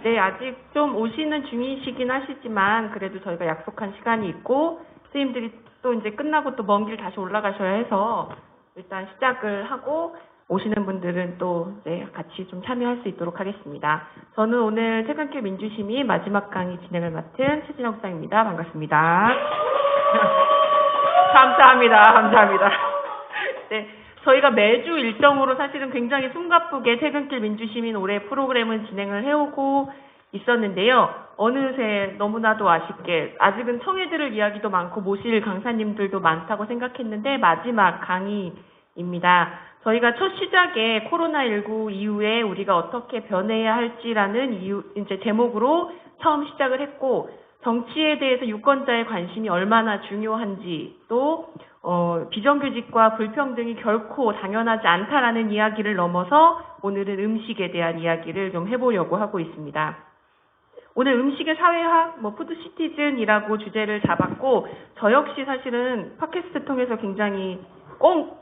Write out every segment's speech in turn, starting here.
네, 아직 좀 오시는 중이시긴 하시지만 그래도 저희가 약속한 시간이 있고 선생님들이 또 이제 끝나고 또 먼 길 다시 올라가셔야 해서 일단 시작을 하고 오시는 분들은 또 이제 같이 좀 참여할 수 있도록 하겠습니다. 저는 오늘 퇴근길 민주시민 마지막 강의 진행을 맡은 최진영 부장입니다. 반갑습니다. 감사합니다. 네. 저희가 매주 일정으로 사실은 굉장히 숨가쁘게 퇴근길 민주시민 올해 프로그램을 진행을 해오고 있었는데요. 어느새 너무나도 아쉽게 아직은 청해들을 이야기도 많고 모실 강사님들도 많다고 생각했는데 마지막 강의입니다. 저희가 첫 시작에 코로나19 이후에 우리가 어떻게 변해야 할지라는 이제 제목으로 처음 시작을 했고 정치에 대해서 유권자의 관심이 얼마나 중요한지 또 비정규직과 불평등이 결코 당연하지 않다라는 이야기를 넘어서 오늘은 음식에 대한 이야기를 좀 해보려고 하고 있습니다. 오늘 음식의 사회학, 푸드 시티즌이라고 주제를 잡았고 저 역시 사실은 팟캐스트 통해서 굉장히 꼭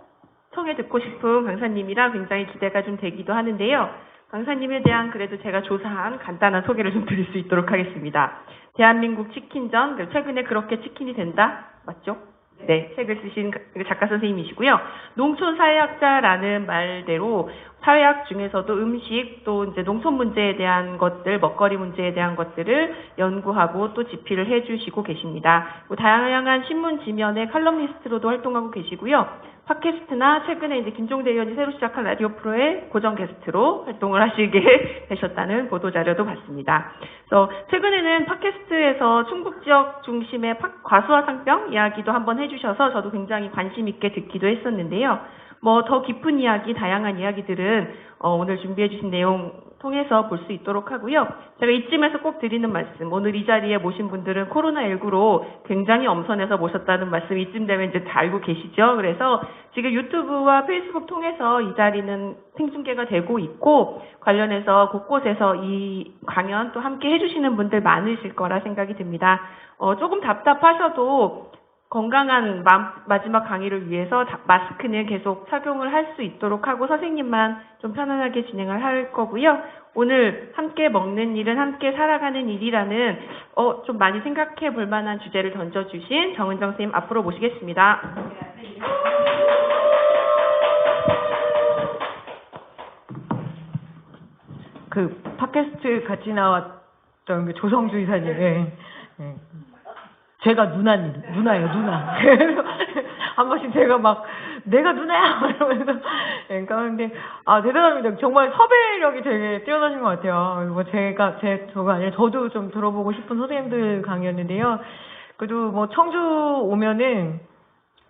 청해 듣고 싶은 강사님이라 굉장히 기대가 좀 되기도 하는데요. 강사님에 대한 그래도 제가 조사한 간단한 소개를 좀 드릴 수 있도록 하겠습니다. 대한민국 치킨전, 최근에 그렇게 치킨이 된다? 맞죠? 네, 책을 쓰신 작가 선생님이시고요. 농촌 사회학자라는 말대로 사회학 중에서도 음식 또 이제 농촌 문제에 대한 것들, 먹거리 문제에 대한 것들을 연구하고 또 집필을 해주시고 계십니다. 다양한 신문 지면의 칼럼니스트로도 활동하고 계시고요. 팟캐스트나 최근에 이제 김종대 의원이 새로 시작한 라디오 프로의 고정 게스트로 활동을 하시게 되셨다는 보도 자료도 봤습니다. 그래서 최근에는 팟캐스트에서 충북 지역 중심의 과수화상병 이야기도 한번 해주셔서 저도 굉장히 관심 있게 듣기도 했었는데요. 더 깊은 이야기, 다양한 이야기들은 오늘 준비해 주신 내용 통해서 볼 수 있도록 하고요. 제가 이쯤에서 꼭 드리는 말씀, 오늘 이 자리에 모신 분들은 코로나19로 굉장히 엄선해서 모셨다는 말씀 이쯤 되면 이제 다 알고 계시죠? 그래서 지금 유튜브와 페이스북 통해서 이 자리는 생중계가 되고 있고 관련해서 곳곳에서 이 강연 또 함께 해주시는 분들 많으실 거라 생각이 듭니다. 조금 답답하셔도 건강한 마지막 강의를 위해서 마스크는 계속 착용을 할 수 있도록 하고 선생님만 좀 편안하게 진행을 할 거고요. 오늘 함께 먹는 일은 함께 살아가는 일이라는 좀 많이 생각해 볼 만한 주제를 던져주신 정은정 선생님 앞으로 모시겠습니다. 그 팟캐스트 같이 나왔던 그 조성주 이사님, 예. 제가 누나예요, 누나. 그래서 한 번씩 제가 막 내가 누나야 이러면서 근데 대단합니다. 정말 섭외력이 되게 뛰어나신 것 같아요. 저가 아니라 저도 좀 들어보고 싶은 선생님들 강의였는데요. 그래도 청주 오면은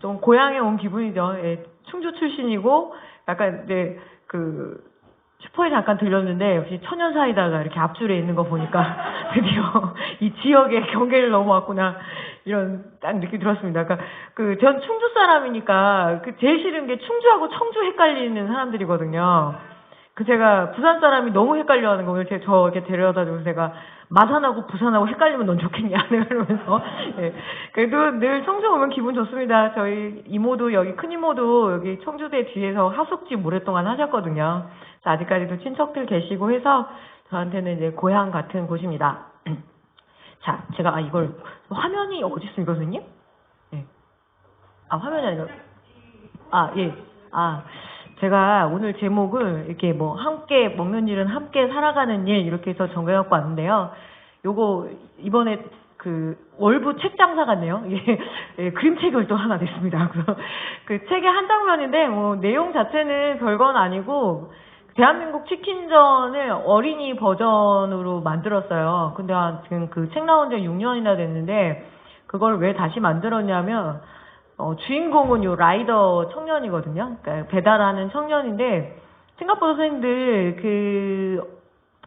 좀 고향에 온 기분이죠. 예, 충주 출신이고 약간 슈퍼에 잠깐 들렸는데 역시 천연 사이다가 이렇게 앞줄에 있는 거 보니까 드디어 이 지역의 경계를 넘어왔구나 이런 딱 느낌이 들었습니다. 그러니까 전 충주 사람이니까 제일 싫은 게 충주하고 청주 헷갈리는 사람들이거든요. 제가 부산 사람이 너무 헷갈려하는 거 오늘 저 이렇게 데려다주고 제가 마산하고 부산하고 헷갈리면 넌 좋겠냐 그러면서 예. 그래도 늘 청주 오면 기분 좋습니다. 저희 이모도 여기 큰 이모도 여기 청주대 뒤에서 하숙집 오랫동안 하셨거든요. 아직까지도 친척들 계시고 해서 저한테는 이제 고향 같은 곳입니다. 자, 제가 이걸 화면이 어디 있습니까, 선생님? 예. 화면이 아니라 예. 제가 오늘 제목을 이렇게 함께 먹는 일은 함께 살아가는 일 이렇게 해서 정해갖고 왔는데요. 요거 이번에 월부 책 장사 같네요. 예, 그림책을 또 하나 냈습니다. 그래서 책의 한 장면인데 내용 자체는 별건 아니고 대한민국 치킨전을 어린이 버전으로 만들었어요. 근데 지금 책 나온 지 6년이나 됐는데 그걸 왜 다시 만들었냐면 주인공은 요 라이더 청년이거든요. 그러니까 배달하는 청년인데 생각보다 선생님들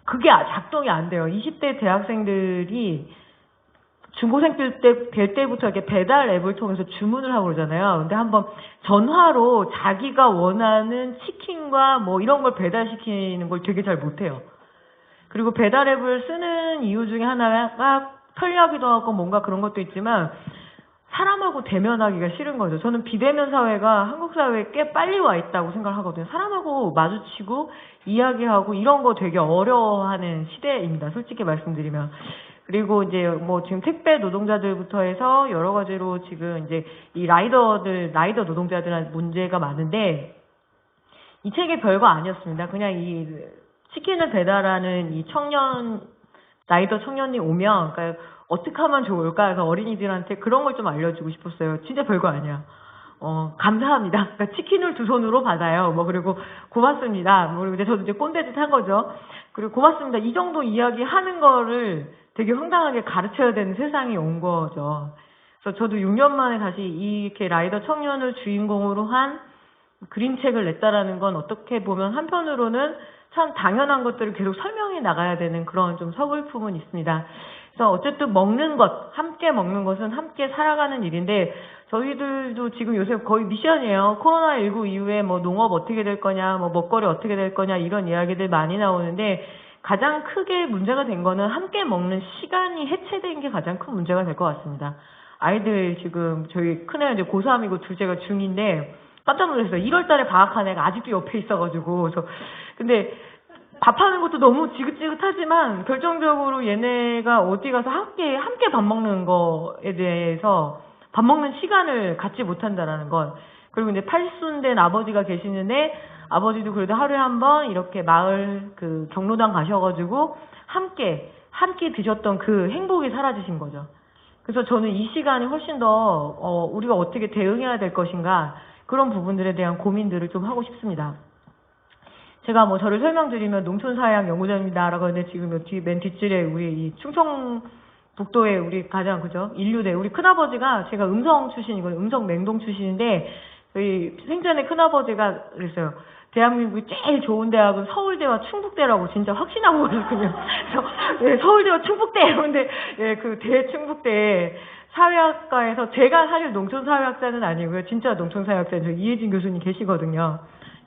그게 작동이 안 돼요. 20대 대학생들이 중고생 될 때부터 이렇게 배달 앱을 통해서 주문을 하고 그러잖아요. 근데 한번 전화로 자기가 원하는 치킨과 이런 걸 배달시키는 걸 되게 잘 못해요. 그리고 배달 앱을 쓰는 이유 중에 하나가 편리하기도 하고 뭔가 그런 것도 있지만 사람하고 대면하기가 싫은 거죠. 저는 비대면 사회가 한국 사회에 꽤 빨리 와 있다고 생각을 하거든요. 사람하고 마주치고 이야기하고 이런 거 되게 어려워하는 시대입니다. 솔직히 말씀드리면. 그리고 이제 뭐 지금 택배 노동자들부터 해서 여러 가지로 지금 이제 이 라이더 노동자들한테 문제가 많은데 이 책이 별거 아니었습니다. 그냥 이 치킨을 배달하는 이 라이더 청년이 오면, 그러니까 어떻게 하면 좋을까 해서 어린이들한테 그런 걸 좀 알려주고 싶었어요. 진짜 별거 아니야. 감사합니다. 그러니까 치킨을 두 손으로 받아요. 뭐, 그리고 고맙습니다. 뭐, 그리고 이제 저도 이제 꼰대짓 한 거죠. 그리고 고맙습니다. 이 정도 이야기 하는 거를 되게 황당하게 가르쳐야 되는 세상이 온 거죠. 그래서 저도 6년 만에 다시 이렇게 라이더 청년을 주인공으로 한 그림책을 냈다라는 건 어떻게 보면 한편으로는 참 당연한 것들을 계속 설명해 나가야 되는 그런 좀 서글픔은 있습니다. 그래서 어쨌든 함께 먹는 것은 함께 살아가는 일인데, 저희들도 지금 요새 거의 미션이에요. 코로나19 이후에 뭐 농업 어떻게 될 거냐, 뭐 먹거리 어떻게 될 거냐, 이런 이야기들 많이 나오는데, 가장 크게 문제가 된 거는 함께 먹는 시간이 해체된 게 가장 큰 문제가 될 것 같습니다. 아이들 지금 저희 큰애가 이제 고3이고 둘째가 중2인데, 깜짝 놀랐어요. 1월 달에 방학한 애가 아직도 옆에 있어가지고. 근데 밥하는 것도 너무 지긋지긋하지만 결정적으로 얘네가 어디 가서 함께 밥 먹는 거에 대해서 밥 먹는 시간을 갖지 못한다라는 것. 그리고 이제 80순 된 아버지가 계시는데 아버지도 그래도 하루에 한 번 이렇게 마을 그 경로당 가셔가지고 함께 드셨던 그 행복이 사라지신 거죠. 그래서 저는 이 시간이 훨씬 더 우리가 어떻게 대응해야 될 것인가, 그런 부분들에 대한 고민들을 좀 하고 싶습니다. 제가 뭐 저를 설명드리면 농촌사회학 연구자입니다라고 하는데, 지금 맨 뒷줄에 우리 이 충청북도의 우리 가장 인류대 우리 큰아버지가, 제가 음성 출신이거든요. 음성 맹동 출신인데, 저희 생전에 큰아버지가 그랬어요. 대한민국이 제일 좋은 대학은 서울대와 충북대라고 진짜 확신하고 그랬거든요. 그래서 네, 서울대와 충북대. 근데 예, 그 대충북대 사회학과에서, 제가 사실 농촌사회학자는 아니고요. 진짜 농촌사회학자는 저 이혜진 교수님 계시거든요.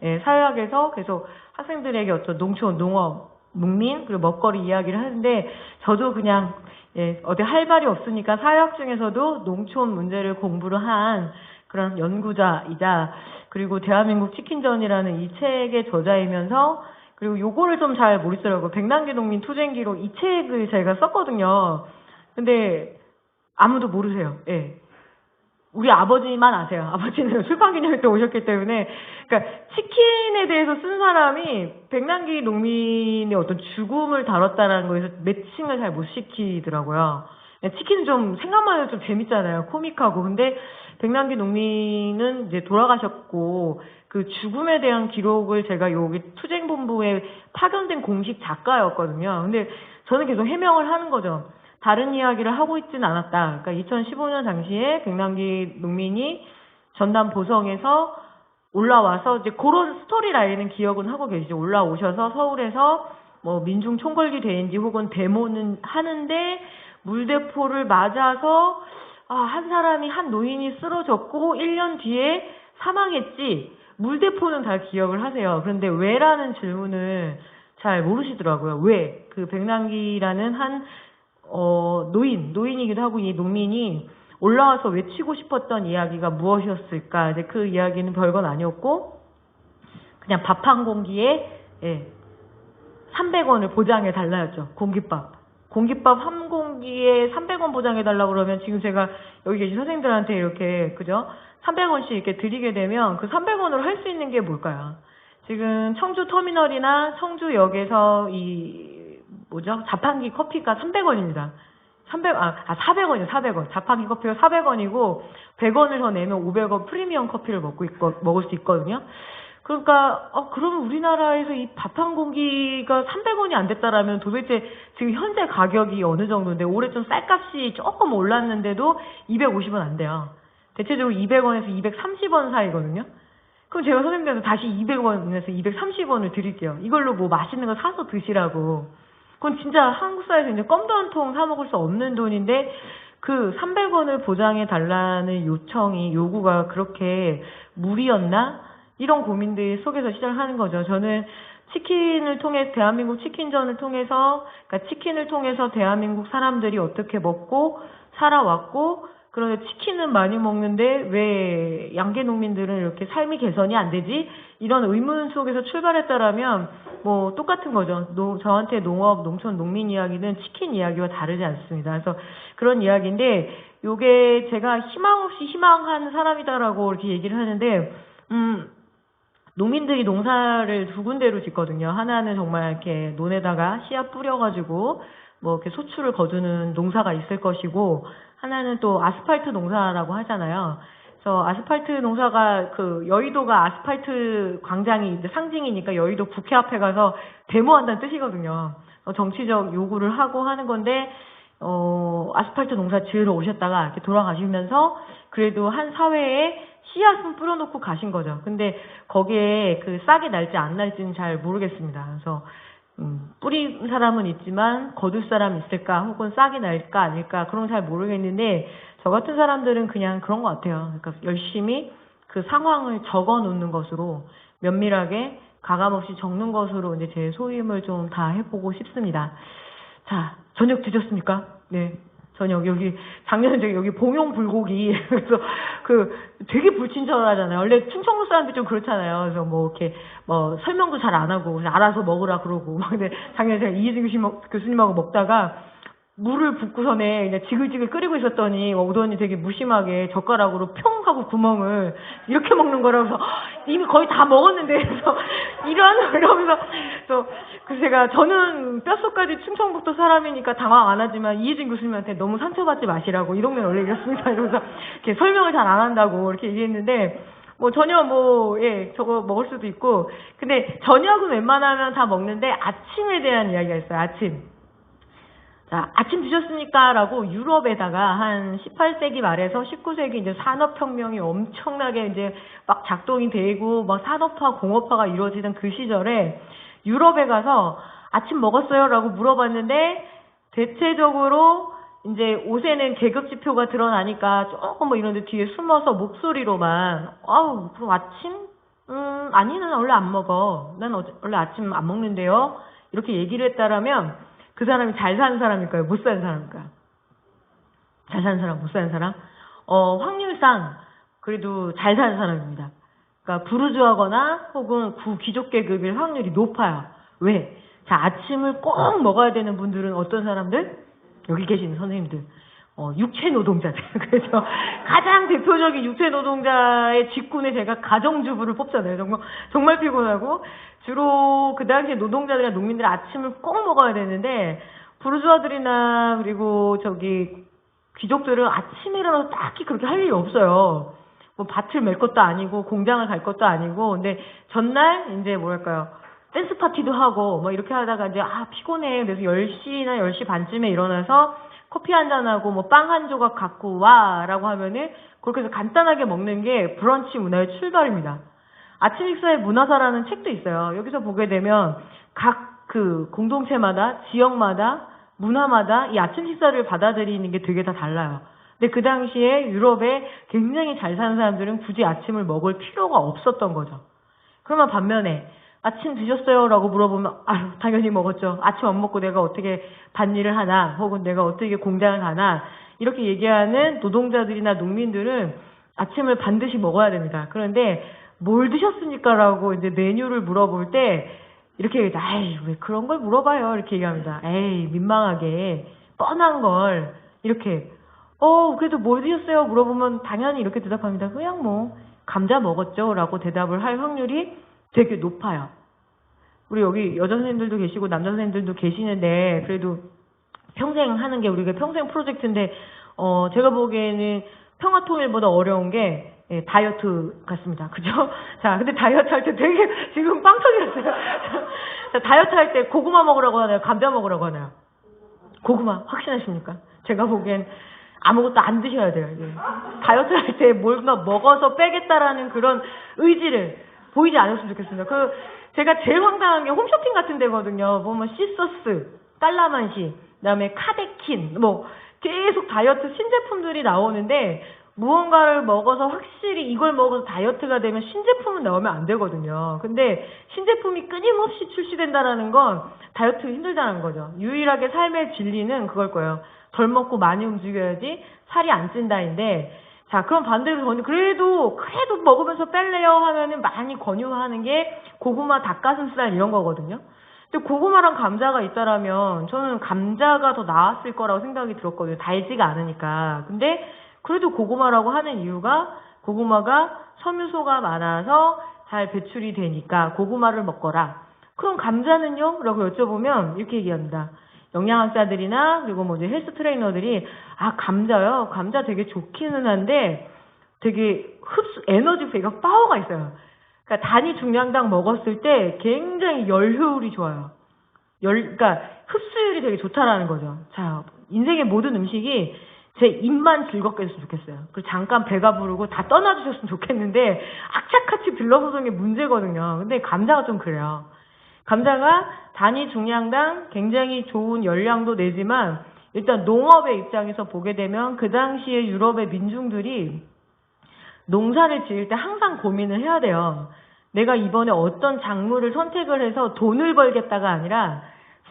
예, 사회학에서 계속 학생들에게 어떤 농촌, 농업, 농민, 그리고 먹거리 이야기를 하는데, 저도 그냥, 어디 할 말이 없으니까 사회학 중에서도 농촌 문제를 공부를 한 그런 연구자이자, 그리고 대한민국 치킨전이라는 이 책의 저자이면서, 그리고 요거를 좀 잘 모르시더라고요. 백남기 농민 투쟁기록, 이 책을 제가 썼거든요. 근데 아무도 모르세요. 예. 우리 아버지만 아세요. 아버지는 출판기념회 때 오셨기 때문에. 그러니까 치킨에 대해서 쓴 사람이 백남기 농민의 어떤 죽음을 다뤘다라는 거에서 매칭을 잘 못 시키더라고요. 치킨은 좀 생각만 해도 좀 재밌잖아요. 코믹하고. 근데 백남기 농민은 이제 돌아가셨고, 그 죽음에 대한 기록을 제가 여기 투쟁본부에 파견된 공식 작가였거든요. 근데 저는 계속 해명을 하는 거죠. 다른 이야기를 하고 있지는 않았다. 그러니까 2015년 당시에 백남기 농민이 전남 보성에서 올라와서 이제 그런 스토리 라인은 기억은 하고 계시죠. 올라오셔서 서울에서 뭐 민중 총궐기 대인지 혹은 데모는 하는데 물대포를 맞아서 한 사람이, 한 노인이 쓰러졌고 1년 뒤에 사망했지. 물대포는 다 기억을 하세요. 그런데 왜라는 질문을 잘 모르시더라고요. 왜? 그 백남기라는 한 노인이기도 하고 이 농민이 올라와서 외치고 싶었던 이야기가 무엇이었을까? 이제 그 이야기는 별건 아니었고, 그냥 밥 한 공기에 300원을 보장해 달라였죠. 공깃밥 한 공기에 300원 보장해 달라고 그러면, 지금 제가 여기 계신 선생님들한테 이렇게 300원씩 이렇게 드리게 되면 그 300원으로 할 수 있는 게 뭘까요? 지금 청주 터미널이나 청주역에서 자판기 커피가 300원입니다. 400원이요, 400원. 자판기 커피가 400원이고, 100원을 더 내면 500원 프리미엄 커피를 먹을 수 있거든요. 그러니까, 그러면 우리나라에서 이 밥 한 공기가 300원이 안 됐다라면 도대체 지금 현재 가격이 어느 정도인데, 올해 좀 쌀값이 조금 올랐는데도 250원 안 돼요. 대체적으로 200원에서 230원 사이거든요. 그럼 제가 선생님들한테 다시 200원에서 230원을 드릴게요. 이걸로 뭐 맛있는 거 사서 드시라고. 그건 진짜 한국 사회에서 이제 껌도 한 통 사 먹을 수 없는 돈인데, 그 300원을 보장해 달라는 요구가 그렇게 무리였나? 이런 고민들 속에서 시작을 하는 거죠. 저는 치킨을 통해, 대한민국 치킨전을 통해서, 그러니까 치킨을 통해서 대한민국 사람들이 어떻게 먹고 살아왔고, 그런데 치킨은 많이 먹는데 왜 양계 농민들은 이렇게 삶이 개선이 안 되지? 이런 의문 속에서 출발했다라면 뭐 똑같은 거죠. 저한테 농업, 농촌, 농민 이야기는 치킨 이야기와 다르지 않습니다. 그래서 그런 이야기인데 요게 제가 희망 없이 희망한 사람이다라고 이렇게 얘기를 하는데 농민들이 농사를 두 군데로 짓거든요. 하나는 정말 이렇게 논에다가 씨앗 뿌려가지고 뭐 이렇게 소출을 거두는 농사가 있을 것이고 하나는 또 아스팔트 농사라고 하잖아요. 그래서 아스팔트 농사가 그 여의도가 아스팔트 광장이 이제 상징이니까 여의도 국회 앞에 가서 데모한다는 뜻이거든요. 정치적 요구를 하고 하는 건데 아스팔트 농사 지으러 오셨다가 이렇게 돌아가시면서 그래도 한 사회에 씨앗은 뿌려놓고 가신 거죠. 근데 거기에 그 싹이 날지 안 날지는 잘 모르겠습니다. 그래서 뿌린 사람은 있지만 거둘 사람 있을까 혹은 싹이 날까 아닐까 그런 건 잘 모르겠는데 저 같은 사람들은 그냥 그런 것 같아요. 그러니까 열심히 그 상황을 적어 놓는 것으로 면밀하게 가감없이 적는 것으로 이제 제 소임을 좀 다 해보고 싶습니다. 자, 저녁 드셨습니까? 네. 저녁 여기 작년에 여기 봉용 불고기 그래서 그 되게 불친절하잖아요. 원래 충청도 사람들이 좀 그렇잖아요. 그래서 뭐 이렇게 뭐 설명도 잘 안 하고 그냥 알아서 먹으라 그러고 막 근데 작년에 제가 이희진 교수님하고 먹다가 물을 붓고선에 그냥 지글지글 끓이고 있었더니 오더니 되게 무심하게 젓가락으로 평 하고 구멍을 이렇게 먹는 거라서 이미 거의 다 먹었는데 그래서 이러면서 그 제가 저는 뼛속까지 충청북도 사람이니까 당황 안 하지만 이혜진 교수님한테 너무 상처받지 마시라고 이동면 원래 이렇습니다 이러면서 이렇게 설명을 잘 안 한다고 이렇게 얘기했는데 뭐 저녁 저거 먹을 수도 있고 근데 저녁은 웬만하면 다 먹는데 아침에 대한 이야기가 있어요. 자, 아침 드셨습니까? 라고 유럽에다가 한 18세기 말에서 19세기 이제 산업혁명이 엄청나게 이제 막 작동이 되고 막 산업화, 공업화가 이루어지던 그 시절에 유럽에 가서 아침 먹었어요? 라고 물어봤는데 대체적으로 이제 옷에는 계급 지표가 드러나니까 조금 뭐 이런 데 뒤에 숨어서 목소리로만 그럼 아침? 아니, 난 원래 안 먹어. 난 원래 아침 안 먹는데요. 이렇게 얘기를 했다라면 그 사람이 잘 사는 사람일까요? 못 사는 사람일까요? 잘 사는 사람, 못 사는 사람? 확률상 그래도 잘 사는 사람입니다. 그러니까 부르주아거나 혹은 구귀족 계급일 확률이 높아요. 왜? 자, 아침을 꼭 먹어야 되는 분들은 어떤 사람들? 여기 계시는 선생님들. 육체 노동자들. 그래서 가장 대표적인 육체 노동자의 직군에 제가 가정주부를 뽑잖아요. 정말 피곤하고 주로 그 당시에 노동자들이나 농민들 아침을 꼭 먹어야 되는데 부르주아들이나 그리고 귀족들은 아침에 일어나서 딱히 그렇게 할 일이 없어요. 뭐 밭을 멜 것도 아니고 공장을 갈 것도 아니고 근데 전날 이제 뭐랄까요 댄스 파티도 하고 뭐 이렇게 하다가 이제 피곤해 그래서 10시나 10시 반쯤에 일어나서 커피 한 잔하고 뭐 빵 한 조각 갖고 와라고 하면은 그렇게 해서 간단하게 먹는 게 브런치 문화의 출발입니다. 아침 식사의 문화사라는 책도 있어요. 여기서 보게 되면 각 그 공동체마다 지역마다 문화마다 이 아침 식사를 받아들이는 게 되게 다 달라요. 근데 그 당시에 유럽에 굉장히 잘 사는 사람들은 굳이 아침을 먹을 필요가 없었던 거죠. 그러면 반면에 아침 드셨어요? 라고 물어보면 당연히 먹었죠. 아침 안 먹고 내가 어떻게 밭일을 하나 혹은 내가 어떻게 공장을 가나 이렇게 얘기하는 노동자들이나 농민들은 아침을 반드시 먹어야 됩니다. 그런데 뭘 드셨습니까? 라고 이제 메뉴를 물어볼 때 이렇게 왜 그런 걸 물어봐요? 이렇게 얘기합니다. 민망하게 뻔한 걸 이렇게 그래도 뭘 드셨어요? 물어보면 당연히 이렇게 대답합니다. 그냥 뭐 감자 먹었죠? 라고 대답을 할 확률이 되게 높아요. 우리 여기 여자 선생님들도 계시고 남자 선생님들도 계시는데 그래도 평생 하는 게 우리가 평생 프로젝트인데 제가 보기에는 평화통일보다 어려운 게 다이어트 같습니다. 그죠? 자, 근데 다이어트 할 때 되게 지금 빵 터졌어요. 자, 다이어트 할 때 고구마 먹으라고 하나요? 감자 먹으라고 하나요? 고구마 확신하십니까? 제가 보기엔 아무것도 안 드셔야 돼요. 다이어트 할 때 뭔가 먹어서 빼겠다라는 그런 의지를 보이지 않았으면 좋겠습니다. 제가 제일 황당한 게 홈쇼핑 같은 데거든요. 보면 시서스, 깔라만시, 그다음에 카데킨, 뭐 계속 다이어트 신제품들이 나오는데 무언가를 먹어서 확실히 이걸 먹어서 다이어트가 되면 신제품은 나오면 안 되거든요. 근데 신제품이 끊임없이 출시된다라는 건 다이어트 힘들다는 거죠. 유일하게 삶의 진리는 그걸 거예요. 덜 먹고 많이 움직여야지 살이 안 찐다인데, 자, 그럼 반대로 저는 그래도 먹으면서 뺄래요 하면은 많이 권유하는 게 고구마, 닭가슴살 이런 거거든요. 근데 고구마랑 감자가 있다라면 저는 감자가 더 나았을 거라고 생각이 들었거든요. 달지가 않으니까. 근데 그래도 고구마라고 하는 이유가 고구마가 섬유소가 많아서 잘 배출이 되니까 고구마를 먹거라. 그럼 감자는요? 라고 여쭤보면 이렇게 얘기합니다. 영양학자들이나 그리고 뭐 이제 헬스 트레이너들이 감자요? 감자 되게 좋기는 한데 되게 에너지 그러니까 파워가 있어요. 그러니까 단위 중량당 먹었을 때 굉장히 열 효율이 좋아요. 그러니까 흡수율이 되게 좋다라는 거죠. 자, 인생의 모든 음식이 제 입만 즐겁게 했으면 좋겠어요. 그리고 잠깐 배가 부르고 다 떠나주셨으면 좋겠는데 악착같이 들러서는 게 문제거든요. 근데 감자가 좀 그래요. 감자가 단위 중량당 굉장히 좋은 열량도 내지만 일단 농업의 입장에서 보게 되면 그 당시에 유럽의 민중들이 농사를 지을 때 항상 고민을 해야 돼요. 내가 이번에 어떤 작물을 선택을 해서 돈을 벌겠다가 아니라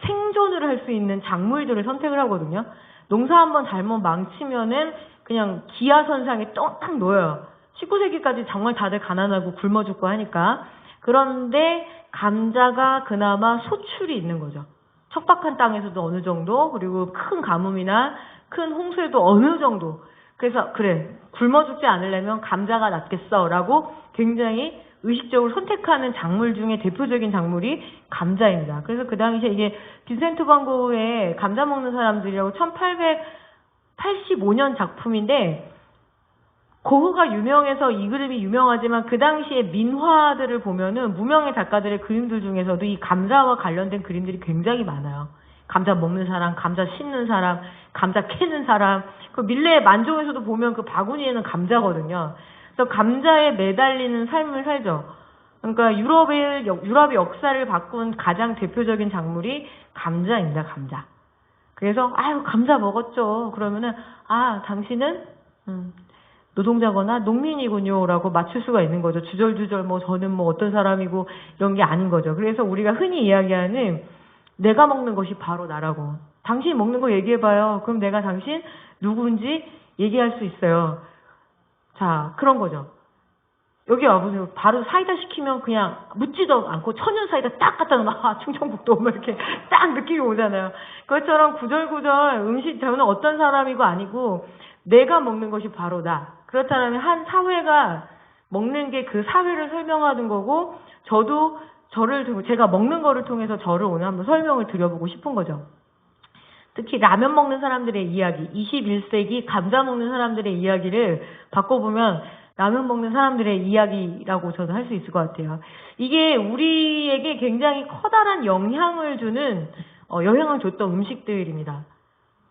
생존을 할 수 있는 작물들을 선택을 하거든요. 농사 한번 잘못 망치면은 그냥 기아선상에 딱 놓여요. 19세기까지 정말 다들 가난하고 굶어 죽고 하니까. 그런데 감자가 그나마 소출이 있는 거죠. 척박한 땅에서도 어느 정도, 그리고 큰 가뭄이나 큰 홍수에도 어느 정도. 그래서 그래, 굶어 죽지 않으려면 감자가 낫겠어 라고 굉장히 의식적으로 선택하는 작물 중에 대표적인 작물이 감자입니다. 그래서 그 당시에 이게 빈센트 van 고흐의 감자 먹는 사람들이라고 1885년 작품인데, 고흐가 유명해서 이 그림이 유명하지만 그 당시에 민화들을 보면은 무명의 작가들의 그림들 중에서도 이 감자와 관련된 그림들이 굉장히 많아요. 감자 먹는 사람, 감자 씹는 사람, 감자 캐는 사람. 그 밀레의 만종에서도 보면 그 바구니에는 감자거든요. 그래서 감자에 매달리는 삶을 살죠. 그러니까 유럽의 역사를 바꾼 가장 대표적인 작물이 감자입니다. 감자. 그래서 감자 먹었죠. 그러면은 당신은 노동자거나 농민이군요라고 맞출 수가 있는 거죠. 주절주절 저는 어떤 사람이고 이런 게 아닌 거죠. 그래서 우리가 흔히 이야기하는 내가 먹는 것이 바로 나라고. 당신이 먹는 거 얘기해봐요. 그럼 내가 당신 누구인지 얘기할 수 있어요. 자, 그런 거죠. 여기 와보세요. 바로 사이다 시키면 그냥 묻지도 않고 천연 사이다 딱 갖다 놓으면 충청북도 이렇게 딱 느낌이 오잖아요. 그것처럼 구절구절 음식 저는 어떤 사람이고 아니고 내가 먹는 것이 바로 나. 그렇다면 한 사회가 먹는 게 그 사회를 설명하는 거고, 저도 제가 먹는 거를 통해서 저를 오늘 한번 설명을 드려보고 싶은 거죠. 특히 라면 먹는 사람들의 이야기, 21세기 감자 먹는 사람들의 이야기를 바꿔보면 라면 먹는 사람들의 이야기라고 저는 할 수 있을 것 같아요. 이게 우리에게 굉장히 커다란 영향을 줬던 음식들입니다.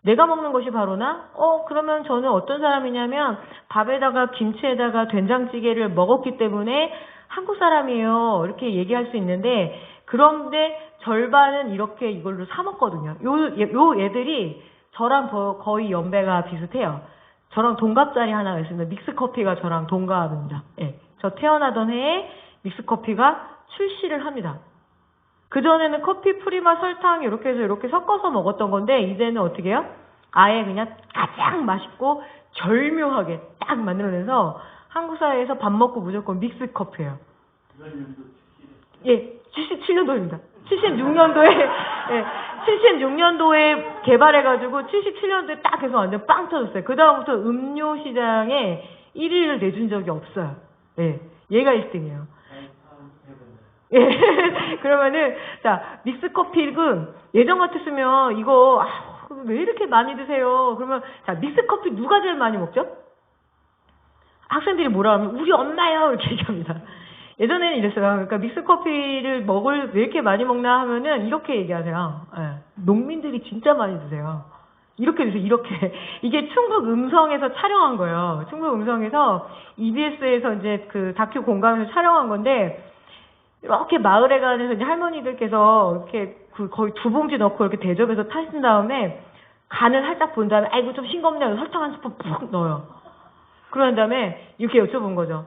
내가 먹는 것이 바로 나? 그러면 저는 어떤 사람이냐면 밥에다가 김치에다가 된장찌개를 먹었기 때문에 한국 사람이에요. 이렇게 얘기할 수 있는데, 그런데 절반은 이렇게 이걸로 사 먹거든요. 요 애들이 저랑 거의 연배가 비슷해요. 저랑 동갑자리 하나가 있습니다. 믹스커피가 저랑 동갑입니다. 예. 저 태어나던 해에 믹스커피가 출시를 합니다. 그전에는 커피, 프리마, 설탕 이렇게 해서 이렇게 섞어서 먹었던 건데, 이제는 어떻게 해요? 아예 그냥 가장 맛있고 절묘하게 딱 만들어내서 한국 사회에서 밥 먹고 무조건 믹스커피예요. 예, 77년도입니다. 76년도에 76년도에 개발해가지고 77년도에 딱 해서 완전 빵 터졌어요. 그 다음부터 음료 시장에 1위를 내준 적이 없어요. 예, 얘가 1등이에요. 예, 그러면은 자, 믹스커피는 예전 같았으면 이거 왜 이렇게 많이 드세요? 그러면 자, 믹스커피 누가 제일 많이 먹죠? 학생들이 뭐라 하면 우리 엄마요 이렇게 얘기합니다. 예전에는 이랬어요. 그러니까 믹스커피를 왜 이렇게 많이 먹나 하면은 이렇게 얘기하세요. 예, 농민들이 진짜 많이 드세요. 이렇게 드세요. 이렇게. 이게 충북 음성에서 촬영한 거예요. 충북 음성에서 EBS에서 이제 그 다큐 공감에서 촬영한 건데, 이렇게 마을에 가서 이제 할머니들께서 이렇게 거의 2봉지 넣고 이렇게 대접해서 타신 다음에 간을 살짝 본 다음에 아이고 좀 싱겁네요. 설탕 한 스푼 푹 넣어요. 그런 다음에 이렇게 여쭤본 거죠.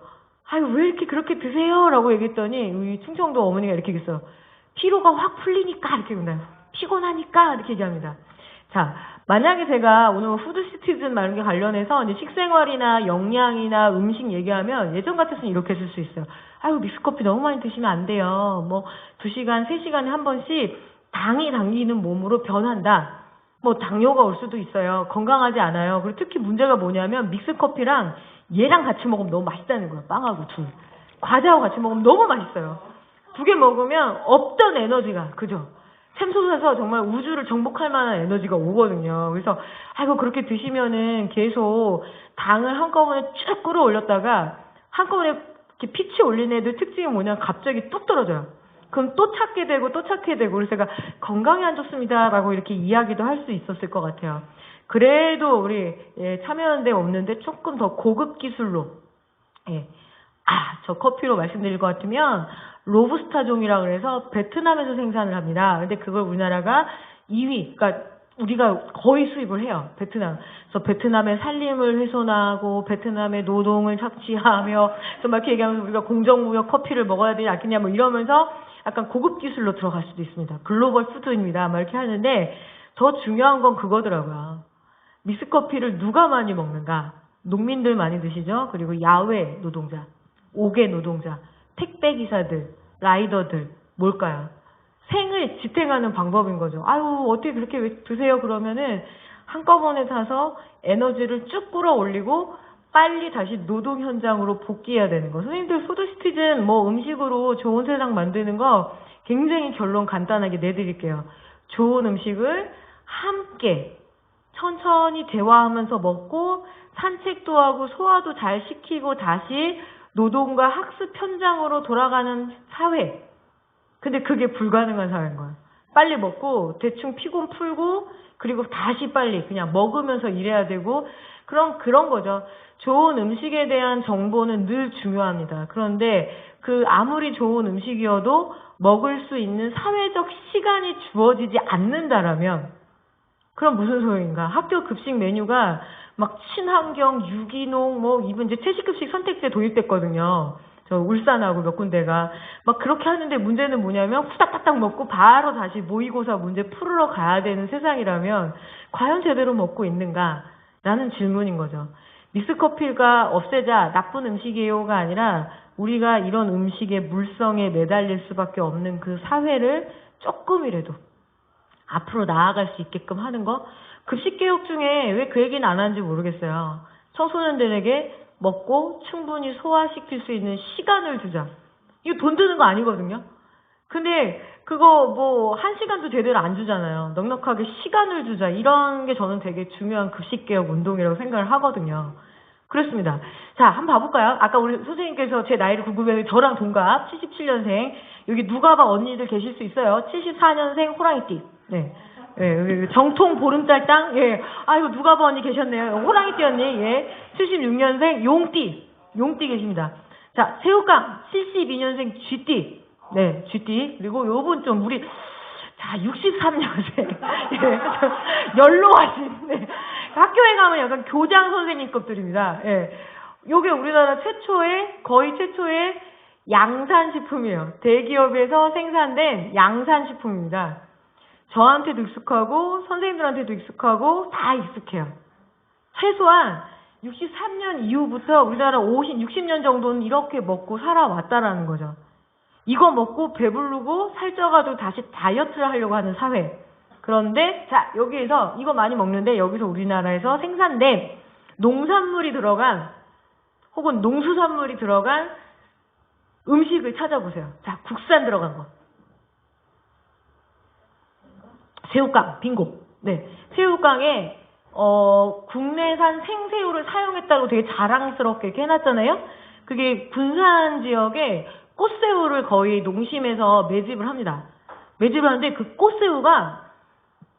아유, 왜 이렇게 그렇게 드세요? 라고 얘기했더니 우리 충청도 어머니가 이렇게 얘기했어요. 피로가 확 풀리니까 이렇게 얘기합니다. 피곤하니까 이렇게 얘기합니다. 자, 만약에 제가 오늘 푸드시티즌 말한 게 관련해서 이제 식생활이나 영양이나 음식 얘기하면 예전 같았으면 이렇게 했을 수 있어요. 아유, 믹스커피 너무 많이 드시면 안 돼요. 뭐 2시간, 3시간에 한 번씩 당이 당기는 몸으로 변한다. 뭐 당뇨가 올 수도 있어요. 건강하지 않아요. 그리고 특히 문제가 뭐냐면 믹스커피랑 얘랑 같이 먹으면 너무 맛있다는 거예요. 빵하고 둘. 과자하고 같이 먹으면 너무 맛있어요. 2개 먹으면 없던 에너지가, 그죠? 샘솟아서 정말 우주를 정복할 만한 에너지가 오거든요. 그래서 아이고 그렇게 드시면은 계속 당을 한꺼번에 쭉 끌어올렸다가 한꺼번에 이렇게 피치 올린 애들 특징이 뭐냐, 갑자기 뚝 떨어져요. 그럼 또 찾게 되고 또 찾게 되고, 그래서 제가 건강에 안 좋습니다라고 이렇게 이야기도 할 수 있었을 것 같아요. 그래도 우리 참여연대 없는데 조금 더 고급 기술로, 저 커피로 말씀드릴 것 같으면 로부스타종이라 그래서 베트남에서 생산을 합니다. 근데 그걸 우리나라가 2위, 그러니까 우리가 거의 수입을 해요. 베트남. 그래서 베트남의 산림을 훼손하고 베트남의 노동을 착취하며, 그래서 막 이렇게 얘기하면서 우리가 공정무역 커피를 먹어야 되지 않겠냐 뭐 이러면서 약간 고급 기술로 들어갈 수도 있습니다. 글로벌 푸드입니다. 막 이렇게 하는데 더 중요한 건 그거더라고요. 믹스커피를 누가 많이 먹는가? 농민들 많이 드시죠? 그리고 야외 노동자, 5개 노동자, 택배기사들, 라이더들, 뭘까요? 생을 지탱하는 방법인 거죠. 아유, 어떻게 그렇게 왜 드세요? 그러면은 한꺼번에 사서 에너지를 쭉 끌어올리고 빨리 다시 노동 현장으로 복귀해야 되는 거. 선생님들 푸드시티즌 뭐 음식으로 좋은 세상 만드는 거 굉장히 결론 간단하게 내드릴게요. 좋은 음식을 함께 천천히 대화하면서 먹고 산책도 하고 소화도 잘 시키고 다시 노동과 학습 현장으로 돌아가는 사회. 근데 그게 불가능한 사회인 거야. 빨리 먹고 대충 피곤 풀고 그리고 다시 빨리 그냥 먹으면서 일해야 되고 그런 거죠. 좋은 음식에 대한 정보는 늘 중요합니다. 그런데 그 아무리 좋은 음식이어도 먹을 수 있는 사회적 시간이 주어지지 않는다라면 그럼 무슨 소용인가? 학교 급식 메뉴가 막 친환경, 유기농, 뭐 이번 이제 채식급식 선택제 도입됐거든요. 저 울산하고 몇 군데가 막 그렇게 하는데 문제는 뭐냐면 후다닥닥 먹고 바로 다시 모의고사 문제 풀으러 가야 되는 세상이라면 과연 제대로 먹고 있는가라는 질문인 거죠. 믹스커피가 없애자 나쁜 음식이에요가 아니라 우리가 이런 음식의 물성에 매달릴 수밖에 없는 그 사회를 조금이라도 앞으로 나아갈 수 있게끔 하는 거. 급식개혁 중에 왜 그 얘기는 안 하는지 모르겠어요. 청소년들에게 먹고 충분히 소화시킬 수 있는 시간을 주자. 이거 돈 드는 거 아니거든요. 근데 그거 뭐 1시간도 제대로 안 주잖아요. 넉넉하게 시간을 주자. 이런 게 저는 되게 중요한 급식개혁 운동이라고 생각을 하거든요. 그렇습니다. 자, 한번 봐볼까요? 아까 우리 선생님께서 제 나이를 궁금해요. 저랑 동갑 77년생. 여기 누가 봐 언니들 계실 수 있어요. 74년생 호랑이띠. 네. 예, 정통 보름달 땅, 예. 아이고, 누가 봐 언니 계셨네요. 호랑이띠 언니, 예. 76년생 용띠 계십니다. 자, 새우깡, 72년생 쥐띠. 네, 쥐띠. 그리고 요분 좀 우리, 자, 63년생. 예, 연로하신, 네. 학교에 가면 약간 교장 선생님급들입니다. 예. 요게 우리나라 거의 최초의 양산식품이에요. 대기업에서 생산된 양산식품입니다. 저한테도 익숙하고 선생님들한테도 익숙하고 다 익숙해요. 최소한 63년 이후부터 우리나라 60년 정도는 이렇게 먹고 살아왔다라는 거죠. 이거 먹고 배부르고 살쪄가지고 다시 다이어트를 하려고 하는 사회. 그런데 자, 여기에서 이거 많이 먹는데 여기서 우리나라에서 생산된 농산물이 들어간 혹은 농수산물이 들어간 음식을 찾아보세요. 자, 국산 들어간 거. 새우깡, 빙고. 네. 새우깡에, 국내산 생새우를 사용했다고 되게 자랑스럽게 이렇게 해놨잖아요? 그게 군산 지역에 꽃새우를 거의 농심에서 매집을 합니다. 매집을 하는데 그 꽃새우가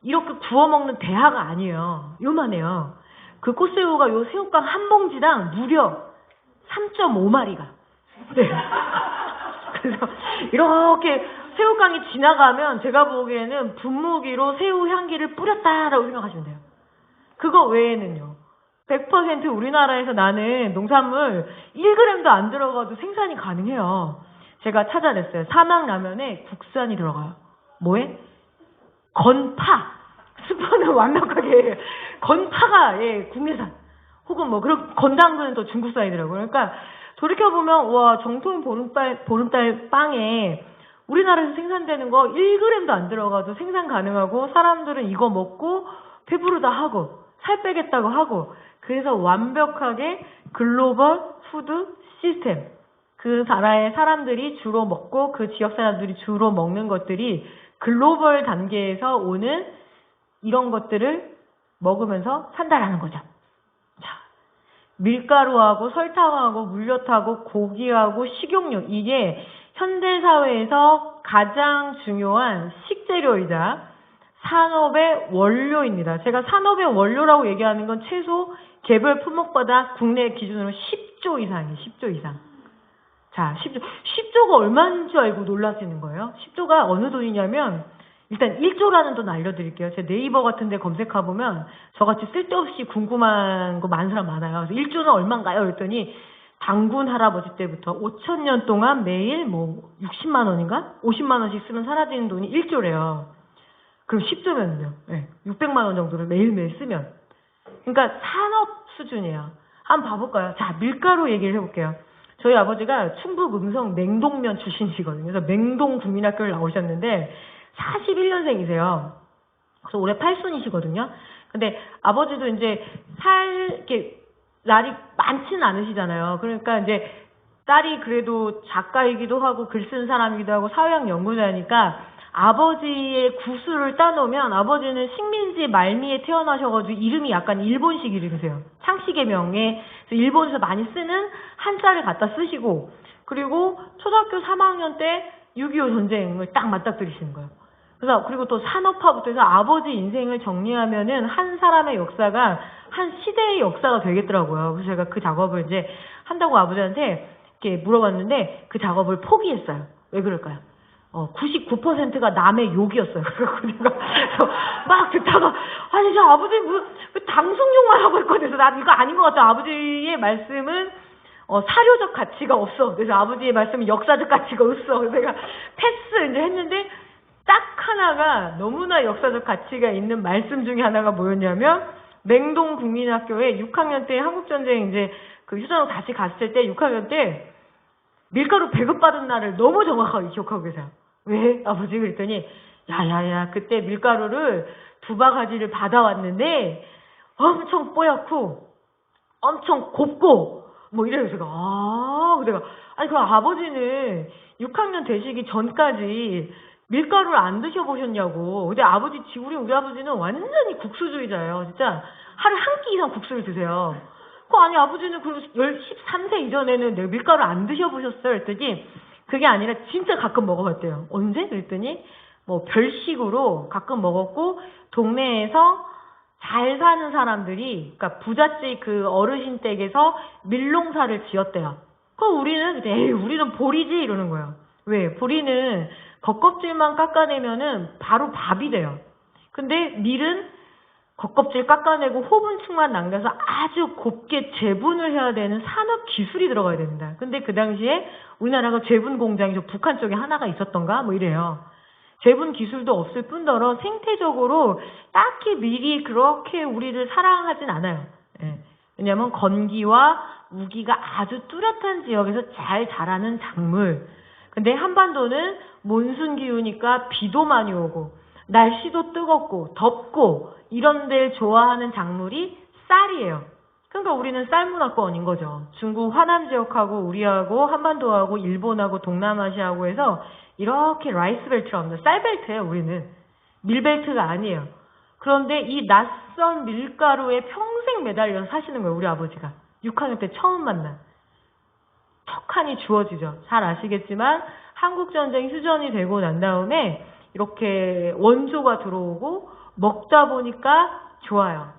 이렇게 구워 먹는 대하가 아니에요. 요만해요. 그 꽃새우가 요 새우깡 한 봉지당 무려 3.5마리가. 네. 그래서 이렇게 새우깡이 지나가면 제가 보기에는 분무기로 새우 향기를 뿌렸다라고 생각하시면 돼요. 그거 외에는요. 100% 우리나라에서 나는 농산물 1g도 안 들어가도 생산이 가능해요. 제가 찾아냈어요. 사막라면에 국산이 들어가요. 뭐에? 건파. 스프는 완벽하게 건파가 국내산. 혹은 뭐 그리고 건당근은 또 중국산이더라고요. 그러니까 돌이켜보면 와 정통 보름달 빵에 우리나라에서 생산되는 거 1g도 안 들어가도 생산 가능하고 사람들은 이거 먹고 배부르다 하고 살 빼겠다고 하고 그래서 완벽하게 글로벌 푸드 시스템 그 나라의 사람들이 주로 먹고 그 지역 사람들이 주로 먹는 것들이 글로벌 단계에서 오는 이런 것들을 먹으면서 산다라는 거죠. 자, 밀가루하고 설탕하고 물엿하고 고기하고 식용유 이게 현대사회에서 가장 중요한 식재료이자 산업의 원료입니다. 제가 산업의 원료라고 얘기하는 건 최소 개별 품목마다 국내 기준으로 10조 이상이에요. 10조 이상. 자, 10조가 얼마인 줄 알고 놀라시는 거예요? 10조가 어느 돈이냐면 일단 1조라는 돈 알려드릴게요. 제 네이버 같은 데 검색해보면 저같이 쓸데없이 궁금한 거 많은 사람 많아요. 그래서 1조는 얼마인가요? 그랬더니 당군 할아버지 때부터 5,000년 동안 매일 뭐 60만 원인가? 50만 원씩 쓰면 사라지는 돈이 1조래요. 그럼 10조면요. 네, 600만 원 정도를 매일매일 쓰면. 그러니까 산업 수준이에요. 한번 봐볼까요? 자, 밀가루 얘기를 해볼게요. 저희 아버지가 충북 음성 맹동면 출신이시거든요. 그래서 맹동 국민학교를 나오셨는데 41년생이세요. 그래서 올해 8순이시거든요. 근데 아버지도 이제 이렇게 날이 많지는 않으시잖아요. 그러니까 이제 딸이 그래도 작가이기도 하고 글 쓰는 사람이기도 하고 사회학 연구자니까 아버지의 구술을 따놓으면 아버지는 식민지 말미에 태어나셔가지고 이름이 약간 일본식 이름이세요. 창씨의 명에 일본에서 많이 쓰는 한자를 갖다 쓰시고 그리고 초등학교 3학년 때 6.25 전쟁을 딱 맞닥뜨리시는 거예요. 그래서 그리고 또 산업화부터 해서 아버지 인생을 정리하면은 한 사람의 역사가 한 시대의 역사가 되겠더라고요. 그래서 제가 그 작업을 이제 한다고 아버지한테 이렇게 물어봤는데 그 작업을 포기했어요. 왜 그럴까요? 99%가 남의 욕이었어요. 그래서 내가 막 듣다가 아니 저 아버지 왜 당숙욕만 하고 있거든요. 난 이거 아닌 것 같아. 아버지의 말씀은 사료적 가치가 없어. 그래서 아버지의 말씀은 역사적 가치가 없어. 그래서 제가 패스 이제 했는데 딱 하나가 너무나 역사적 가치가 있는 말씀 중에 하나가 뭐였냐면 맹동 국민학교에 6학년 때 한국전쟁 이제 그 휴전으로 다시 갔을 때 6학년 때 밀가루 배급받은 날을 너무 정확하게 기억하고 계세요. 왜? 아버지 그랬더니 야야야 그때 밀가루를 2바가지를 받아왔는데 엄청 뽀얗고 엄청 곱고 뭐 이래서 제가 내가 아니 그럼 아버지는 6학년 되시기 전까지 밀가루를 안 드셔보셨냐고. 근데 우리 아버지는 완전히 국수주의자예요. 진짜 하루에 한 끼 이상 국수를 드세요. 아니 아버지는 그리고 13세 이전에는 내가 밀가루 안 드셔보셨어요? 그랬더니 그게 아니라 진짜 가끔 먹어봤대요. 언제? 그랬더니 뭐 별식으로 가끔 먹었고 동네에서 잘 사는 사람들이 그러니까 부잣집 그 어르신 댁에서 밀농사를 지었대요. 그럼 우리는 에이 우리는 보리지 이러는 거예요. 왜? 보리는 겉껍질만 깎아내면은 바로 밥이 돼요. 근데 밀은 겉껍질 깎아내고 호분층만 남겨서 아주 곱게 제분을 해야 되는 산업 기술이 들어가야 됩니다. 근데 그 당시에 우리나라가 제분 공장이 저 북한 쪽에 하나가 있었던가 뭐 이래요. 제분 기술도 없을 뿐더러 생태적으로 딱히 밀이 그렇게 우리를 사랑하진 않아요. 예. 왜냐하면 건기와 우기가 아주 뚜렷한 지역에서 잘 자라는 작물. 근데 한반도는 몬순 기후니까 비도 많이 오고 날씨도 뜨겁고 덥고 이런 데를 좋아하는 작물이 쌀이에요. 그러니까 우리는 쌀문화권인 거죠. 중국 화남 지역하고 우리하고 한반도하고 일본하고 동남아시아하고 해서 이렇게 라이스 벨트라고 합니다. 쌀 벨트예요, 우리는. 밀 벨트가 아니에요. 그런데 이 낯선 밀가루에 평생 매달려서 사시는 거예요, 우리 아버지가. 6학년 때 처음 만난. 턱하니 주어지죠. 잘 아시겠지만 한국전쟁 휴전이 되고 난 다음에 이렇게 원조가 들어오고 먹다 보니까 좋아요.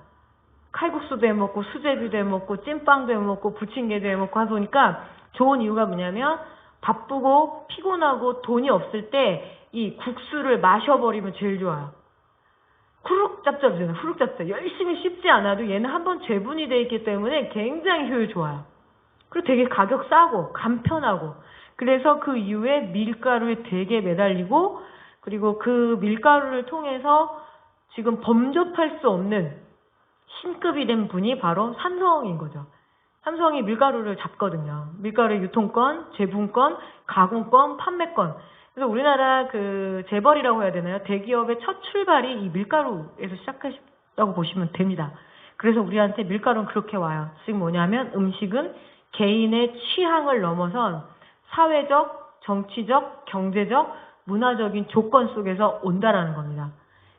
칼국수도 해먹고 수제비도 해먹고 찐빵도 해먹고 부침개도 해먹고 하다 보니까 좋은 이유가 뭐냐면 바쁘고 피곤하고 돈이 없을 때 이 국수를 마셔버리면 제일 좋아요. 후룩짭짭이잖아요. 후룩짭짭. 열심히 씹지 않아도 얘는 한번 죄분이 돼 있기 때문에 굉장히 효율 좋아요. 그리고 되게 가격 싸고 간편하고, 그래서 그 이후에 밀가루에 되게 매달리고, 그리고 그 밀가루를 통해서 지금 범접할 수 없는 신급이 된 분이 바로 삼성인 거죠. 삼성이 밀가루를 잡거든요. 밀가루의 유통권, 제분권, 가공권, 판매권. 그래서 우리나라 그 재벌이라고 해야 되나요? 대기업의 첫 출발이 이 밀가루에서 시작했다고 보시면 됩니다. 그래서 우리한테 밀가루는 그렇게 와요. 즉 뭐냐면 음식은 개인의 취향을 넘어선 사회적, 정치적, 경제적, 문화적인 조건 속에서 온다라는 겁니다.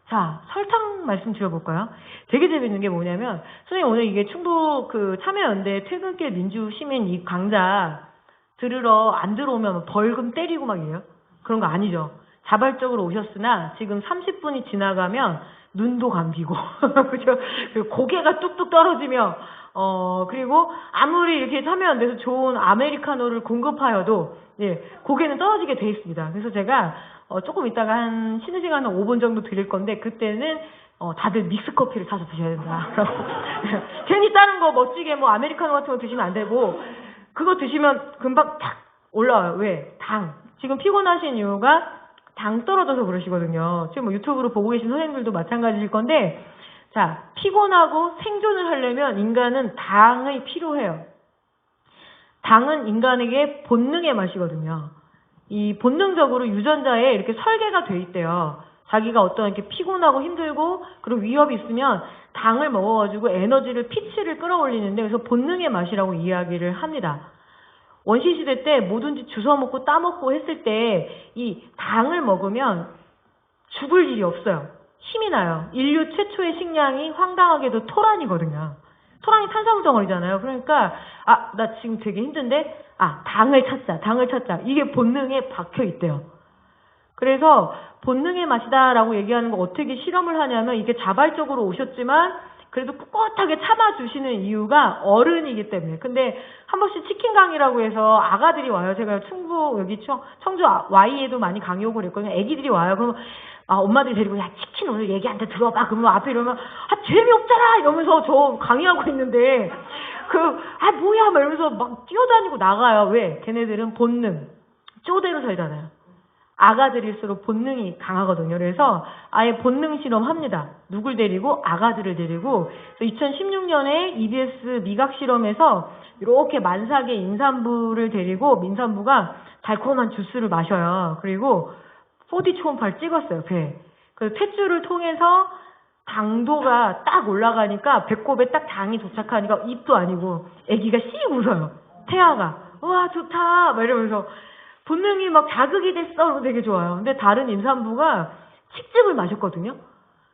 자, 설탕 말씀 드려볼까요? 되게 재밌는 게 뭐냐면, 선생님 오늘 이게 충북 그 참여연대 퇴근길 민주시민 이 강좌 들으러 안 들어오면 벌금 때리고 막 이래요? 그런 거 아니죠. 자발적으로 오셨으나 지금 30분이 지나가면 눈도 감기고, 그죠? 고개가 뚝뚝 떨어지며, 그리고 아무리 이렇게 참여연대에서 좋은 아메리카노를 공급하여도, 예, 고개는 떨어지게 돼 있습니다. 그래서 제가, 조금 이따가 한 쉬는 시간 한 5분 정도 드릴 건데, 그때는, 다들 믹스 커피를 사서 드셔야 된다. 괜히 다른 거 멋지게 뭐 아메리카노 같은 거 드시면 안 되고, 그거 드시면 금방 탁 올라와요. 왜? 당. 지금 피곤하신 이유가 당 떨어져서 그러시거든요. 지금 뭐 유튜브로 보고 계신 선생님들도 마찬가지일 건데, 자, 피곤하고 생존을 하려면 인간은 당이 필요해요. 당은 인간에게 본능의 맛이거든요. 이 본능적으로 유전자에 이렇게 설계가 돼 있대요. 자기가 어떤 이렇게 피곤하고 힘들고 그리고 위협이 있으면 당을 먹어가지고 에너지를 피치를 끌어올리는데, 그래서 본능의 맛이라고 이야기를 합니다. 원시시대 때 뭐든지 주워 먹고 따먹고 했을 때 이 당을 먹으면 죽을 일이 없어요. 힘이 나요. 인류 최초의 식량이 황당하게도 토란이거든요. 토란이 탄수화물 덩어리잖아요. 그러니까 나 지금 되게 힘든데 당을 찾자. 이게 본능에 박혀 있대요. 그래서 본능의 맛이다라고 얘기하는 거 어떻게 실험을 하냐면, 이게 자발적으로 오셨지만 그래도 꿋꿋하게 참아주시는 이유가 어른이기 때문에. 근데 한 번씩 치킨 강의라고 해서 아가들이 와요. 제가 충북 여기 청주 Y에도 많이 강의 오고 그랬거든요. 애기들이 와요. 그러면 엄마들이 데리고, 야, 치킨 오늘 얘기한테 들어봐. 그러면 앞에 이러면 재미없잖아 이러면서 저 강의하고 있는데 뭐야 막 이러면서 막 뛰어다니고 나가요. 왜? 걔네들은 본능, 쪼대로 살잖아요. 아가들일수록 본능이 강하거든요. 그래서 아예 본능 실험합니다. 누굴 데리고? 아가들을 데리고. 2016년에 EBS 미각 실험에서 이렇게 만삭의 임산부를 데리고 민산부가 달콤한 주스를 마셔요. 그리고 4D 초음파를 찍었어요, 배에. 그래서 탯줄을 통해서 당도가 딱 올라가니까 배꼽에 딱 당이 도착하니까 입도 아니고 아기가 씩 웃어요. 태아가. 우와, 좋다. 막 이러면서. 본능이 막 자극이 됐어. 그러면 되게 좋아요. 근데 다른 임산부가 칡즙을 마셨거든요.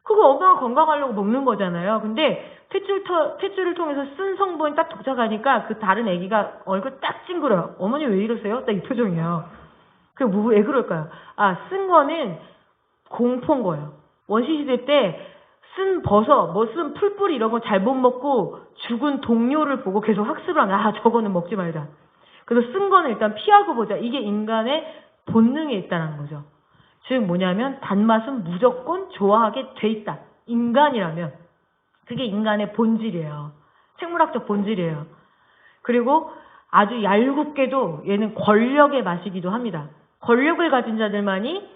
그거 엄마가 건강하려고 먹는 거잖아요. 근데 탯줄을 통해서 쓴 성분이 딱 도착하니까 그 다른 아기가 얼굴 딱 찡그려요. 어머니 왜 이러세요? 딱 이 표정이에요. 왜 그럴까요? 쓴 거는 공포인 거예요. 원시시대 때 쓴 버섯, 쓴 풀뿌리 이런 거 잘못 먹고 죽은 동료를 보고 계속 학습을 하면 저거는 먹지 말자. 그래서 쓴 거는 일단 피하고 보자. 이게 인간의 본능에 있다는 거죠. 즉 뭐냐면 단맛은 무조건 좋아하게 돼 있다. 인간이라면. 그게 인간의 본질이에요. 생물학적 본질이에요. 그리고 아주 얄궂게도 얘는 권력의 맛이기도 합니다. 권력을 가진 자들만이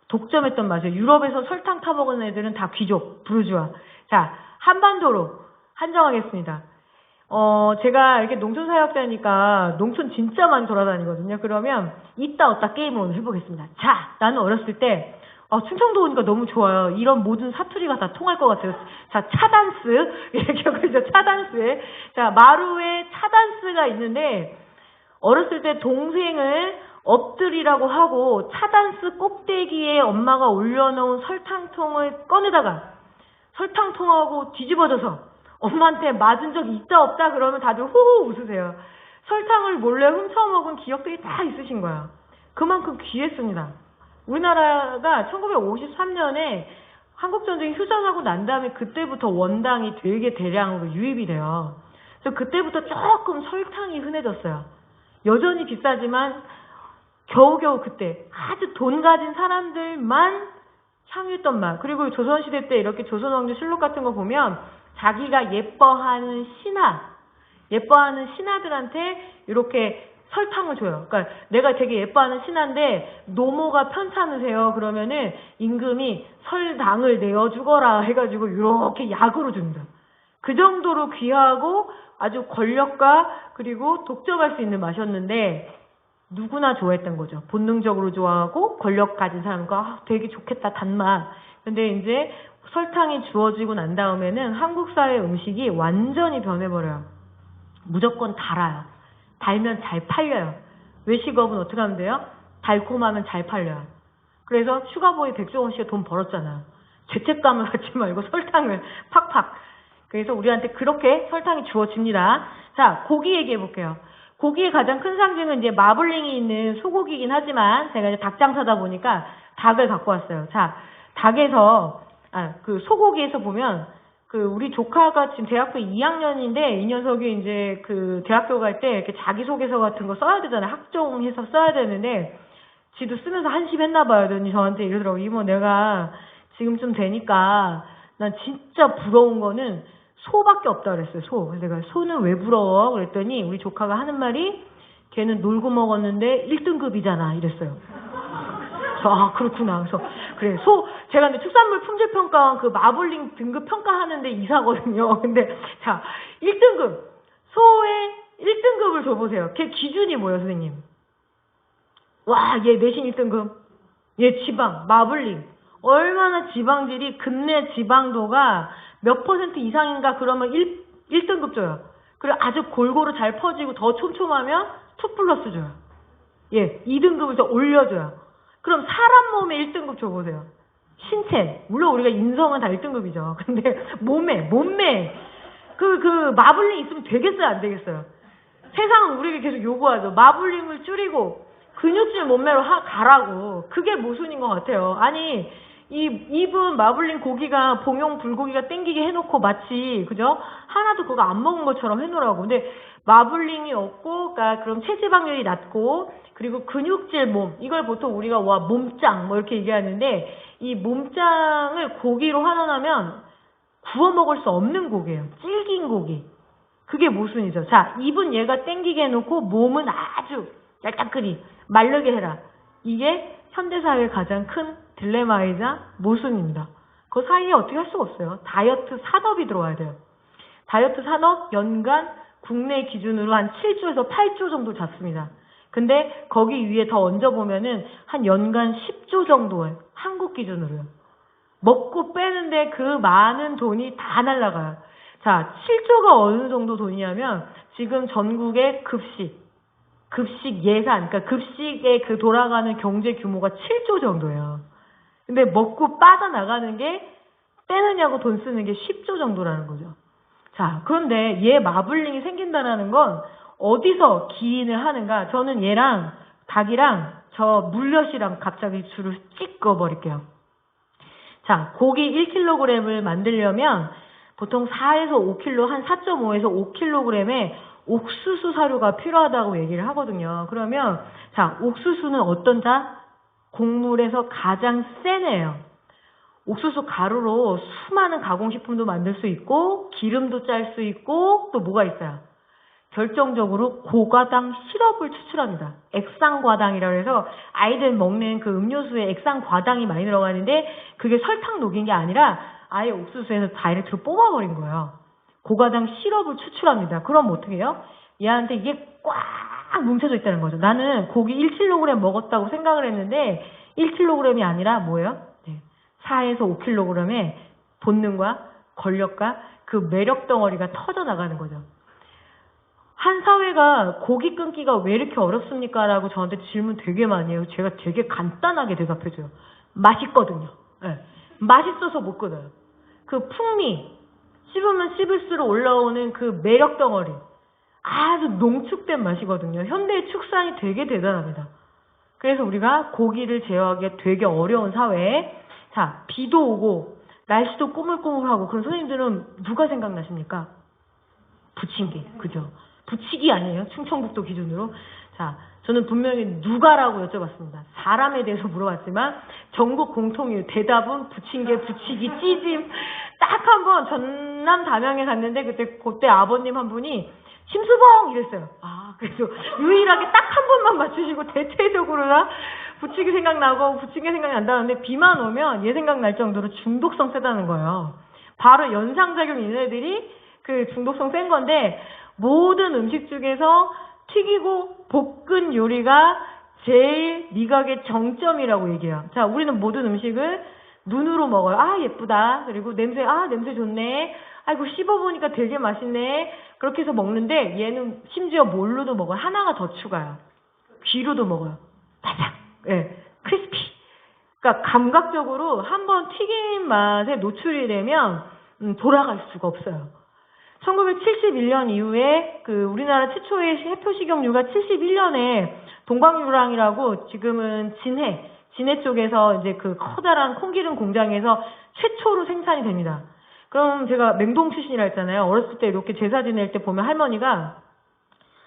독점했던 맛이에요. 유럽에서 설탕 타먹은 애들은 다 귀족, 부르주아. 자, 한반도로 한정하겠습니다. 제가 이렇게 농촌사역자니까 농촌 진짜 많이 돌아다니거든요. 그러면 있다 없다 게임을 오늘 해보겠습니다. 자, 나는 어렸을 때 충청도 오니까 너무 좋아요. 이런 모든 사투리가 다 통할 것 같아요. 자, 차단스. 기억하시죠? 차단스에. 자, 마루에 차단스가 있는데, 어렸을 때 동생을 엎드리라고 하고 차단스 꼭대기에 엄마가 올려놓은 설탕통을 꺼내다가 설탕통하고 뒤집어져서 엄마한테 맞은 적 있다 없다 그러면 다들 호호 웃으세요. 설탕을 몰래 훔쳐먹은 기억들이 다 있으신 거야. 그만큼 귀했습니다. 우리나라가 1953년에 한국전쟁이 휴전하고 난 다음에 그때부터 원당이 되게 대량으로 유입이 돼요. 그래서 그때부터 조금 설탕이 흔해졌어요. 여전히 비싸지만 겨우겨우 그때 아주 돈 가진 사람들만 향유했던 맛. 그리고 조선시대 때 이렇게 조선왕조실록 같은 거 보면 자기가 예뻐하는 신하들한테 이렇게 설탕을 줘요. 그러니까 내가 되게 예뻐하는 신하인데 노모가 편찮으세요. 그러면은 임금이 설당을 내어주거라 해가지고 이렇게 약으로 줍니다. 그 정도로 귀하고 아주 권력과 그리고 독점할 수 있는 맛이었는데 누구나 좋아했던 거죠. 본능적으로 좋아하고 권력 가진 사람과 되게 좋겠다 단맛. 근데 이제 설탕이 주어지고 난 다음에는 한국 사회 음식이 완전히 변해버려요. 무조건 달아요. 달면 잘 팔려요. 외식업은 어떻게 하면 돼요? 달콤하면 잘 팔려요. 그래서 슈가보이 백종원 씨가 돈 벌었잖아요. 죄책감을 갖지 말고 설탕을 팍팍. 그래서 우리한테 그렇게 설탕이 주어집니다. 자, 고기 얘기해 볼게요. 고기의 가장 큰 상징은 이제 마블링이 있는 소고기이긴 하지만 제가 이제 닭 장사다 보니까 닭을 갖고 왔어요. 자, 그 소고기에서 보면 우리 조카가 지금 대학교 2학년인데 이 녀석이 이제 대학교 갈 때 이렇게 자기소개서 같은 거 써야 되잖아요. 학종해서 써야 되는데 지도 쓰면서 한심했나 봐요. 그러더니 저한테 이러더라고. 이모 내가 지금 좀 되니까 난 진짜 부러운 거는 소밖에 없다 그랬어요. 소. 그래서 내가 소는 왜 부러워? 그랬더니 우리 조카가 하는 말이 걔는 놀고 먹었는데 1등급이잖아 이랬어요. 아, 그렇구나. 그래서, 그래, 제가 근데 축산물 품질평가 마블링 등급 평가하는데 이사거든요. 근데, 자, 1등급. 소의 1등급을 줘보세요. 걔 기준이 뭐예요, 선생님? 와, 얘 내신 1등급. 얘 지방, 마블링. 얼마나 지방질이, 근내 지방도가 몇 % 이상인가 그러면 1등급 줘요. 그리고 아주 골고루 잘 퍼지고 더 촘촘하면 2+ 줘요. 예, 2등급을 더 올려줘요. 그럼 사람 몸에 1등급 줘보세요. 신체. 물론 우리가 인성은 다 1등급이죠. 근데 몸매. 마블링 있으면 되겠어요? 안 되겠어요? 세상은 우리에게 계속 요구하죠. 마블링을 줄이고 근육질 몸매로 가라고. 그게 모순인 것 같아요. 아니, 입은 마블링 고기가 봉용 불고기가 땡기게 해놓고 마치, 그죠? 하나도 그거 안 먹은 것처럼 해놓으라고. 근데 마블링이 없고, 그러니까 그럼 체지방률이 낮고, 그리고 근육질 몸. 이걸 보통 우리가 몸짱, 이렇게 얘기하는데, 이 몸짱을 고기로 환원하면 구워 먹을 수 없는 고기예요. 질긴 고기. 그게 모순이죠. 자, 입은 얘가 땡기게 해놓고, 몸은 아주 얄딱거리, 마르게 해라. 이게 현대사회의 가장 큰 딜레마이자 모순입니다. 그 사이에 어떻게 할 수가 없어요. 다이어트 산업이 들어와야 돼요. 다이어트 산업 연간 국내 기준으로 한 7조에서 8조 정도 잡습니다. 근데 거기 위에 더 얹어보면은 한 연간 10조 정도예요. 한국 기준으로요. 먹고 빼는데 그 많은 돈이 다 날라가요. 자, 7조가 어느 정도 돈이냐면 지금 전국의 급식 예산, 그러니까 급식에 돌아가는 경제 규모가 7조 정도예요. 근데 먹고 빠져나가는 게 빼느냐고 돈 쓰는 게 10조 정도라는 거죠. 자, 그런데 얘 마블링이 생긴다라는 건 어디서 기인을 하는가? 저는 얘랑 닭이랑 저 물엿이랑 갑자기 줄을 찍 그어버릴게요. 자, 고기 1kg을 만들려면 보통 4에서 5kg, 한 4.5에서 5kg의 옥수수 사료가 필요하다고 얘기를 하거든요. 그러면 자, 옥수수는 어떤 자? 곡물에서 가장 센 애예요. 옥수수 가루로 수많은 가공식품도 만들 수 있고 기름도 짤 수 있고 또 뭐가 있어요? 결정적으로 고과당 시럽을 추출합니다. 액상과당이라고 해서 아이들 먹는 그 음료수에 액상과당이 많이 들어가는데 그게 설탕 녹인 게 아니라 아예 옥수수에서 다이렉트로 뽑아버린 거예요. 고과당 시럽을 추출합니다. 그럼 어떻게 해요? 얘한테 이게 꽉 뭉쳐져 있다는 거죠. 나는 고기 1kg 먹었다고 생각을 했는데 1kg이 아니라 뭐예요? 4에서 5kg의 본능과 권력과 그 매력 덩어리가 터져나가는 거죠. 한 사회가 고기 끊기가 왜 이렇게 어렵습니까? 라고 저한테 질문 되게 많이 해요. 제가 되게 간단하게 대답해줘요. 맛있거든요. 네. 맛있어서 못 끊어요. 그 풍미, 씹으면 씹을수록 올라오는 그 매력 덩어리. 아주 농축된 맛이거든요. 현대의 축산이 되게 대단합니다. 그래서 우리가 고기를 제어하기 되게 어려운 사회에 자, 비도 오고 날씨도 꾸물꾸물하고 그런 선생님들은 누가 생각나십니까? 부침개. 그죠? 부치기 아니에요? 충청북도 기준으로. 자, 저는 분명히 누가라고 여쭤봤습니다. 사람에 대해서 물어봤지만 전국 공통이에요. 대답은 부침개, 부치기, 찌짐. 딱 한 번 전남 담양에 갔는데 그때 아버님 한 분이 심수봉 이랬어요. 아, 그래서 유일하게 딱 한 번만 맞추시고 대체적으로나 부치기 생각나고 부침개 생각난다는데 비만 오면 얘 생각날 정도로 중독성 세다는 거예요. 바로 연상작용 있는 애들이 그 중독성 센 건데 모든 음식 중에서 튀기고 볶은 요리가 제일 미각의 정점이라고 얘기해요. 자, 우리는 모든 음식을 눈으로 먹어요. 아, 예쁘다. 그리고 냄새, 아, 냄새 좋네. 아이고, 씹어보니까 되게 맛있네. 그렇게 해서 먹는데 얘는 심지어 뭘로도 먹어요. 하나가 더 추가요. 귀로도 먹어요. 바삭. 예, 크리스피. 그러니까 감각적으로 한번 튀긴 맛에 노출이 되면 돌아갈 수가 없어요. 1971년 이후에 그 우리나라 최초의 해표 식용유가 71년에 동방유랑이라고 지금은 진해 쪽에서 이제 그 커다란 콩기름 공장에서 최초로 생산이 됩니다. 그럼 제가 맹동 출신이라 했잖아요. 어렸을 때 이렇게 제사 지낼 때 보면 할머니가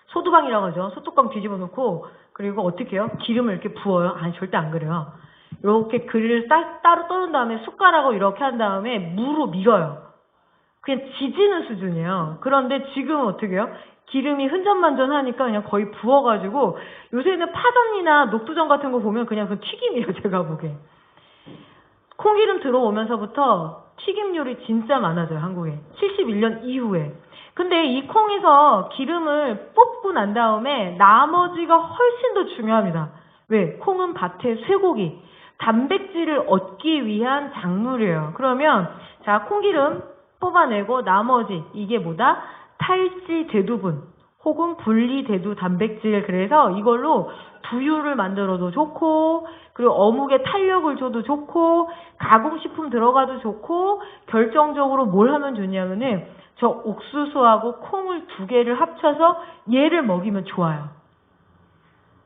소두광이라고 하죠. 소뚜껑 뒤집어 놓고 그리고 어떻게 해요? 기름을 이렇게 부어요. 아니 절대 안 그래요. 이렇게 그릇을 따로 떠는 다음에 숟가락으로 이렇게 한 다음에 무로 밀어요. 그냥 지지는 수준이에요. 그런데 지금은 어떻게 해요? 기름이 흔적만전하니까 그냥 거의 부어가지고 요새는 파전이나 녹두전 같은 거 보면 그냥 그 튀김이에요. 제가 보기에. 콩기름 들어오면서부터 튀김 요리 진짜 많아져요. 한국에. 71년 이후에. 근데 이 콩에서 기름을 뽑고 난 다음에 나머지가 훨씬 더 중요합니다. 왜? 콩은 밭의 쇠고기, 단백질을 얻기 위한 작물이에요. 그러면 자, 콩기름 뽑아내고 나머지 이게 뭐다? 탈지 대두분 혹은 분리 대두 단백질. 그래서 이걸로 두유를 만들어도 좋고 그리고 어묵에 탄력을 줘도 좋고 가공식품 들어가도 좋고 결정적으로 뭘 하면 좋냐면은 저 옥수수하고 콩을 두 개를 합쳐서 얘를 먹이면 좋아요.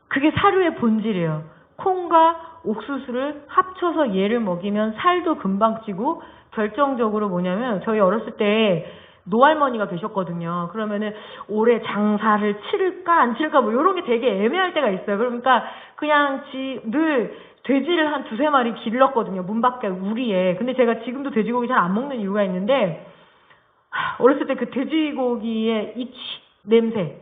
그게 사료의 본질이에요. 콩과 옥수수를 합쳐서 얘를 먹이면 살도 금방 찌고 결정적으로 뭐냐면 저희 어렸을 때 노할머니가 계셨거든요. 그러면은 올해 장사를 치를까 안 치를까 뭐 이런 게 되게 애매할 때가 있어요. 그러니까 그냥 늘 돼지를 한 2-3마리 길렀거든요. 문 밖에 우리에. 근데 제가 지금도 돼지고기 잘 안 먹는 이유가 있는데 어렸을 때 그 돼지고기의 이치 냄새.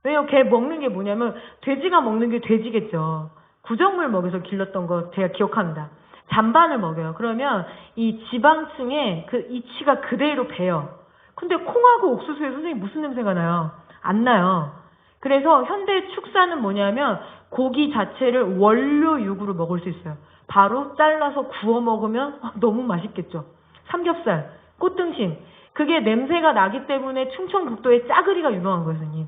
왜요? 걔 먹는 게 뭐냐면 돼지가 먹는 게 돼지겠죠. 구정물 먹여서 길렀던 거 제가 기억합니다. 잔반을 먹여요. 그러면 이 지방층에 그 이치가 그대로 배요. 근데 콩하고 옥수수에 선생님 무슨 냄새가 나요? 안 나요. 그래서 현대 축사는 뭐냐면 고기 자체를 원료육으로 먹을 수 있어요. 바로 잘라서 구워 먹으면 너무 맛있겠죠. 삼겹살, 꽃등심. 그게 냄새가 나기 때문에 충청북도에 짜글이가 유명한 거예요, 선생님.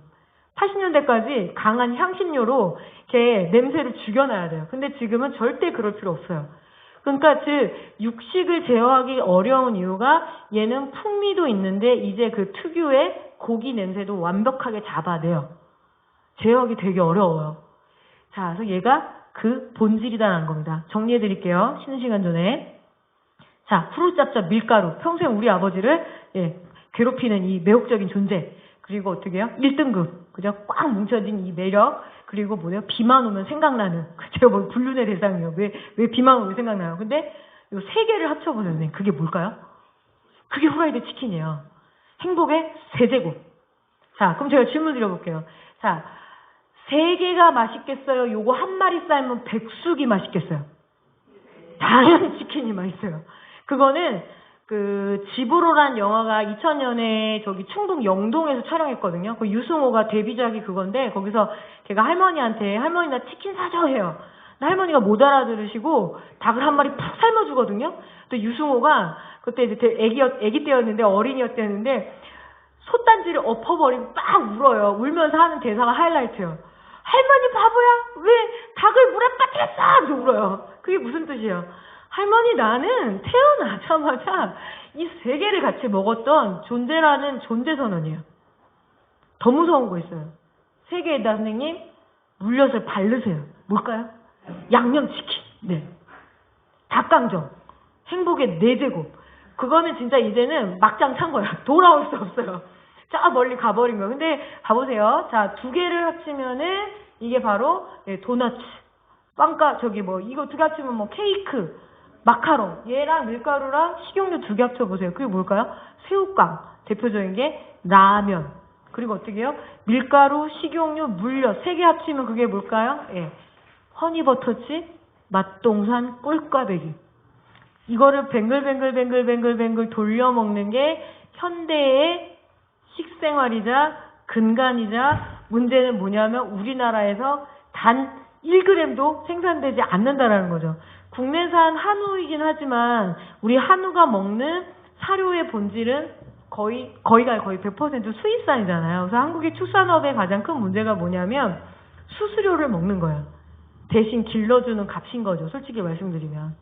80년대까지 강한 향신료로 걔 냄새를 죽여놔야 돼요. 근데 지금은 절대 그럴 필요 없어요. 그러니까 즉 육식을 제어하기 어려운 이유가 얘는 풍미도 있는데 이제 그 특유의 고기 냄새도 완벽하게 잡아내요. 제어하기 되게 어려워요. 자, 그래서 얘가 그 본질이다라는 겁니다. 정리해 드릴게요. 쉬는 시간 전에. 자, 후루짭짭 밀가루. 평생 우리 아버지를 괴롭히는 이 매혹적인 존재. 그리고 어떻게 해요? 1등급. 그죠? 꽉 뭉쳐진 이 매력. 그리고 뭐예요? 비만 오면 생각나는. 제가 뭐 불륜의 대상이에요. 왜 비만 오면 생각나요? 근데 이 세 개를 합쳐보세요, 선생님. 그게 뭘까요? 그게 후라이드 치킨이에요. 행복의 세제곱. 자, 그럼 제가 질문 드려볼게요. 자, 세 개가 맛있겠어요? 요거 한 마리 삶으면 백숙이 맛있겠어요? 당연히 치킨이 맛있어요. 그거는 그 집으로란 영화가 2000년에 저기 충북 영동에서 촬영했거든요. 그 유승호가 데뷔작이 그건데 거기서 걔가 할머니한테 할머니 나 치킨 사줘 해요. 할머니가 못 알아들으시고 닭을 한 마리 푹 삶아주거든요. 또 유승호가 그때 이제 애기 때였는데 어린이였대는데 솥단지를 엎어버리고 막 울어요. 울면서 하는 대사가 하이라이트예요. 할머니 바보야 왜 닭을 물에 빠뜨렸어 하면서 울어요. 그게 무슨 뜻이에요? 할머니 나는 태어나자마자 이 세 개를 같이 먹었던 존재라는 존재선언이에요. 더 무서운 거 있어요. 세 개에다 선생님 물엿을 바르세요. 뭘까요? 양념치킨. 네. 닭강정. 행복의 4제곱. 그거는 진짜 이제는 막장 찬 거야. 돌아올 수 없어요. 저 멀리 가버린 거예요. 근데 봐보세요. 자, 두 개를 합치면은 이게 바로 도너츠, 빵가 저기 뭐 이거 두 개 합치면 뭐 케이크, 마카롱. 얘랑 밀가루랑 식용유 두 개 합쳐보세요. 그게 뭘까요? 새우깡. 대표적인 게 라면. 그리고 어떻게 해요? 밀가루, 식용유, 물엿 세 개 합치면 그게 뭘까요? 예. 허니버터칩, 맛동산, 꿀꽈배기. 이거를 뱅글뱅글 돌려 먹는 게 현대의 식생활이자 근간이자 문제는 뭐냐면 우리나라에서 단 1g도 생산되지 않는다라는 거죠. 국내산 한우이긴 하지만 우리 한우가 먹는 사료의 본질은 거의 100% 수입산이잖아요. 그래서 한국의 축산업의 가장 큰 문제가 뭐냐면 수수료를 먹는 거예요. 대신 길러주는 값인 거죠. 솔직히 말씀드리면.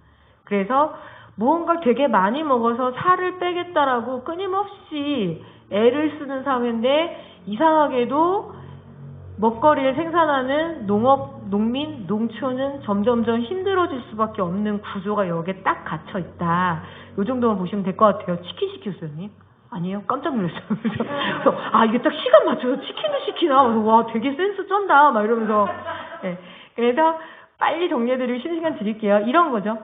그래서 무언가를 되게 많이 먹어서 살을 빼겠다라고 끊임없이 애를 쓰는 사회인데 이상하게도 먹거리를 생산하는 농민, 농촌은 점점점 힘들어질 수밖에 없는 구조가 여기에 딱 갇혀 있다. 이 정도만 보시면 될 것 같아요. 치킨 시켰어요, 님? 아니에요? 깜짝 놀랐어요. 그래서 이게 딱 시간 맞춰서 치킨을 시키나? 그래서 와, 되게 센스 쩐다. 막 이러면서. 네. 그래서 빨리 정리해드리고 쉬는 시간 드릴게요. 이런 거죠.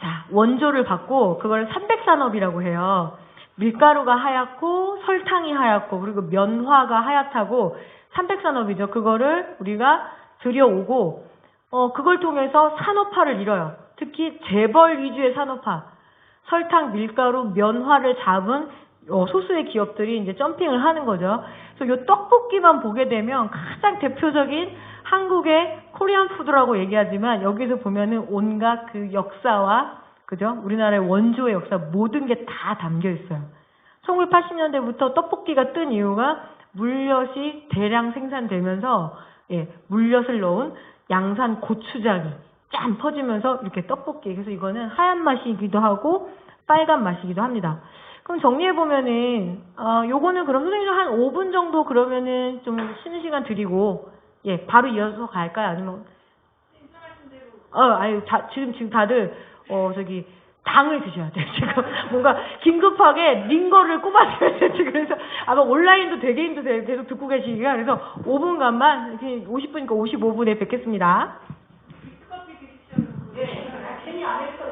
자, 원조를 받고 그걸 삼백산업이라고 해요. 밀가루가 하얗고 설탕이 하얗고 그리고 면화가 하얗다고 삼백산업이죠. 그거를 우리가 들여오고 그걸 통해서 산업화를 이뤄요. 특히 재벌 위주의 산업화. 설탕, 밀가루, 면화를 잡은 소수의 기업들이 이제 점핑을 하는 거죠. 그래서 이 떡볶이만 보게 되면 가장 대표적인 한국의 코리안 푸드라고 얘기하지만 여기서 보면은 온갖 그 역사와 그죠? 우리나라의 원조의 역사 모든 게 다 담겨 있어요. 1980년대부터 떡볶이가 뜬 이유가 물엿이 대량 생산되면서 물엿을 넣은 양산 고추장이 짠 퍼지면서 이렇게 떡볶이. 그래서 이거는 하얀 맛이기도 하고 빨간 맛이기도 합니다. 그럼 정리해보면은, 요거는 그럼 선생님 한 5분 정도 그러면은 좀 쉬는 시간 드리고, 바로 이어서 갈까요? 아니면, 지금 다들, 당을 드셔야 돼요. 지금 뭔가 긴급하게 링거를 꼽아줘야 돼요. 지금 그래서 아마 온라인도 대개인도 계속 듣고 계시니까 그래서 5분간만, 50분이니까 55분에 뵙겠습니다. 괜히 안 했어요.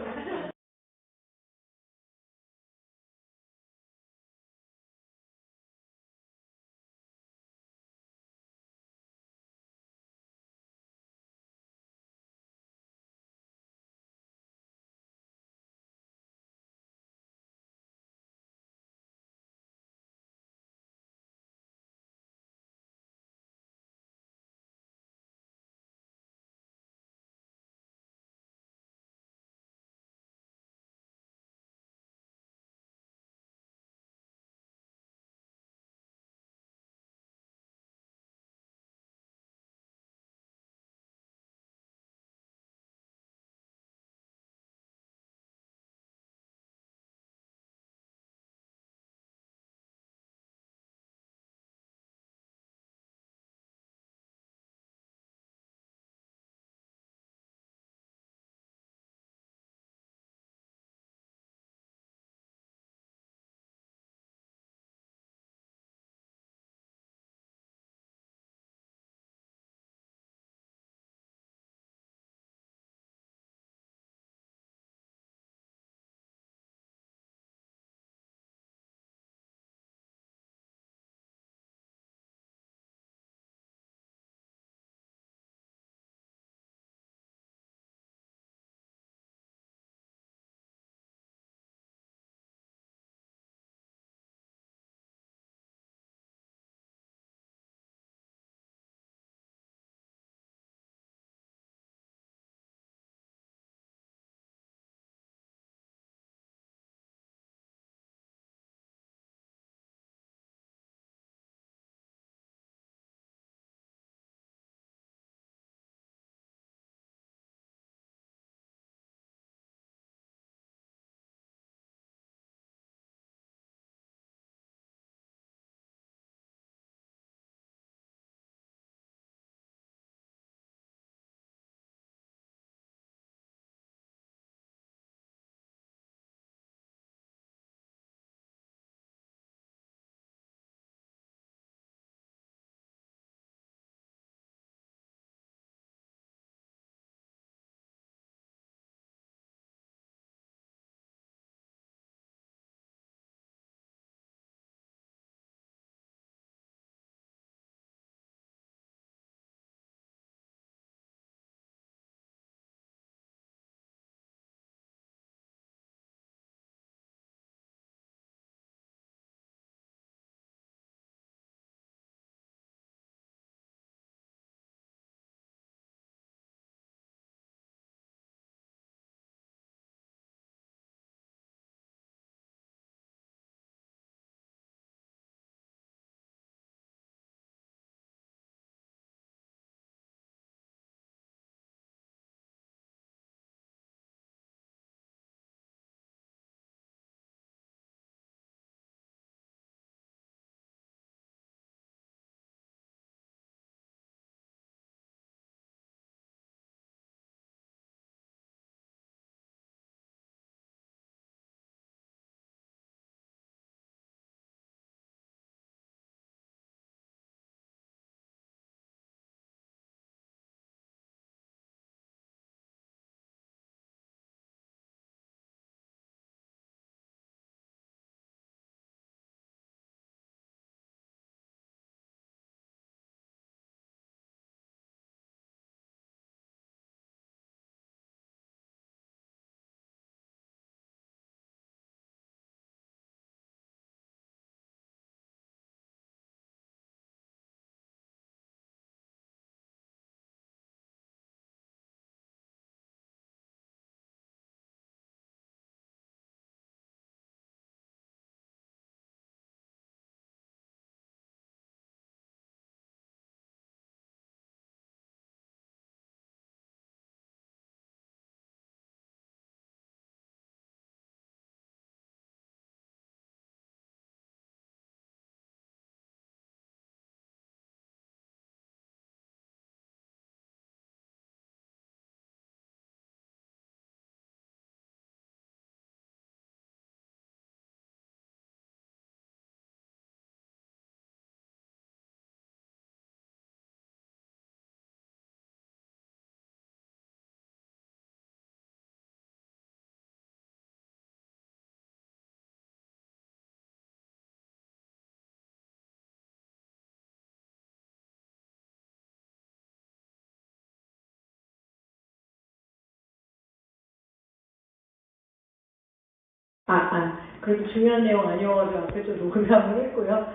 그래도 중요한 내용 아니어가지고 앞에 좀 녹음을 한번 했고요.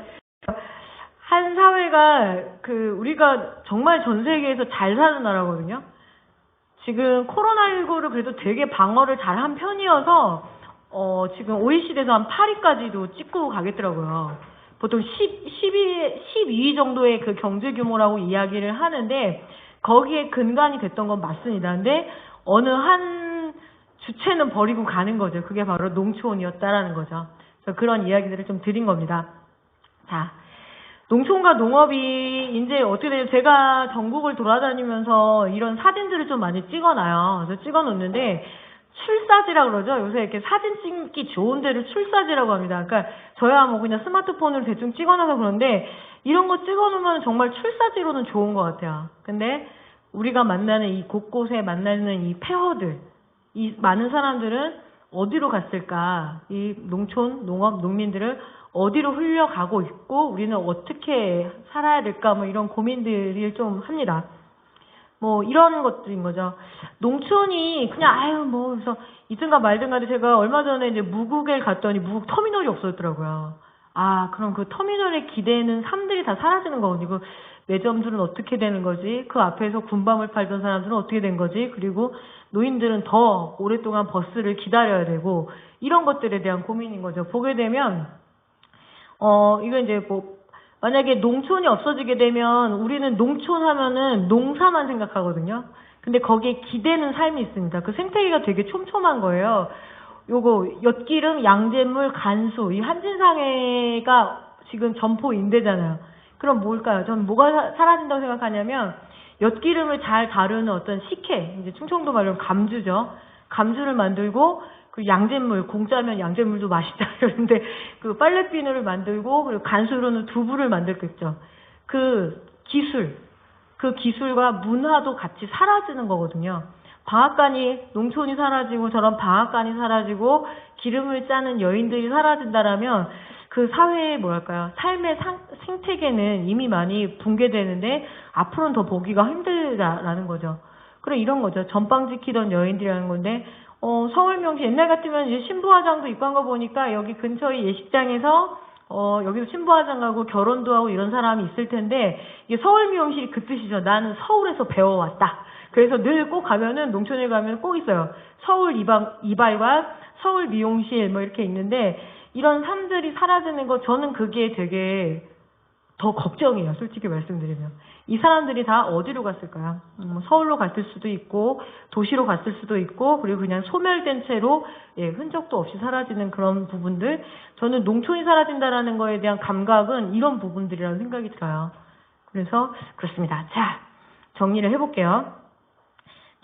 한 사회가 우리가 정말 전 세계에서 잘 사는 나라거든요. 지금 코로나19를 그래도 되게 방어를 잘 한 편이어서 지금 OECD에서 한 8위까지도 찍고 가겠더라고요. 보통 12위 정도의 그 경제 규모라고 이야기를 하는데 거기에 근간이 됐던 건 맞습니다. 근데 어느 한 주체는 버리고 가는 거죠. 그게 바로 농촌이었다라는 거죠. 그래서 그런 이야기들을 좀 드린 겁니다. 자, 농촌과 농업이 이제 어떻게 되냐면 제가 전국을 돌아다니면서 이런 사진들을 좀 많이 찍어놔요. 그래서 찍어놓는데 출사지라 그러죠. 요새 이렇게 사진 찍기 좋은 데를 출사지라고 합니다. 그러니까 저야 뭐 그냥 스마트폰으로 대충 찍어놔서 그런데 이런 거 찍어놓으면 정말 출사지로는 좋은 것 같아요. 근데 우리가 만나는 이 곳곳에 만나는 이 폐허들, 이 많은 사람들은 어디로 갔을까? 이 농촌, 농업, 농민들을 어디로 흘려가고 있고 우리는 어떻게 살아야 될까? 뭐 이런 고민들을 좀 합니다. 뭐 이런 것들인 거죠. 농촌이 그냥 그래서 있든가 말든가 제가 얼마 전에 이제 무국에 갔더니 무국 터미널이 없어졌더라고요. 그럼 그 터미널에 기대는 삶들이 다 사라지는 거고 매점들은 어떻게 되는 거지? 그 앞에서 군밤을 팔던 사람들은 어떻게 된 거지? 그리고 노인들은 더 오랫동안 버스를 기다려야 되고 이런 것들에 대한 고민인 거죠. 보게 되면 이거 이제 만약에 농촌이 없어지게 되면 우리는 농촌 하면은 농사만 생각하거든요. 근데 거기에 기대는 삶이 있습니다. 그 생태계가 되게 촘촘한 거예요. 요거 엿기름, 양잿물, 간수 이 한진상해가 지금 점포인대잖아요. 그럼 뭘까요? 전 뭐가 사라진다고 생각하냐면 엿기름을 잘 다루는 어떤 식혜, 이제 충청도 말로 감주죠. 감주를 만들고 그 양잿물, 공짜면 양잿물도 맛있다 그러는데 그 빨래비누를 만들고 그리고 간수로는 두부를 만들겠죠. 그 기술과 문화도 같이 사라지는 거거든요. 방앗간이 농촌이 사라지고 저런 방앗간이 사라지고 기름을 짜는 여인들이 사라진다라면 그 사회의 삶의 생태계는 이미 많이 붕괴되는데 앞으로는 더 보기가 힘들다라는 거죠. 그래 이런 거죠. 전방 지키던 여인들이라는 건데 서울 명시 옛날 같으면 이제 신부화장도 입고 한 거 보니까 여기 근처의 예식장에서 여기서 신부화장하고 결혼도 하고 이런 사람이 있을 텐데 이게 서울 미용실이 그 뜻이죠. 나는 서울에서 배워왔다. 그래서 늘 꼭 가면은 농촌에 가면 꼭 있어요. 서울 이발관, 서울 미용실 뭐 이렇게 있는데 이런 삶들이 사라지는 거 저는 그게 되게 더 걱정이에요. 솔직히 말씀드리면. 이 사람들이 다 어디로 갔을까요? 서울로 갔을 수도 있고 도시로 갔을 수도 있고 그리고 그냥 소멸된 채로 흔적도 없이 사라지는 그런 부분들. 저는 농촌이 사라진다라는 거에 대한 감각은 이런 부분들이라는 생각이 들어요. 그래서 그렇습니다. 자, 정리를 해볼게요.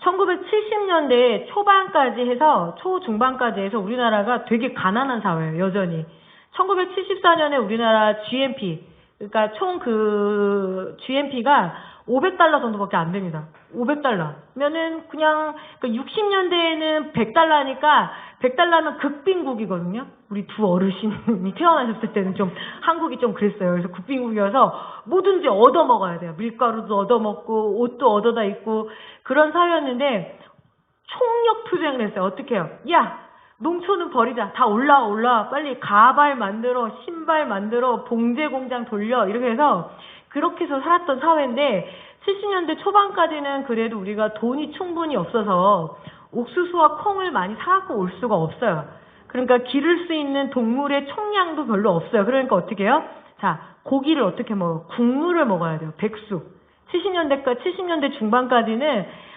1970년대 초반까지 해서 초중반까지 해서 우리나라가 되게 가난한 사회예요. 여전히. 1974년에 우리나라 GNP 그러니까 총 GNP가 500달러 정도밖에 안 됩니다. 500달러면은 그냥 60년대에는 100달러니까 100달러면 극빈국이거든요. 우리 두 어르신이 태어나셨을 때는 좀 한국이 좀 그랬어요. 그래서 극빈국이어서 뭐든지 얻어 먹어야 돼요. 밀가루도 얻어 먹고 옷도 얻어다 입고 그런 사회였는데 총력 투쟁을 했어요. 어떻게 해요? 야! 농촌은 버리자. 다 올라와. 빨리 가발 만들어, 신발 만들어, 봉제 공장 돌려. 이렇게 해서 그렇게 해서 살았던 사회인데 70년대 초반까지는 그래도 우리가 돈이 충분히 없어서 옥수수와 콩을 많이 사갖고 올 수가 없어요. 그러니까 기를 수 있는 동물의 총량도 별로 없어요. 그러니까 어떻게 해요? 자, 고기를 어떻게 먹어요? 국물을 먹어야 돼요. 백숙. 70년대 중반까지는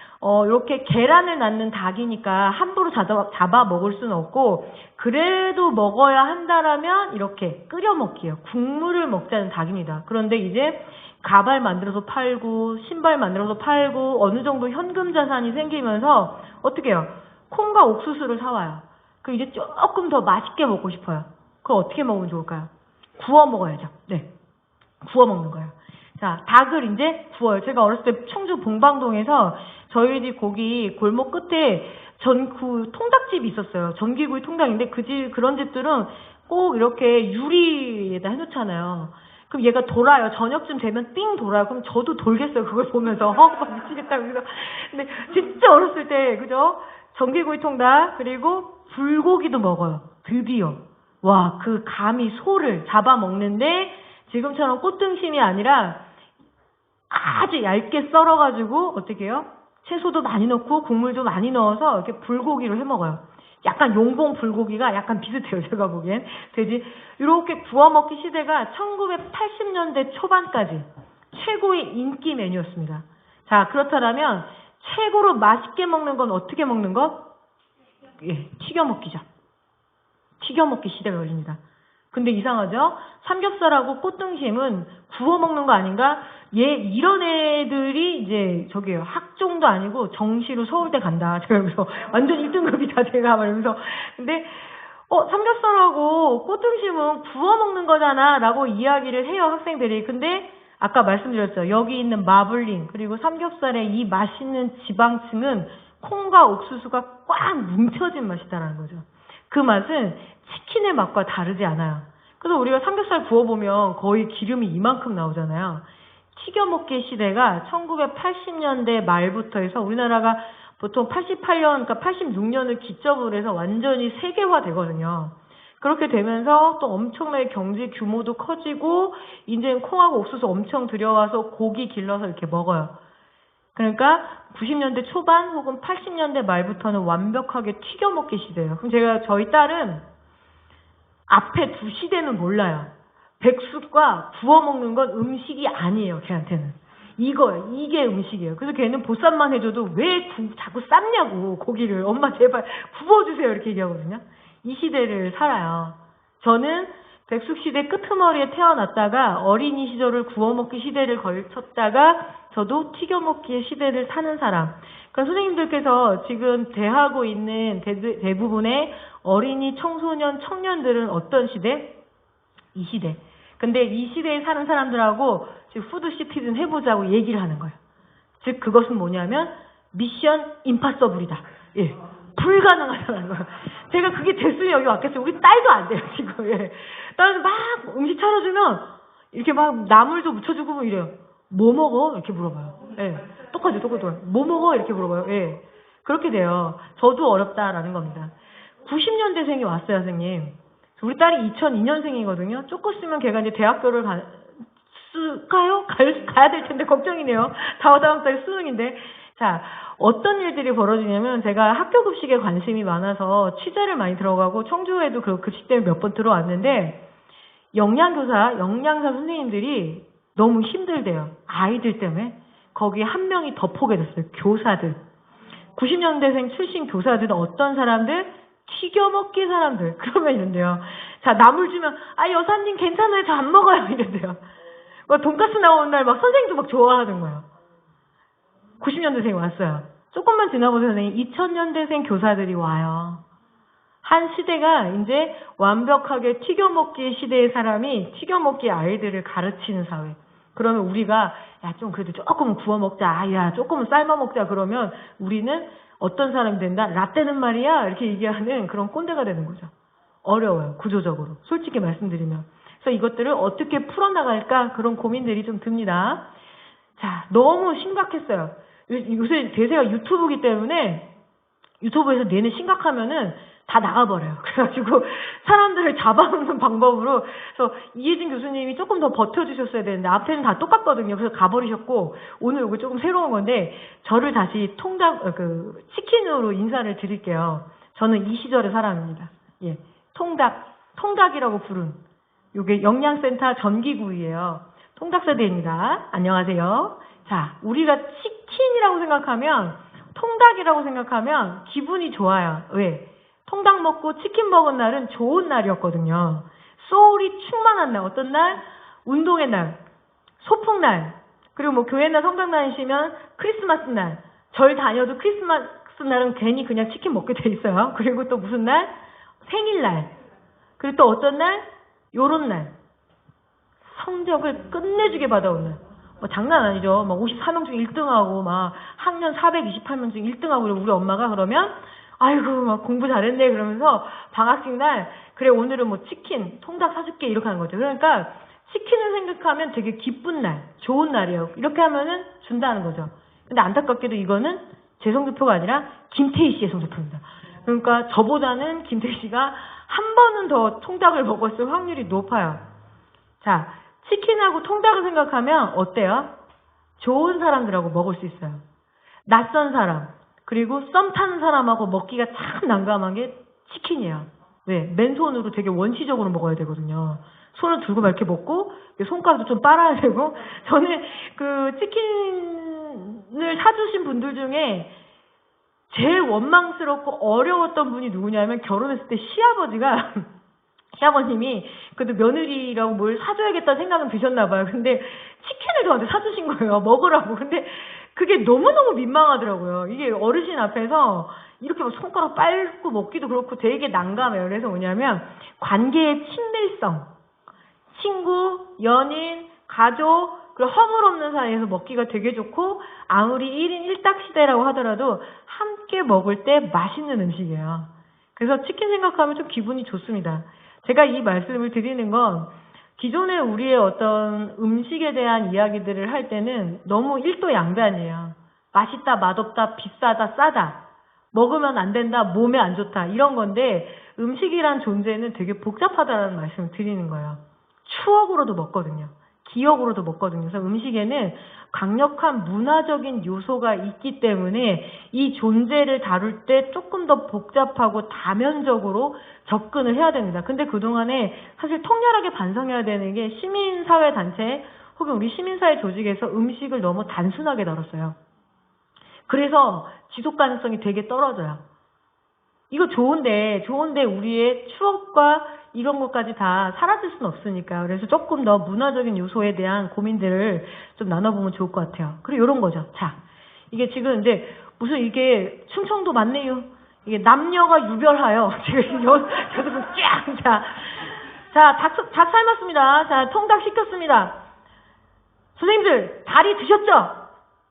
이렇게 계란을 낳는 닭이니까 함부로 잡아 먹을 수는 없고 그래도 먹어야 한다라면 이렇게 끓여 먹기예요. 국물을 먹자는 닭입니다. 그런데 이제 가발 만들어서 팔고 신발 만들어서 팔고 어느 정도 현금 자산이 생기면서 어떻게 해요? 콩과 옥수수를 사와요. 그 이제 조금 더 맛있게 먹고 싶어요. 그걸 어떻게 먹으면 좋을까요? 구워 먹어야죠. 네, 구워 먹는 거예요. 자, 닭을 이제 구워요. 제가 어렸을 때 충주 봉방동에서 저희 집 거기 골목 끝에 통닭집이 있었어요. 전기구이 통닭인데 그런 집들은 꼭 이렇게 유리에다 해놓잖아요. 그럼 얘가 돌아요. 저녁쯤 되면 삥 돌아요. 그럼 저도 돌겠어요. 그걸 보면서 미치겠다. 그래서 근데 진짜 어렸을 때 그죠? 전기구이 통닭 그리고 불고기도 먹어요. 드디어 와, 그 감히 소를 잡아먹는데 지금처럼 꽃등심이 아니라 아주 얇게 썰어가지고 어떻게 해요? 채소도 많이 넣고 국물도 많이 넣어서 이렇게 불고기로 해먹어요. 약간 용봉 불고기가 약간 비슷해요. 제가 보기엔. 돼지 이렇게 구워먹기 시대가 1980년대 초반까지 최고의 인기 메뉴였습니다. 자, 그렇다면 최고로 맛있게 먹는 건 어떻게 먹는 것? 예, 튀겨먹기죠. 튀겨먹기 시대가 열립니다. 근데 이상하죠? 삼겹살하고 꽃등심은 구워 먹는 거 아닌가? 이런 애들이 이제 저기요. 학종도 아니고 정시로 서울대 간다. 제가 그래서 완전 1등급이다. 제가 말하면서. 근데 삼겹살하고 꽃등심은 구워 먹는 거잖아. 라고 이야기를 해요. 학생들이. 근데 아까 말씀드렸죠. 여기 있는 마블링 그리고 삼겹살의 이 맛있는 지방층은 콩과 옥수수가 꽉 뭉쳐진 맛이다라는 거죠. 그 맛은 치킨의 맛과 다르지 않아요. 그래서 우리가 삼겹살 구워보면 거의 기름이 이만큼 나오잖아요. 튀겨먹기 시대가 1980년대 말부터 해서 우리나라가 보통 88년, 그러니까 86년을 기점으로 해서 완전히 세계화 되거든요. 그렇게 되면서 또 엄청나게 경제 규모도 커지고 이제는 콩하고 옥수수 엄청 들여와서 고기 길러서 이렇게 먹어요. 그러니까 90년대 초반 혹은 80년대 말부터는 완벽하게 튀겨먹기 시대예요. 그럼 저희 딸은 앞에 두 시대는 몰라요. 백숙과 구워 먹는 건 음식이 아니에요. 걔한테는. 이게 음식이에요. 그래서 걔는 보쌈만 해줘도 왜 자꾸 삶냐고 고기를. 엄마 제발 구워주세요. 이렇게 얘기하거든요. 이 시대를 살아요. 저는 백숙 시대 끄트머리에 태어났다가 어린이 시절을 구워먹기 시대를 걸쳤다가 저도 튀겨먹기의 시대를 사는 사람. 그러니까 선생님들께서 지금 대하고 있는 대부분의 어린이, 청소년, 청년들은 어떤 시대? 이 시대. 근데 이 시대에 사는 사람들하고 지금 푸드 시티즌 해보자고 얘기를 하는 거예요. 즉 그것은 뭐냐면 미션 임파서블이다. 예. 불가능하다는 거예요. 제가 그게 됐으면 여기 왔겠어요. 우리 딸도 안 돼요, 지금. 예. 딸은 막 음식 차려주면 이렇게 막 나물도 묻혀주고 이래요. 뭐 먹어? 이렇게 물어봐요. 예. 똑같아요. 뭐 먹어? 이렇게 물어봐요. 예. 그렇게 돼요. 저도 어렵다라는 겁니다. 90년대생이 왔어요, 선생님. 우리 딸이 2002년생이거든요. 조금 있으면 걔가 이제 대학교를 가야 될 텐데 걱정이네요. 다음 달 수능인데. 자, 어떤 일들이 벌어지냐면 제가 학교 급식에 관심이 많아서 취재를 많이 들어가고 청주에도 그 급식 때문에 몇 번 들어왔는데 영양사 선생님들이 너무 힘들대요. 아이들 때문에. 거기에 한 명이 더 포개됐어요. 교사들. 90년대생 출신 교사들은 어떤 사람들? 튀겨먹기 사람들. 그러면 이런데요. 자, 나물 주면 여사님 괜찮아요. 저 안 먹어요. 이런데요. 돈가스 나오는 날 막 선생님도 막 좋아하는 거예요. 90년대생이 왔어요. 조금만 지나보세요, 선생님. 2000년대생 교사들이 와요. 한 시대가 이제 완벽하게 튀겨먹기 시대의 사람이 튀겨먹기 아이들을 가르치는 사회. 그러면 우리가 좀 그래도 조금은 구워 먹자. 조금은 삶아 먹자. 그러면 우리는 어떤 사람이 된다? 라떼는 말이야. 이렇게 얘기하는 그런 꼰대가 되는 거죠. 어려워요. 구조적으로. 솔직히 말씀드리면. 그래서 이것들을 어떻게 풀어나갈까? 그런 고민들이 좀 듭니다. 자, 너무 심각했어요. 요새 대세가 유튜브기 때문에 유튜브에서 내내 심각하면은 다 나가버려요. 그래가지고 사람들을 잡아먹는 방법으로. 그래서 이혜진 교수님이 조금 더 버텨주셨어야 되는데 앞에는 다 똑같거든요. 그래서 가버리셨고 오늘 이거 조금 새로운 건데 저를 다시 치킨으로 인사를 드릴게요. 저는 이 시절의 사람입니다. 예, 통닭이라고 부른 요게 영양센터 전기구이예요. 통닭세대입니다. 안녕하세요. 자, 우리가 치킨이라고 생각하면 통닭이라고 생각하면 기분이 좋아요. 왜? 통닭 먹고 치킨 먹은 날은 좋은 날이었거든요. 소울이 충만한 날. 어떤 날? 운동의 날, 소풍날, 그리고 뭐 교회나 성당 다니시면 크리스마스 날, 절 다녀도 크리스마스 날은 괜히 그냥 치킨 먹게 돼 있어요. 그리고 또 무슨 날? 생일날. 그리고 또 어떤 날? 요런 날. 성적을 끝내주게 받아오는 날. 장난 아니죠. 막 54명 중 1등하고 막 학년 428명 중 1등하고 우리 엄마가 그러면 아이고 막 공부 잘했네 그러면서 방학식 날 그래 오늘은 뭐 치킨 통닭 사줄게 이렇게 하는 거죠. 그러니까 치킨을 생각하면 되게 기쁜 날, 좋은 날이에요. 이렇게 하면은 준다는 거죠. 근데 안타깝게도 이거는 제 성적표가 아니라 김태희 씨의 성적표입니다. 그러니까 저보다는 김태희 씨가 한 번은 더 통닭을 먹었을 확률이 높아요. 자, 치킨하고 통닭을 생각하면 어때요? 좋은 사람들하고 먹을 수 있어요. 낯선 사람, 그리고 썸 타는 사람하고 먹기가 참 난감한 게 치킨이에요. 왜? 맨손으로 되게 원시적으로 먹어야 되거든요. 손을 들고 막 이렇게 먹고, 손가락도 좀 빨아야 되고, 저는 그 치킨을 사주신 분들 중에 제일 원망스럽고 어려웠던 분이 누구냐면 결혼했을 때 시아버님이 그래도 며느리라고 뭘 사줘야겠다는 생각은 드셨나 봐요. 근데 치킨을 저한테 사주신 거예요. 먹으라고. 근데 그게 너무너무 민망하더라고요. 이게 어르신 앞에서 이렇게 막 손가락 빨고 먹기도 그렇고 되게 난감해요. 그래서 뭐냐면 관계의 친밀성, 친구, 연인, 가족, 그리고 허물없는 사이에서 먹기가 되게 좋고 아무리 1인 1닭 시대라고 하더라도 함께 먹을 때 맛있는 음식이에요. 그래서 치킨 생각하면 좀 기분이 좋습니다. 제가 이 말씀을 드리는 건 기존에 우리의 어떤 음식에 대한 이야기들을 할 때는 너무 일도양단이에요. 맛있다, 맛없다, 비싸다, 싸다. 먹으면 안 된다, 몸에 안 좋다. 이런 건데 음식이란 존재는 되게 복잡하다는 말씀을 드리는 거예요. 추억으로도 먹거든요. 기억으로도 먹거든요. 그래서 음식에는 강력한 문화적인 요소가 있기 때문에 이 존재를 다룰 때 조금 더 복잡하고 다면적으로 접근을 해야 됩니다. 근데 그동안에 사실 통렬하게 반성해야 되는 게 시민사회단체 혹은 우리 시민사회 조직에서 음식을 너무 단순하게 다뤘어요. 그래서 지속 가능성이 되게 떨어져요. 이거 좋은데 우리의 추억과 이런 것까지 다 사라질 수는 없으니까. 그래서 조금 더 문화적인 요소에 대한 고민들을 좀 나눠보면 좋을 것 같아요. 그리고 이런 거죠. 자, 이게 지금 이제 무슨 이게 충청도 맞네요. 이게 남녀가 유별하여 지금 저도 쫙 닭 삶았습니다. 자, 통닭 시켰습니다. 선생님들 다리 드셨죠?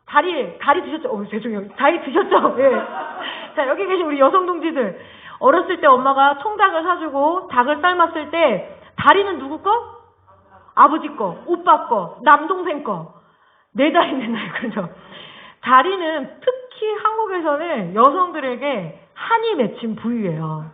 다리 드셨죠? 죄송해요. 다리 드셨죠? 예. 자, 여기 계신 우리 여성 동지들. 어렸을 때 엄마가 통닭을 사주고 닭을 삶았을 때 다리는 누구 거? 아버지 거, 오빠 거, 남동생 거. 내 다리는 날 그죠? 다리는 특히 한국에서는 여성들에게 한이 맺힌 부위예요.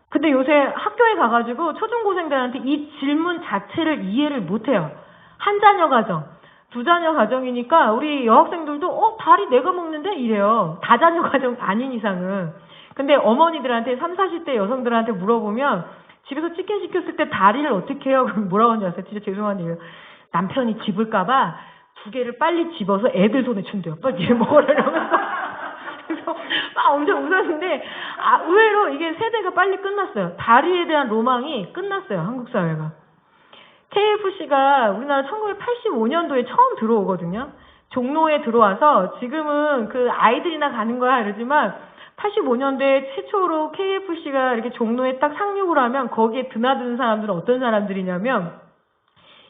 근데 요새 학교에 가가지고 초중고생들한테 이 질문 자체를 이해를 못해요. 한 자녀 가정, 두 자녀 가정이니까 우리 여학생들도 다리 내가 먹는데 이래요. 다자녀 가정 아닌 이상은. 근데 어머니들한테 30, 40대 여성들한테 물어보면 집에서 치킨 시켰을 때 다리를 어떻게 해요? 그럼 뭐라고 하는지 아세요? 진짜 죄송한 일이에요. 남편이 집을까봐 2개를 빨리 집어서 애들 손에 준대요. 빨리 얘 먹어라 이러면서. 그래서 막 엄청 웃었는데 의외로 이게 세대가 빨리 끝났어요. 다리에 대한 로망이 끝났어요. 한국 사회가. KFC가 우리나라 1985년도에 처음 들어오거든요. 종로에 들어와서 지금은 그 아이들이나 가는 거야 이러지만 85년도에 최초로 KFC가 이렇게 종로에 딱 상륙을 하면 거기에 드나드는 사람들은 어떤 사람들이냐면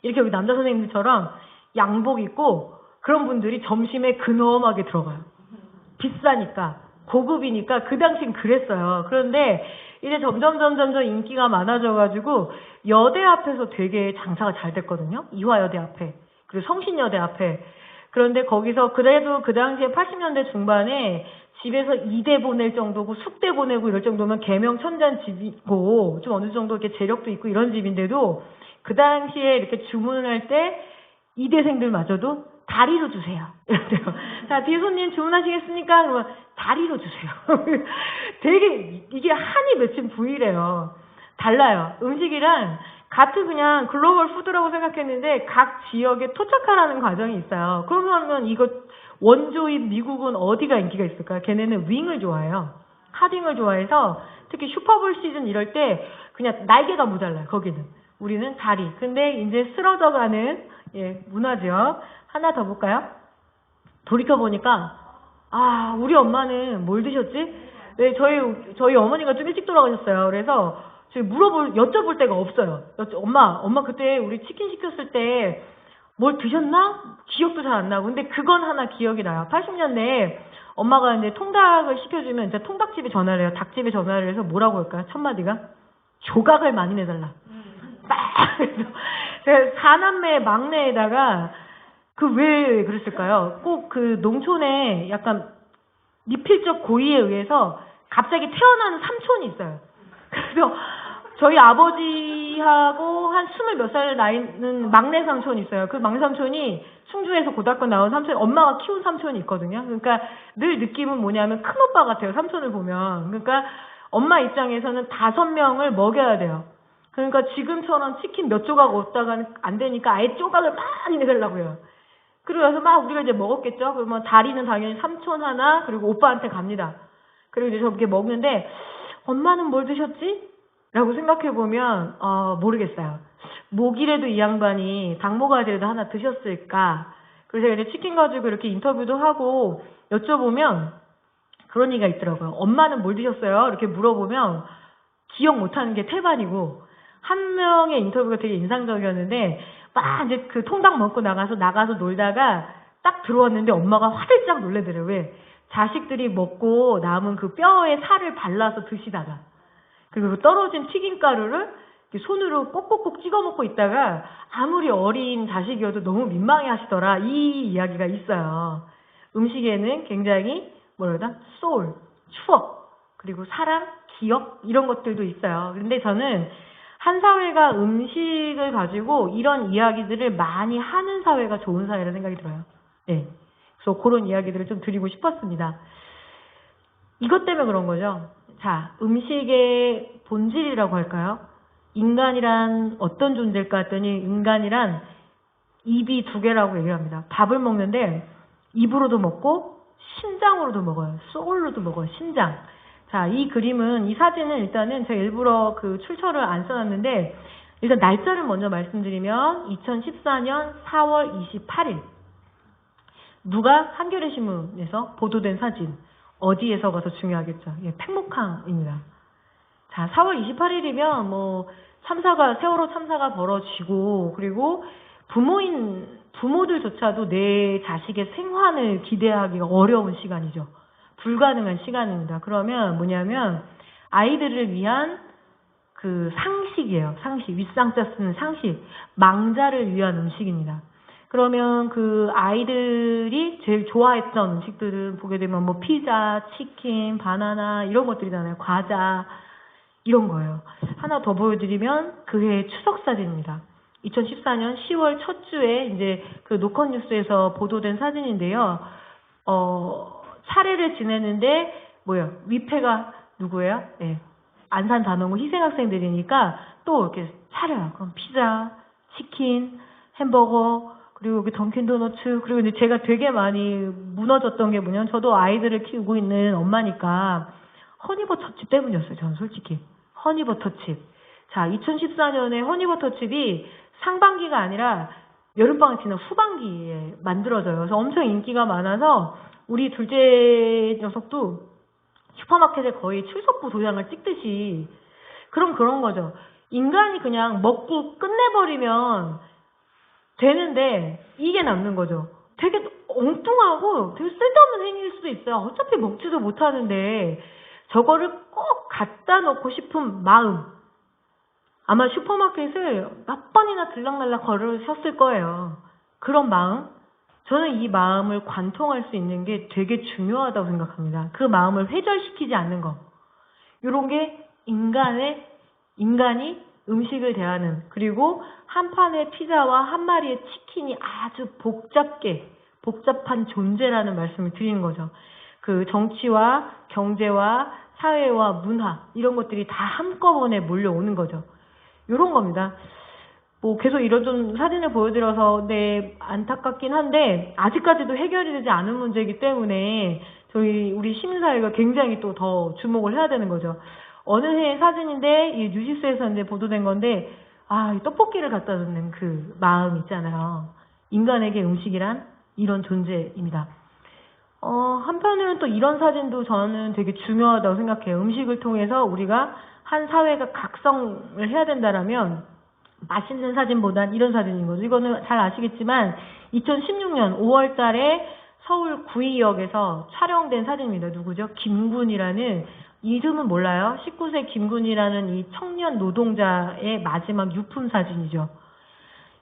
이렇게 우리 남자 선생님들처럼 양복 입고 그런 분들이 점심에 근엄하게 들어가요. 비싸니까 고급이니까 그 당시엔 그랬어요. 그런데 이제 점점 인기가 많아져가지고 여대 앞에서 되게 장사가 잘 됐거든요. 이화여대 앞에 그리고 성신여대 앞에. 그런데 거기서 그래도 그 당시에 80년대 중반에 집에서 2대 보낼 정도고 숙대 보내고 이럴 정도면 개명천잔 집이고 좀 어느 정도 이렇게 재력도 있고 이런 집인데도 그 당시에 이렇게 주문을 할 때 2대생들마저도 다리로 주세요. 이런데요. 자, 뒤에 손님 주문하시겠습니까? 그러면 다리로 주세요. 되게 이게 한이 맺힌 부위래요. 달라요. 음식이란 같은 그냥 글로벌 푸드라고 생각했는데 각 지역에 토착하라는 과정이 있어요. 그러면 이거 원조인 미국은 어디가 인기가 있을까요? 걔네는 윙을 좋아해요. 하딩을 좋아해서 특히 슈퍼볼 시즌 이럴 때 그냥 날개가 모자라요. 거기는. 우리는 다리. 근데 이제 쓰러져가는 문화죠. 하나 더 볼까요? 돌이켜보니까 우리 엄마는 뭘 드셨지? 네, 저희 어머니가 좀 일찍 돌아가셨어요. 그래서 저희 여쭤볼 데가 없어요. 엄마 그때 우리 치킨 시켰을 때 뭘 드셨나? 기억도 잘 안 나고. 근데 그건 하나 기억이 나요. 80년대에 엄마가 이제 통닭을 시켜주면 이제 통닭집에 전화를 해요. 닭집에 전화를 해서 뭐라고 할까요? 첫 마디가? 조각을 많이 내달라. 제가 4남매 막내에다가 왜 그랬을까요? 꼭 그 농촌에 약간 미필적 고의에 의해서 갑자기 태어나는 삼촌이 있어요. 그래서 저희 아버지하고 한 20몇 살 나이는 막내 삼촌이 있어요. 그 막내 삼촌이 충주에서 고등학교 나온 삼촌, 엄마가 키운 삼촌이 있거든요. 그러니까 늘 느낌은 뭐냐면 큰 오빠 같아요. 삼촌을 보면. 그러니까 엄마 입장에서는 5명을 먹여야 돼요. 그러니까 지금처럼 치킨 몇 조각 얻다가 안 되니까 아예 조각을 많이 내려고 해요. 그리고 나서 막 우리가 이제 먹었겠죠. 그러면 다리는 당연히 삼촌 하나, 그리고 오빠한테 갑니다. 그리고 이제 저렇게 먹는데, 엄마는 뭘 드셨지? 라고 생각해보면, 모르겠어요. 목이라도 이 양반이 당모가지라도 하나 드셨을까? 그래서 이제 치킨 가지고 이렇게 인터뷰도 하고 여쭤보면 그런 얘기가 있더라고요. 엄마는 뭘 드셨어요? 이렇게 물어보면 기억 못하는 게 태반이고, 한 명의 인터뷰가 되게 인상적이었는데, 막 이제 그 통닭 먹고 나가서 놀다가 딱 들어왔는데 엄마가 화들짝 놀래더래요. 왜? 자식들이 먹고 남은 그 뼈에 살을 발라서 드시다가, 그리고 그 떨어진 튀김가루를 손으로 꼭꼭꼭 찍어 먹고 있다가 아무리 어린 자식이어도 너무 민망해 하시더라. 이 이야기가 있어요. 음식에는 굉장히 뭐랄까? 소울, 추억, 그리고 사랑, 기억 이런 것들도 있어요. 근데 저는 한 사회가 음식을 가지고 이런 이야기들을 많이 하는 사회가 좋은 사회라는 생각이 들어요. 네. 그래서 그런 이야기들을 좀 드리고 싶었습니다. 이것 때문에 그런 거죠. 자, 음식의 본질이라고 할까요? 인간이란 어떤 존재일까 했더니 인간이란 입이 2개라고 얘기를 합니다. 밥을 먹는데 입으로도 먹고 심장으로도 먹어요. 소울로도 먹어요. 심장. 자, 이 그림은, 이 사진은 일단은 제가 일부러 그 출처를 안 써놨는데, 일단 날짜를 먼저 말씀드리면 2014년 4월 28일. 누가? 한겨레 신문에서 보도된 사진. 어디에서 봐서 중요하겠죠. 예, 팽목항입니다. 자, 4월 28일이면 뭐 세월호 참사가 벌어지고, 그리고 부모들조차도 내 자식의 생환을 기대하기가 어려운 시간이죠. 불가능한 시간입니다. 그러면 뭐냐면 아이들을 위한 그 상식이에요. 상식. 윗상자 쓰는 상식. 망자를 위한 음식입니다. 그러면 그 아이들이 제일 좋아했던 음식들을 보게 되면 뭐 피자, 치킨, 바나나 이런 것들이잖아요. 과자 이런 거예요. 하나 더 보여드리면 그해 추석 사진입니다. 2014년 10월 첫 주에 이제 그 노컷뉴스에서 보도된 사진인데요. 차례를 지내는데 위패가 누구예요? 네. 안산 단원고 희생학생들이니까 또 이렇게 차려요. 그럼 피자, 치킨, 햄버거, 그리고 여기 던킨 도너츠, 그리고 이제 제가 되게 많이 무너졌던 게 뭐냐면 저도 아이들을 키우고 있는 엄마니까 허니버터칩 때문이었어요. 저는 솔직히. 허니버터칩. 자, 2014년에 허니버터칩이 상반기가 아니라 여름방학 지난 후반기에 만들어져요. 그래서 엄청 인기가 많아서 우리 둘째 녀석도 슈퍼마켓에 거의 출석부 도장을 찍듯이 그런 거죠. 인간이 그냥 먹고 끝내버리면 되는데 이게 남는 거죠. 되게 엉뚱하고 되게 쓸데없는 행위일 수도 있어요. 어차피 먹지도 못하는데 저거를 꼭 갖다 놓고 싶은 마음. 아마 슈퍼마켓을 몇 번이나 들락날락 걸으셨을 거예요. 그런 마음. 저는 이 마음을 관통할 수 있는 게 되게 중요하다고 생각합니다. 그 마음을 회절시키지 않는 거. 이런 게 인간이 음식을 대하는, 그리고 한 판의 피자와 한 마리의 치킨이 아주 복잡한 존재라는 말씀을 드리는 거죠. 그 정치와 경제와 사회와 문화 이런 것들이 다 한꺼번에 몰려오는 거죠. 이런 겁니다. 뭐 계속 이런 좀 사진을 보여드려서 안타깝긴 한데 아직까지도 해결이 되지 않은 문제이기 때문에 우리 시민사회가 굉장히 또 더 주목을 해야 되는 거죠. 어느 해의 사진인데 이 뉴시스에서 이제 보도된 건데 이 떡볶이를 갖다 놓는 그 마음 있잖아요. 인간에게 음식이란 이런 존재입니다. 한편으로는 또 이런 사진도 저는 되게 중요하다고 생각해요. 음식을 통해서 우리가 한 사회가 각성을 해야 된다라면 맛있는 사진보단 이런 사진인 거죠. 이거는 잘 아시겠지만 2016년 5월 달에 서울 구의역에서 촬영된 사진입니다. 누구죠? 김군이라는, 이름은 몰라요. 19세 김군이라는 이 청년 노동자의 마지막 유품 사진이죠.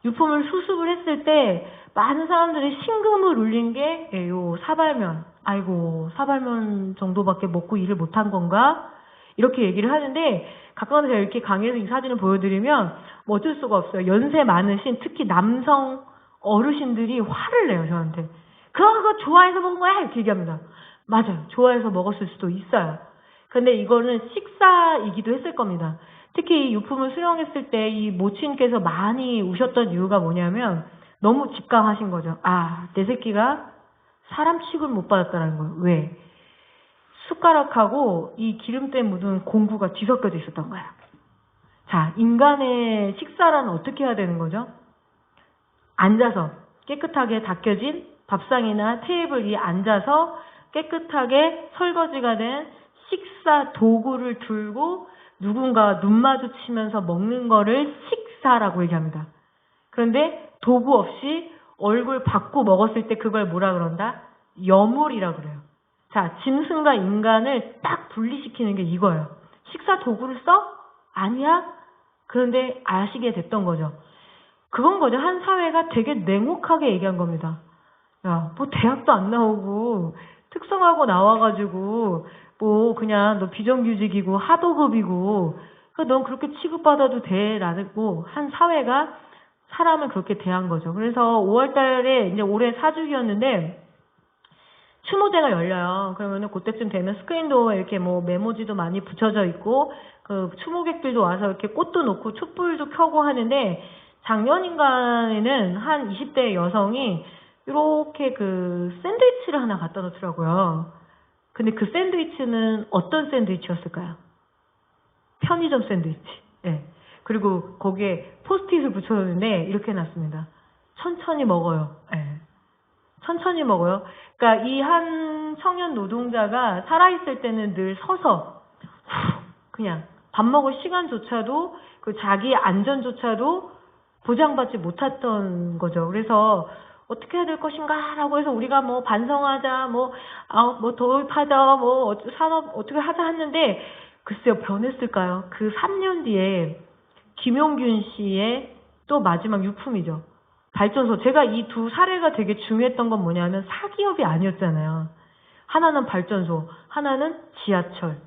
유품을 수습을 했을 때 많은 사람들이 심금을 울린 게 요 사발면. 아이고, 사발면 정도밖에 먹고 일을 못한 건가? 이렇게 얘기를 하는데 가끔가다 제가 이렇게 강의에서 이 사진을 보여드리면 뭐 어쩔 수가 없어요. 연세 많으신 특히 남성 어르신들이 화를 내요, 저한테. 그거 좋아해서 먹은 거야? 이렇게 얘기합니다. 맞아요. 좋아해서 먹었을 수도 있어요. 근데 이거는 식사이기도 했을 겁니다. 특히 이 유품을 수령했을 때 이 모친께서 많이 우셨던 이유가 뭐냐면 너무 직감하신 거죠. 아, 내 새끼가 사람 취급을 못 받았다는 거예요. 왜? 숟가락하고 이 기름때 묻은 공구가 뒤섞여져 있었던 거야. 자, 인간의 식사란 어떻게 해야 되는 거죠? 앉아서 깨끗하게 닦여진 밥상이나 테이블 위에 앉아서 깨끗하게 설거지가 된 식사 도구를 들고 누군가 눈 마주치면서 먹는 거를 식사라고 얘기합니다. 그런데 도구 없이 얼굴 받고 먹었을 때 그걸 뭐라 그런다? 여물이라고 그래요. 자, 짐승과 인간을 딱 분리시키는 게 이거예요. 식사 도구를 써? 아니야? 그런데 아시게 됐던 거죠. 그건 거죠. 한 사회가 되게 냉혹하게 얘기한 겁니다. 야, 뭐 대학도 안 나오고 특성화고 나와가지고 뭐 그냥 너 비정규직이고 하도급이고 넌 그렇게 취급받아도 돼라고 한 사회가 사람을 그렇게 대한 거죠. 그래서 5월 달에 이제 올해 4주기였는데 추모제가 열려요. 그러면은 그때쯤 되면 스크린도어에 이렇게 뭐 메모지도 많이 붙여져 있고 그 추모객들도 와서 이렇게 꽃도 놓고 촛불도 켜고 하는데 작년인가에는 한 20대 여성이 이렇게 그 샌드위치를 하나 갖다 놓더라고요. 근데 그 샌드위치는 어떤 샌드위치였을까요? 편의점 샌드위치. 예. 그리고 거기에 포스트잇을 붙여놓는데 이렇게 해놨습니다. 천천히 먹어요. 예. 천천히 먹어요. 그러니까 이 한 청년 노동자가 살아있을 때는 늘 서서 그냥 밥 먹을 시간조차도 그 자기 안전조차도 보장받지 못했던 거죠. 그래서 어떻게 해야 될 것인가라고 해서 우리가 뭐 반성하자, 뭐 도입하자, 뭐 산업 어떻게 하자 했는데 글쎄요, 변했을까요? 그 3년 뒤에 김용균 씨의 또 마지막 유품이죠. 발전소. 제가 이 두 사례가 되게 중요했던 건 뭐냐면 사기업이 아니었잖아요. 하나는 발전소, 하나는 지하철.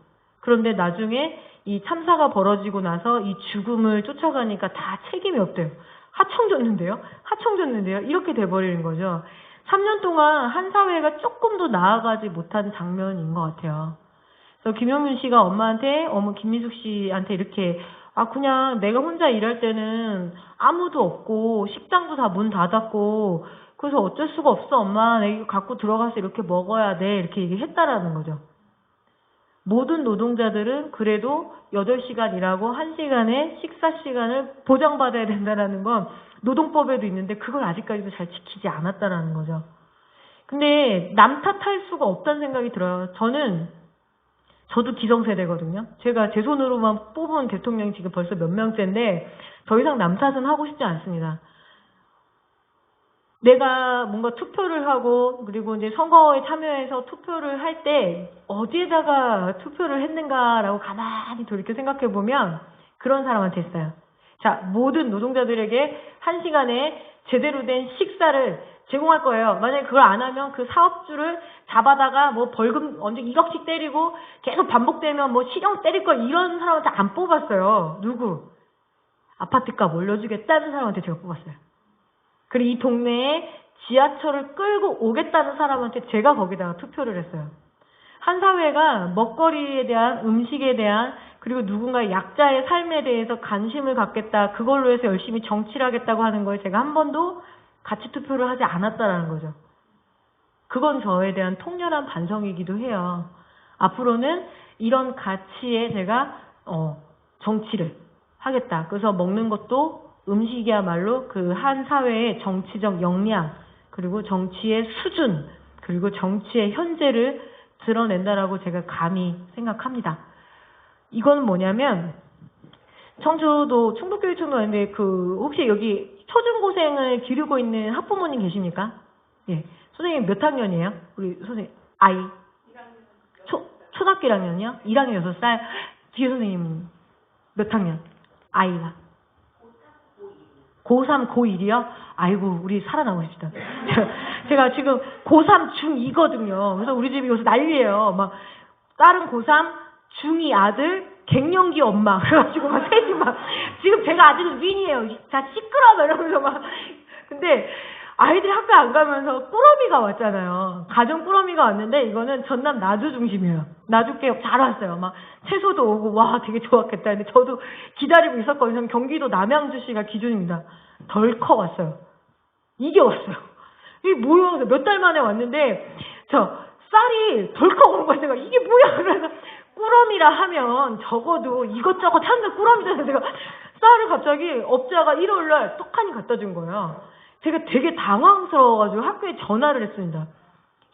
그런데 나중에 이 참사가 벌어지고 나서 이 죽음을 쫓아가니까 다 책임이 없대요. 하청 줬는데요. 이렇게 돼버리는 거죠. 3년 동안 한 사회가 조금도 나아가지 못한 장면인 것 같아요. 그래서 김용균 씨가 엄마한테, 어머 김미숙 씨한테 이렇게 그냥 내가 혼자 일할 때는 아무도 없고 식당도 다 문 닫았고 그래서 어쩔 수가 없어 엄마 내가 이거 갖고 들어가서 이렇게 먹어야 돼 이렇게 얘기했다라는 거죠. 모든 노동자들은 그래도 8시간 일하고 1시간의 식사 시간을 보장받아야 된다는 건 노동법에도 있는데 그걸 아직까지도 잘 지키지 않았다라는 거죠. 근데 남 탓할 수가 없다는 생각이 들어요. 저도 기성세대거든요. 제가 제 손으로만 뽑은 대통령이 지금 벌써 몇 명째인데 더 이상 남 탓은 하고 싶지 않습니다. 내가 뭔가 투표를 하고 그리고 이제 선거에 참여해서 투표를 할 때 어디에다가 투표를 했는가라고 가만히 돌이켜 생각해 보면 그런 사람한테 했어요. 자, 모든 노동자들에게 1시간에 제대로 된 식사를 제공할 거예요. 만약에 그걸 안 하면 그 사업주를 잡아다가 뭐 벌금 언제 2억씩 때리고 계속 반복되면 뭐 실형 때릴 거 이런 사람한테 안 뽑았어요. 누구? 아파트값 올려주겠다는 사람한테 제가 뽑았어요. 그리고 이 동네에 지하철을 끌고 오겠다는 사람한테 제가 거기다가 투표를 했어요. 한 사회가 먹거리에 대한 음식에 대한 그리고 누군가의 약자의 삶에 대해서 관심을 갖겠다. 그걸로 해서 열심히 정치를 하겠다고 하는 거에 제가 한 번도 가치 투표를 하지 않았다라는 거죠. 그건 저에 대한 통렬한 반성이기도 해요. 앞으로는 이런 가치에 제가 정치를 하겠다. 그래서 먹는 것도 음식이야말로 그 한 사회의 정치적 역량 그리고 정치의 수준 그리고 정치의 현재를 드러낸다라고 제가 감히 생각합니다. 이건 뭐냐면 청주도 충북교육청도 있는데 혹시 여기 초중고생을 기르고 있는 학부모님 계십니까? 예. 선생님 몇 학년이에요? 우리 선생님 아이 초등학교 1학년이요? 1학년 6살? 뒤에 선생님 몇 학년? 아이가 고3, 고1이요? 아이고, 우리 살아남으십시다. 제가 지금 고3, 중2거든요. 그래서 우리 집이 요새 난리예요. 막, 딸은 고3, 중2 아들, 갱년기 엄마. 그래가지고 막 셋이 막, 지금 제가 아직은 윈이에요. 자, 시끄러워. 막 이러면서 막. 근데 아이들이 학교 안 가면서 꾸러미가 왔잖아요. 가정 꾸러미가 왔는데 이거는 전남 나주 중심이에요. 나주 개혁 잘 왔어요. 막 채소도 오고 와 되게 좋았겠다. 근데 저도 기다리고 있었거든요. 경기도 남양주시가 기준입니다. 덜컥 왔어요. 이게 왔어요. 이게 뭐야? 몇 달 만에 왔는데 쌀이 덜컥 온 거예요. 제가 이게 뭐야? 그래서 꾸러미라 하면 적어도 이것저것 하는 꾸러미잖아요. 제가 쌀을 갑자기 업자가 일요일날 떡하니 갖다 준 거예요. 제가 되게 당황스러워가지고 학교에 전화를 했습니다.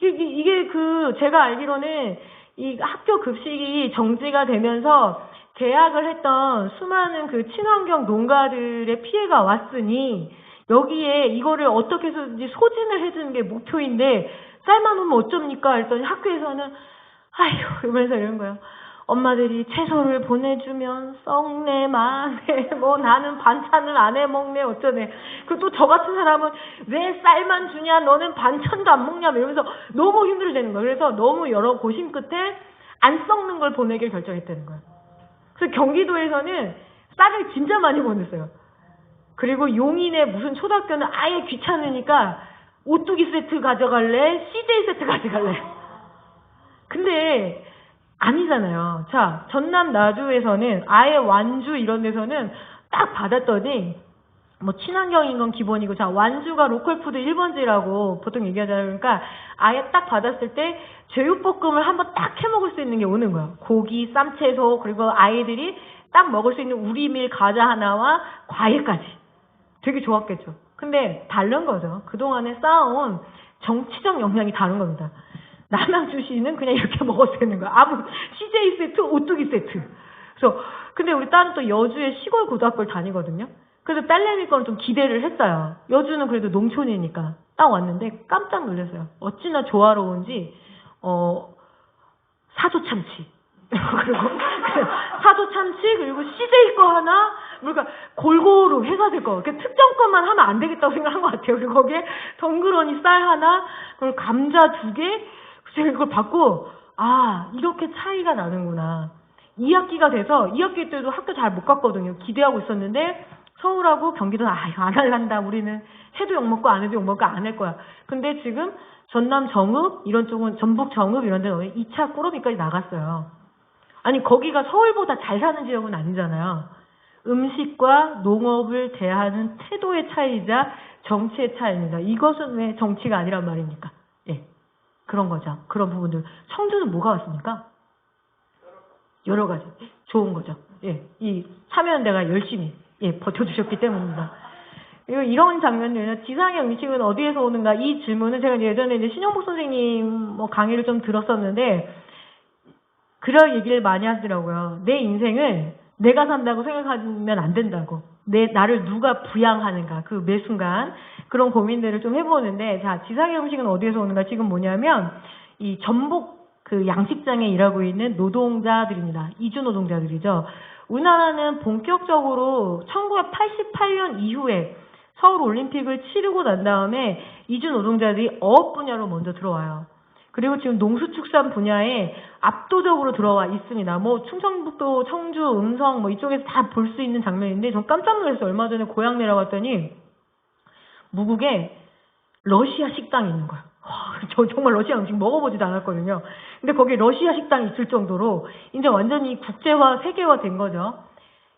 이게 제가 알기로는 이 학교 급식이 정지가 되면서 계약을 했던 수많은 그 친환경 농가들의 피해가 왔으니 여기에 이거를 어떻게 해서든지 소진을 해주는 게 목표인데 쌀만 오면 어쩝니까? 했더니 학교에서는 아휴 이러면서 이런 거예요. 엄마들이 채소를 보내주면 썩네 마네 뭐 나는 반찬을 안 해먹네 어쩌네. 그리고 또 저 같은 사람은 왜 쌀만 주냐 너는 반찬도 안 먹냐 이러면서 너무 힘들어지는 거예요. 그래서 너무 여러 고심 끝에 안 썩는 걸 보내기를 결정했다는 거예요. 그래서 경기도에서는 쌀을 진짜 많이 보냈어요. 그리고 용인의 무슨 초등학교는 아예 귀찮으니까 오뚜기 세트 가져갈래? CJ 세트 가져갈래? 근데 아니잖아요. 자, 전남 나주에서는 아예 완주 이런 데서는 딱 받았더니 뭐 친환경인 건 기본이고 자 완주가 로컬푸드 1번지라고 보통 얘기하잖아요. 그러니까 아예 딱 받았을 때 제육볶음을 한번 딱 해먹을 수 있는 게 오는 거야. 고기, 쌈채소 그리고 아이들이 딱 먹을 수 있는 우리밀 과자 하나와 과일까지. 되게 좋았겠죠. 근데 다른 거죠. 그동안에 쌓아온 정치적 역량이 다른 겁니다. 남양주시는 그냥 이렇게 먹어도 되는 거야. 아무 CJ 세트, 오뚜기 세트. 그래서 근데 우리 딸은 또 여주의 시골 고등학교를 다니거든요. 그래서 딸내미 거는 좀 기대를 했어요. 여주는 그래도 농촌이니까 딱 왔는데 깜짝 놀랐어요. 어찌나 조화로운지 사조 참치 그리고 사조 참치 그리고 CJ 거 하나 그러니까 골고루 회사 될 거. 특정 것만 하면 안 되겠다고 생각한 것 같아요. 그리고 거기에 덩그러니 쌀 하나 그리고 감자 2개 제가 이걸 받고 아 이렇게 차이가 나는구나. 2학기가 돼서 2학기 때도 학교 잘 못 갔거든요. 기대하고 있었는데 서울하고 경기도는 안 할란다. 우리는 해도 욕먹고 안 해도 욕먹고 안 할 거야. 근데 지금 전남 정읍 이런 쪽은 전북 정읍 이런 데는 2차 꾸러미까지 나갔어요. 아니 거기가 서울보다 잘 사는 지역은 아니잖아요. 음식과 농업을 대하는 태도의 차이자 정치의 차이입니다. 이것은 왜 정치가 아니란 말입니까? 예, 그런 거죠. 그런 부분들. 청주는 뭐가 왔습니까? 여러 가지. 좋은 거죠. 예, 이 참여연대가 열심히 버텨주셨기 때문입니다. 그리고 이런 장면들은 지상의 음식은 어디에서 오는가 이 질문은 제가 예전에 이제 신영복 선생님 강의를 좀 들었었는데 그런 얘기를 많이 하더라고요. 내 인생을 내가 산다고 생각하면 안 된다고. 나를 누가 부양하는가 그 매 순간 그런 고민들을 좀 해보는데 자 지상의 음식은 어디에서 오는가 지금 뭐냐면 이 전북 그 양식장에 일하고 있는 노동자들입니다. 이주 노동자들이죠. 우리나라는 본격적으로 1988년 이후에 서울 올림픽을 치르고 난 다음에 이주 노동자들이 어업 분야로 먼저 들어와요. 그리고 지금 농수축산 분야에 압도적으로 들어와 있습니다. 뭐 충청북도, 청주, 음성 뭐 이쪽에서 다 볼 수 있는 장면인데 전 깜짝 놀랐어요. 얼마 전에 고향 내려갔더니 무국에 러시아 식당이 있는 거예요. 저 정말 러시아 음식 먹어보지도 않았거든요. 근데 거기에 러시아 식당이 있을 정도로 이제 완전히 국제화, 세계화 된 거죠.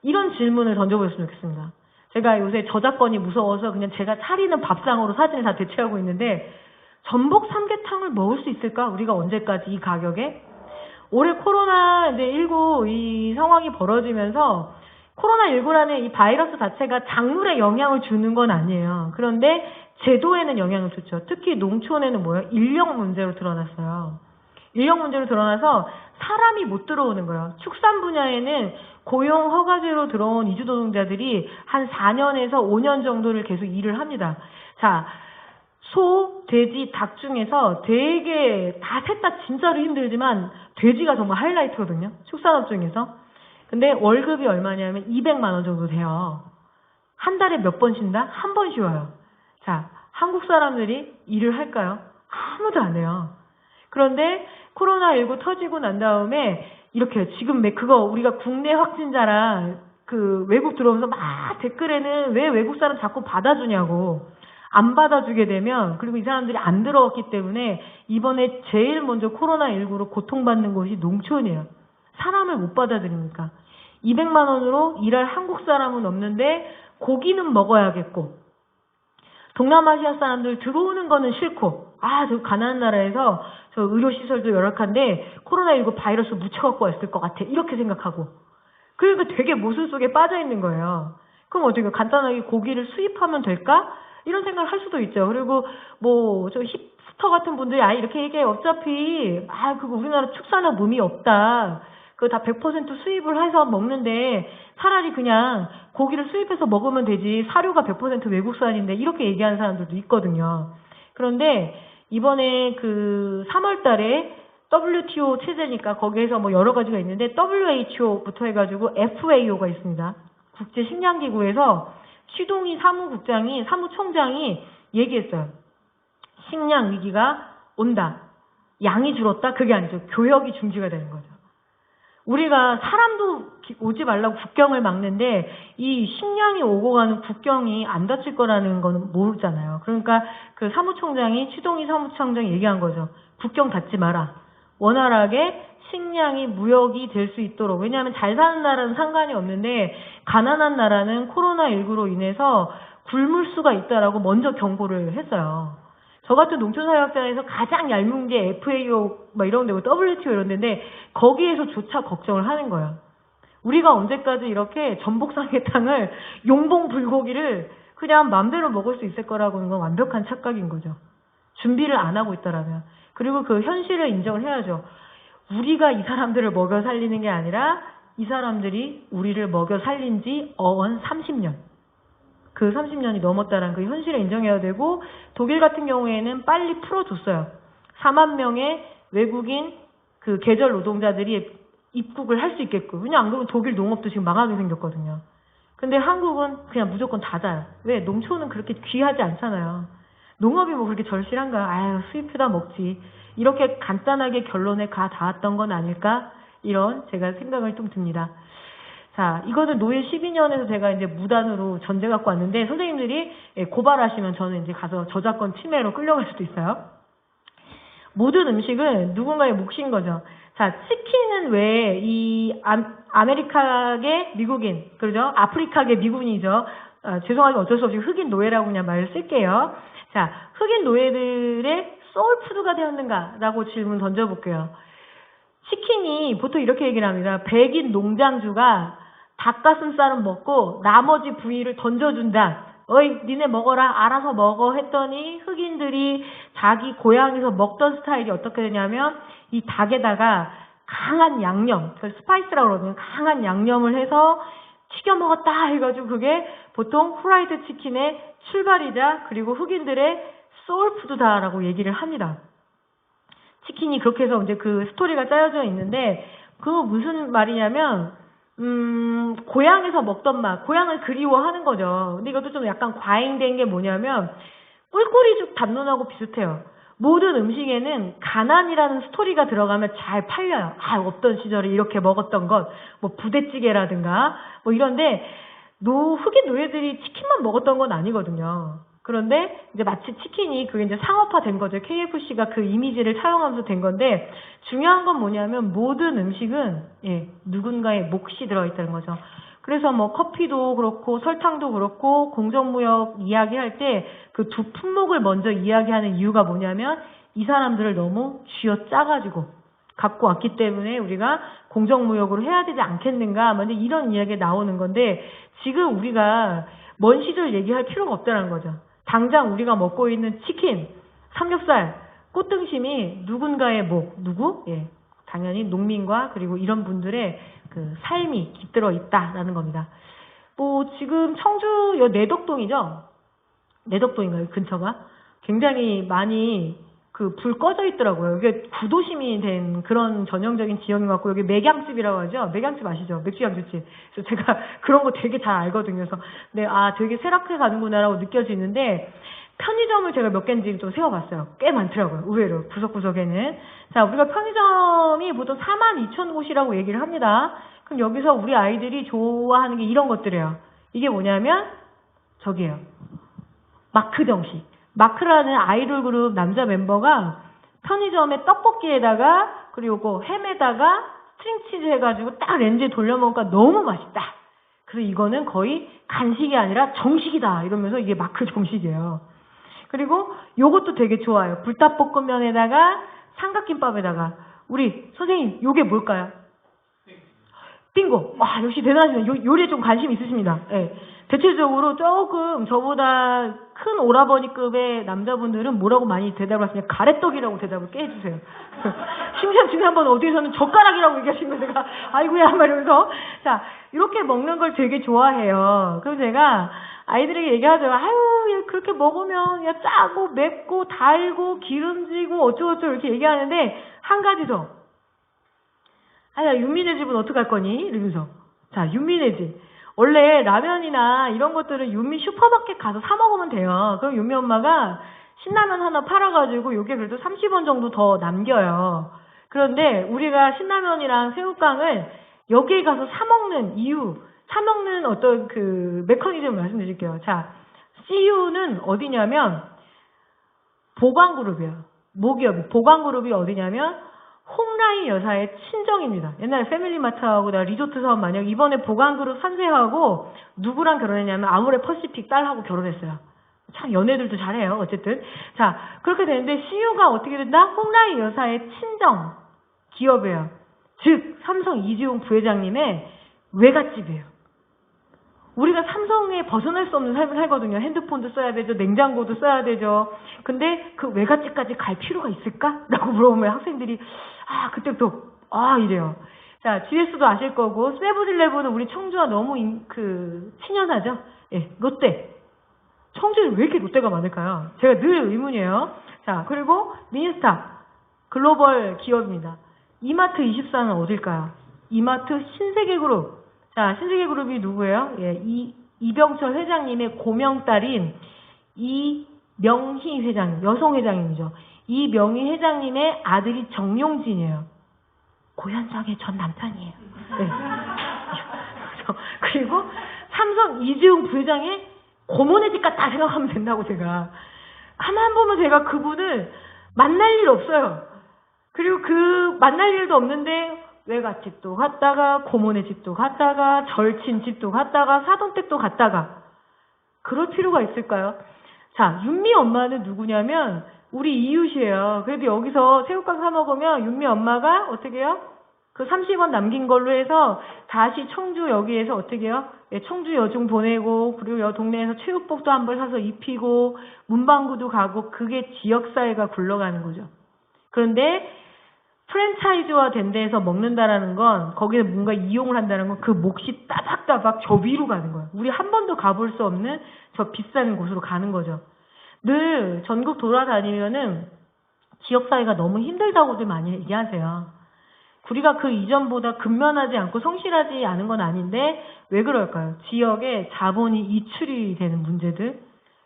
이런 질문을 던져보셨으면 좋겠습니다. 제가 요새 저작권이 무서워서 그냥 제가 차리는 밥상으로 사진을 다 대체하고 있는데 전복 삼계탕을 먹을 수 있을까? 우리가 언제까지 이 가격에? 올해 코로나19 이 상황이 벌어지면서 코로나19라는 이 바이러스 자체가 작물에 영향을 주는 건 아니에요. 그런데 제도에는 영향을 줬죠. 특히 농촌에는 뭐예요? 인력 문제로 드러났어요. 인력 문제로 드러나서 사람이 못 들어오는 거예요. 축산 분야에는 고용 허가제로 들어온 이주 노동자들이 한 4년에서 5년 정도를 계속 일을 합니다. 자, 소, 돼지, 닭 중에서 되게 다 셋 다 진짜로 힘들지만 돼지가 정말 하이라이트거든요. 축산업 중에서. 근데 월급이 얼마냐면 200만 원 정도 돼요. 한 달에 몇 번 쉰다? 한 번 쉬어요. 자, 한국 사람들이 일을 할까요? 아무도 안 해요. 그런데 코로나19 터지고 난 다음에 이렇게 지금 그거 우리가 국내 확진자랑 그 외국 들어오면서 막 댓글에는 왜 외국 사람 자꾸 받아주냐고. 안 받아주게 되면, 그리고 이 사람들이 안 들어왔기 때문에 이번에 제일 먼저 코로나19로 고통받는 곳이 농촌이에요. 사람을 못 받아들이니까. 200만 원으로 일할 한국 사람은 없는데 고기는 먹어야겠고, 동남아시아 사람들 들어오는 거는 싫고, 저 가난한 나라에서 저 의료시설도 열악한데 코로나19 바이러스 묻혀갖고 왔을 것 같아. 이렇게 생각하고. 그러니까 되게 모순 속에 빠져있는 거예요. 그럼 어떻게 간단하게 고기를 수입하면 될까? 이런 생각을 할 수도 있죠. 그리고 저 힙스터 같은 분들이 이렇게 얘기해. 어차피 그거 우리나라 축산업 의미 없다. 그거 다 100% 수입을 해서 먹는데 차라리 그냥 고기를 수입해서 먹으면 되지. 사료가 100% 외국산인데 이렇게 얘기하는 사람들도 있거든요. 그런데 이번에 그 3월 달에 WTO 체제니까 거기에서 뭐 여러 가지가 있는데 WHO부터 해가지고 FAO가 있습니다. 국제식량기구에서 취동희 사무총장이 얘기했어요. 식량 위기가 온다. 양이 줄었다? 그게 아니죠. 교역이 중지가 되는 거죠. 우리가 사람도 오지 말라고 국경을 막는데 이 식량이 오고 가는 국경이 안 닫힐 거라는 거는 모르잖아요. 그러니까 그 취동희 사무총장이 얘기한 거죠. 국경 닫지 마라. 원활하게 식량이 무역이 될 수 있도록. 왜냐하면 잘 사는 나라는 상관이 없는데 가난한 나라는 코로나19로 인해서 굶을 수가 있다라고 먼저 경고를 했어요. 저 같은 농촌사회학장에서 가장 얇은 게 FAO 이런 데고 WTO 이런 데인데 거기에서조차 걱정을 하는 거예요. 우리가 언제까지 이렇게 전복삼계탕을 용봉 불고기를 그냥 맘대로 먹을 수 있을 거라고 하는 건 완벽한 착각인 거죠. 준비를 안 하고 있다라면. 그리고 그 현실을 인정을 해야죠. 우리가 이 사람들을 먹여 살리는 게 아니라 이 사람들이 우리를 먹여 살린 지 어언 30년. 그 30년이 넘었다는 그 현실을 인정해야 되고, 독일 같은 경우에는 빨리 풀어줬어요. 4만 명의 외국인 그 계절 노동자들이 입국을 할 수 있게끔. 왜냐 안 그러면 독일 농업도 지금 망하게 생겼거든요. 근데 한국은 그냥 무조건 닫아요. 왜? 농촌은 그렇게 귀하지 않잖아요. 농업이 뭐 그렇게 절실한가? 수입해다 먹지. 이렇게 간단하게 결론에 닿았던 건 아닐까? 이런 제가 생각을 좀 듭니다. 자, 이거는 노예 12년에서 제가 이제 무단으로 전제 갖고 왔는데 선생님들이 고발하시면 저는 이제 가서 저작권 침해로 끌려갈 수도 있어요. 모든 음식은 누군가의 몫인 거죠. 자, 치킨은 왜 이 아메리카계 미국인, 그러죠? 아프리카계 미군이죠. 죄송하지만 어쩔 수 없이 흑인 노예라고 그냥 말을 쓸게요. 자, 흑인 노예들의 소울푸드가 되었는가라고 질문 던져볼게요. 치킨이 보통 이렇게 얘기를 합니다. 백인 농장주가 닭가슴살은 먹고 나머지 부위를 던져준다. 어이 니네 먹어라. 알아서 먹어 했더니 흑인들이 자기 고향에서 먹던 스타일이 어떻게 되냐면 이 닭에다가 강한 양념, 스파이스라고 그러거든요. 강한 양념을 해서 튀겨 먹었다 해가지고 그게 보통 프라이드 치킨의 출발이자 그리고 흑인들의 소울푸드다라고 얘기를 합니다. 치킨이 그렇게 해서 이제 그 스토리가 짜여져 있는데 그거 무슨 말이냐면 고향에서 먹던 맛, 고향을 그리워하는 거죠. 근데 이것도 좀 약간 과잉된 게 뭐냐면 꿀꿀이죽 담론하고 비슷해요. 모든 음식에는 가난이라는 스토리가 들어가면 잘 팔려요. 없던 시절에 이렇게 먹었던 것, 뭐 부대찌개라든가 뭐 이런데 흑인 노예들이 치킨만 먹었던 건 아니거든요. 그런데 이제 마치 치킨이 그게 이제 상업화된 거죠. KFC가 그 이미지를 차용하면서 된 건데 중요한 건 뭐냐면 모든 음식은 누군가의 몫이 들어있다는 거죠. 그래서 뭐 커피도 그렇고 설탕도 그렇고 공정무역 이야기할 때 그 두 품목을 먼저 이야기하는 이유가 뭐냐면 이 사람들을 너무 쥐어짜가지고 갖고 왔기 때문에 우리가 공정무역으로 해야 되지 않겠는가 먼저 이런 이야기가 나오는 건데 지금 우리가 먼 시절 얘기할 필요가 없다는 거죠. 당장 우리가 먹고 있는 치킨, 삼겹살, 꽃등심이 누군가의 누구? 당연히 농민과 그리고 이런 분들의 그 삶이 깃들어 있다라는 겁니다. 지금 청주 내덕동이죠? 내덕동인가요? 근처가? 굉장히 많이 불 꺼져 있더라고요. 이게 구도심이 된 그런 전형적인 지역인 것 같고, 여기 맥양집이라고 하죠? 맥양집 아시죠? 맥주양주집. 그래서 제가 그런 거 되게 잘 알거든요. 그래서, 되게 쇠락해 가는구나라고 느껴지는데, 편의점을 제가 몇 개인지 좀 세어봤어요. 꽤 많더라고요. 의외로 구석구석에는. 자, 우리가 편의점이 보통 42,000곳이라고 얘기를 합니다. 그럼 여기서 우리 아이들이 좋아하는 게 이런 것들이에요. 이게 뭐냐면 저기예요. 마크 정식. 마크라는 아이돌 그룹 남자 멤버가 편의점에 떡볶이에다가 그리고 햄에다가 스트링치즈 해가지고 딱 렌즈에 돌려 먹으니까 너무 맛있다. 그래서 이거는 거의 간식이 아니라 정식이다 이러면서 이게 마크 정식이에요. 그리고 요것도 되게 좋아요. 불닭볶음면에다가 삼각김밥에다가 우리 선생님 요게 뭘까요? 빙고. 와, 역시 대단하시네. 요리에 좀 관심 있으십니다. 예. 대체적으로 조금 저보다 큰 오라버니급의 남자분들은 뭐라고 많이 대답을 하시냐. 가래떡이라고 대답을 꽤 해주세요. 심지어 지난번 어디에서는 젓가락이라고 얘기하시는 거 제가 아이고야 말이면서 자, 이렇게 먹는 걸 되게 좋아해요. 그럼 제가 아이들에게 얘기하죠. 아유, 얘 그렇게 먹으면 야 짜고 맵고 달고 기름지고 어쩌고저쩌고 이렇게 얘기하는데 한 가지 더. 아야, 윤미네 집은 어떡할 거니? 이러면서. 자, 윤미네 집. 원래 라면이나 이런 것들은 윤미 슈퍼마켓 가서 사 먹으면 돼요. 그럼 윤미 엄마가 신라면 하나 팔아가지고 요게 그래도 30원 정도 더 남겨요. 그런데 우리가 신라면이랑 새우깡을 여기에 가서 사 먹는 이유, 사 먹는 어떤 그 메커니즘을 말씀드릴게요. 자, CU는 어디냐면 보관그룹이에요. 모기업이. 보관그룹이 어디냐면 홍라이 여사의 친정입니다. 옛날에 패밀리마트하고 나 리조트 사업 만약 이번에 보관그룹 산세하고 누구랑 결혼했냐면 아모레 퍼시픽 딸하고 결혼했어요. 참 연애들도 잘해요. 어쨌든 자 그렇게 되는데 CU가 어떻게 된다? 홍라이 여사의 친정 기업이에요. 즉 삼성 이지용 부회장님의 외갓집이에요. 우리가 삼성에 벗어날 수 없는 삶을 살거든요. 핸드폰도 써야 되죠. 냉장고도 써야 되죠. 근데 그 외갓집까지 갈 필요가 있을까? 라고 물어보면 학생들이 그때부터 이래요. 자, GS도 아실 거고 세븐일레븐은 우리 청주와 너무 친연하죠. 예, 롯데. 청주에 왜 이렇게 롯데가 많을까요? 제가 늘 의문이에요. 자, 그리고 미니스타 글로벌 기업입니다. 이마트 24는 어딜까요? 이마트 신세계그룹. 자, 신세계그룹이 누구예요? 예, 이병철 회장님의 고명딸인 이명희 회장님, 여성 회장님이죠. 이명희 회장님의 아들이 정용진이에요. 고현정의 전 남편이에요. 네. 그리고 삼성 이재용 부회장의 고모네 집 같다 생각하면 된다고 제가. 가만 보면 제가 그분을 만날 일 없어요. 그리고 그 만날 일도 없는데 외갓집도 갔다가 고모네 집도 갔다가 절친 집도 갔다가 사돈댁도 갔다가 그럴 필요가 있을까요? 자, 윤미 엄마는 누구냐면 우리 이웃이에요. 그래도 여기서 새우깡 사 먹으면 윤미 엄마가 어떻게 해요? 그 30원 남긴 걸로 해서 다시 청주 여기에서 어떻게 해요? 예, 청주 여중 보내고 그리고 동네에서 체육복도 한 벌 사서 입히고 문방구도 가고 그게 지역사회가 굴러가는 거죠. 그런데 프랜차이즈화 된 데에서 먹는다라는 건 거기에 뭔가 이용을 한다는 건 그 몫이 따박따박 저 위로 가는 거예요. 우리 한 번도 가볼 수 없는 저 비싼 곳으로 가는 거죠. 늘 전국 돌아다니면은 지역사회가 너무 힘들다고들 많이 얘기하세요. 우리가 그 이전보다 근면하지 않고 성실하지 않은 건 아닌데 왜 그럴까요? 지역에 자본이 이출이 되는 문제들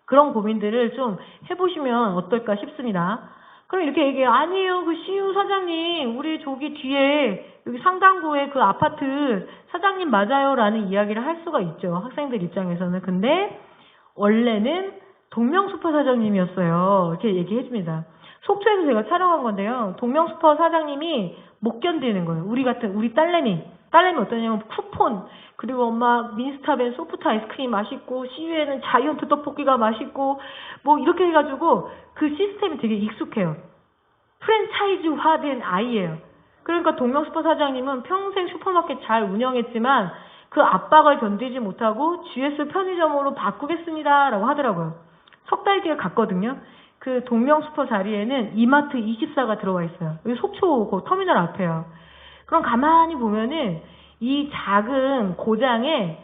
그런 고민들을 좀 해보시면 어떨까 싶습니다. 그럼 이렇게 얘기해요. 아니에요. 그 CU 사장님 우리 저기 뒤에 여기 상당구에 그 아파트 사장님 맞아요 라는 이야기를 할 수가 있죠. 학생들 입장에서는. 근데 원래는 동명슈퍼 사장님이었어요. 이렇게 얘기해 줍니다. 속초에서 제가 촬영한 건데요. 동명슈퍼 사장님이 못 견디는 거예요. 우리 딸내미 어떠냐면 쿠폰, 그리고 엄마 미니스탑엔 소프트 아이스크림 맛있고, CU에는 자이언트 떡볶이가 맛있고, 뭐 이렇게 해가지고 그 시스템이 되게 익숙해요. 프랜차이즈화된 아이예요. 그러니까 동명슈퍼 사장님은 평생 슈퍼마켓 잘 운영했지만 그 압박을 견디지 못하고 GS 편의점으로 바꾸겠습니다 라고 하더라고요. 석 달 뒤에 갔거든요. 그 동명슈퍼 자리에는 이마트 24가 들어와 있어요. 여기 속초 그 터미널 앞에요. 그럼 가만히 보면은 이 작은 고장에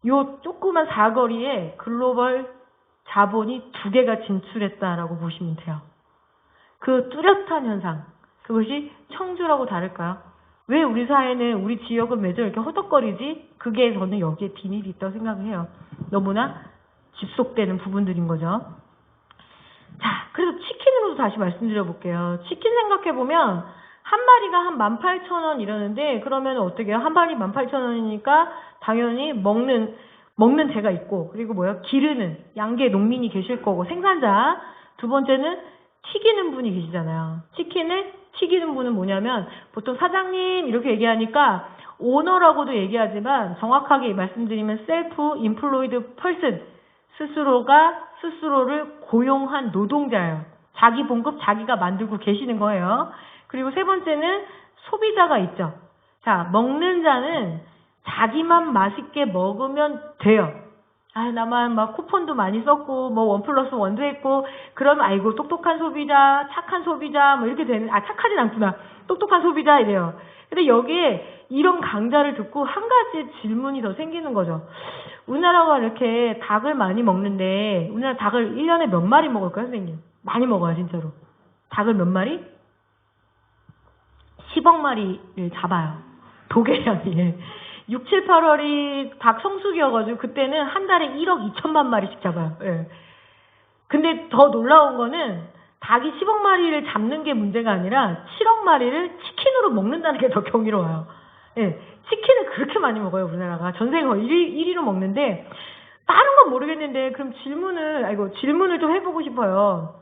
요 조그만 사거리에 글로벌 자본이 2개가 진출했다라고 보시면 돼요. 그 뚜렷한 현상, 그것이 청주라고 다를까요? 왜 우리 사회는 우리 지역은 매주 이렇게 허덕거리지? 그게 저는 여기에 비밀이 있다고 생각해요. 너무나 집속되는 부분들인 거죠. 자, 그래서 치킨으로도 다시 말씀드려볼게요. 치킨 생각해보면 한 마리가 한 18,000원 이러는데 그러면 어떻게 해요? 한 마리 18,000원이니까 당연히 먹는 재가 있고 그리고 뭐야? 기르는 양계 농민이 계실 거고 생산자. 두 번째는 튀기는 분이 계시잖아요. 치킨을 튀기는 분은 뭐냐면 보통 사장님 이렇게 얘기하니까 오너라고도 얘기하지만 정확하게 말씀드리면 셀프 인플로이드 펄슨 스스로가 스스로를 고용한 노동자예요. 자기 봉급 자기가 만들고 계시는 거예요. 그리고 세 번째는 소비자가 있죠. 자, 먹는 자는 자기만 맛있게 먹으면 돼요. 아, 나만 막 쿠폰도 많이 썼고, 뭐 1+1도 했고, 그럼 아이고, 똑똑한 소비자, 착한 소비자, 뭐 이렇게 되는, 착하진 않구나. 똑똑한 소비자 이래요. 근데 여기에 이런 강좌를 듣고 한 가지 질문이 더 생기는 거죠. 우리나라가 이렇게 닭을 많이 먹는데, 우리나라 닭을 1년에 몇 마리 먹을까요, 선생님? 많이 먹어요, 진짜로. 닭을 몇 마리? 10억 마리를 잡아요. 독일량이. 6, 7, 8월이 닭 성수기여가지고 그때는 한 달에 1억 2천만 마리씩 잡아요. 예. 근데 더 놀라운 거는 닭이 10억 마리를 잡는 게 문제가 아니라 7억 마리를 치킨으로 먹는다는 게 더 경이로워요. 예. 치킨을 그렇게 많이 먹어요, 우리나라가. 전 세계 1위로 먹는데 다른 건 모르겠는데 그럼 질문을 좀 해보고 싶어요.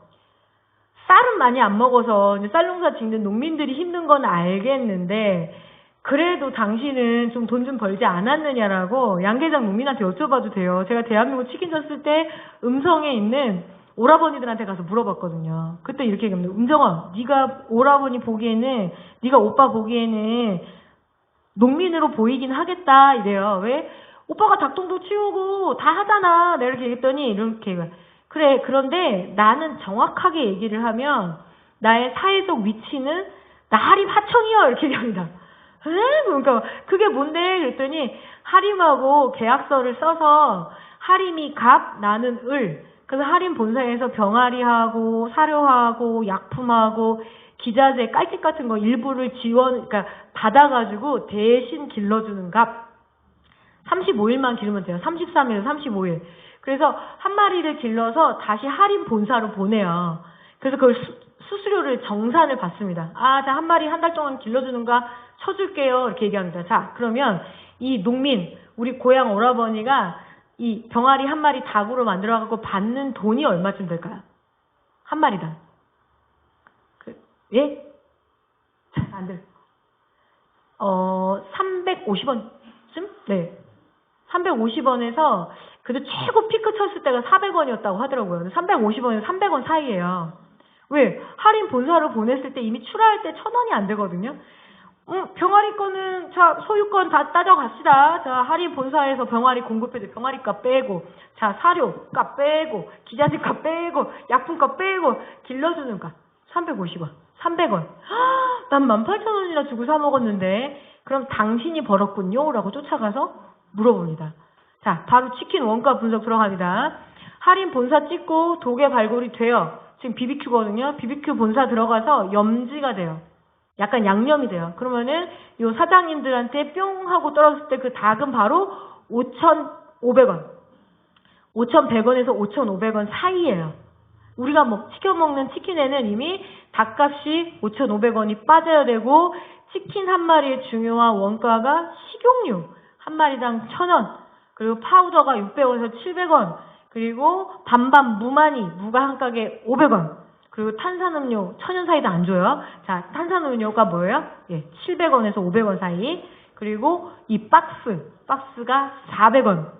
쌀은 많이 안 먹어서 이제 쌀 농사 짓는 농민들이 힘든 건 알겠는데 그래도 당신은 좀 돈 좀 벌지 않았느냐라고 양계장 농민한테 여쭤봐도 돼요. 제가 대한민국 치킨 졌을 때 음성에 있는 오라버니들한테 가서 물어봤거든요. 그때 이렇게 얘기합니다. 은정아, 네가 오라버니 보기에는, 네가 오빠 보기에는 농민으로 보이긴 하겠다 이래요. 왜? 오빠가 닭똥도 치우고 다 하잖아. 내가 이렇게 얘기했더니 이렇게 그래, 그런데 나는 정확하게 얘기를 하면 나의 사회적 위치는 나 하림 하청이요 이렇게 얘기합니다. 그러니까 그게 뭔데? 그랬더니 하림하고 계약서를 써서 하림이 갑, 나는 을. 그래서 하림 본사에서 병아리하고 사료하고 약품하고 기자재 깔집 같은 거 일부를 그러니까 받아가지고 대신 길러주는 값. 35일만 기르면 돼요. 33일에서 35일. 그래서 한 마리를 길러서 다시 하림 본사로 보내요. 그래서 그걸 수수료를 정산을 받습니다. 자, 한 마리 한 달 동안 길러주는가 쳐줄게요. 이렇게 얘기합니다. 자, 그러면 이 농민, 우리 고향 오라버니가 이 병아리 한 마리 닭으로 만들어갖고 받는 돈이 얼마쯤 될까요? 한 마리당. 예? 안 돼. 350원쯤? 네. 350원에서 그래도 최고 피크 쳤을 때가 400원이었다고 하더라고요. 350원에서 300원 사이예요. 왜? 할인 본사로 보냈을 때 이미 출하할 때 1,000원이 안 되거든요. 병아리 거는 자 소유권 다 따져갑시다. 자 할인 본사에서 병아리 공급해도 병아리값 빼고, 자 사료값 빼고, 기자재값 빼고, 약품값 빼고, 길러주는 값 350원, 300원. 난 18,000원이나 주고 사 먹었는데 그럼 당신이 벌었군요? 라고 쫓아가서 물어봅니다. 자, 바로 치킨 원가 분석 들어갑니다. 할인 본사 찍고 도계 발굴이 돼요. 지금 BBQ거든요. BBQ 본사 들어가서 염지가 돼요. 약간 양념이 돼요. 그러면은 요 사장님들한테 뿅 하고 떨어졌을 때 그 닭은 바로 5,500원. 5,100원에서 5,500원 사이예요. 우리가 시켜 먹는 치킨에는 이미 닭값이 5,500원이 빠져야 되고, 치킨 한 마리의 중요한 원가가 식용유 한 마리당 1,000원, 그리고 파우더가 600원에서 700원, 그리고 반반 무가 한 가게 500원, 그리고 탄산음료, 천연사이다 안 줘요. 자, 탄산음료가 뭐예요? 예, 700원에서 500원 사이. 그리고 이 박스가 400원.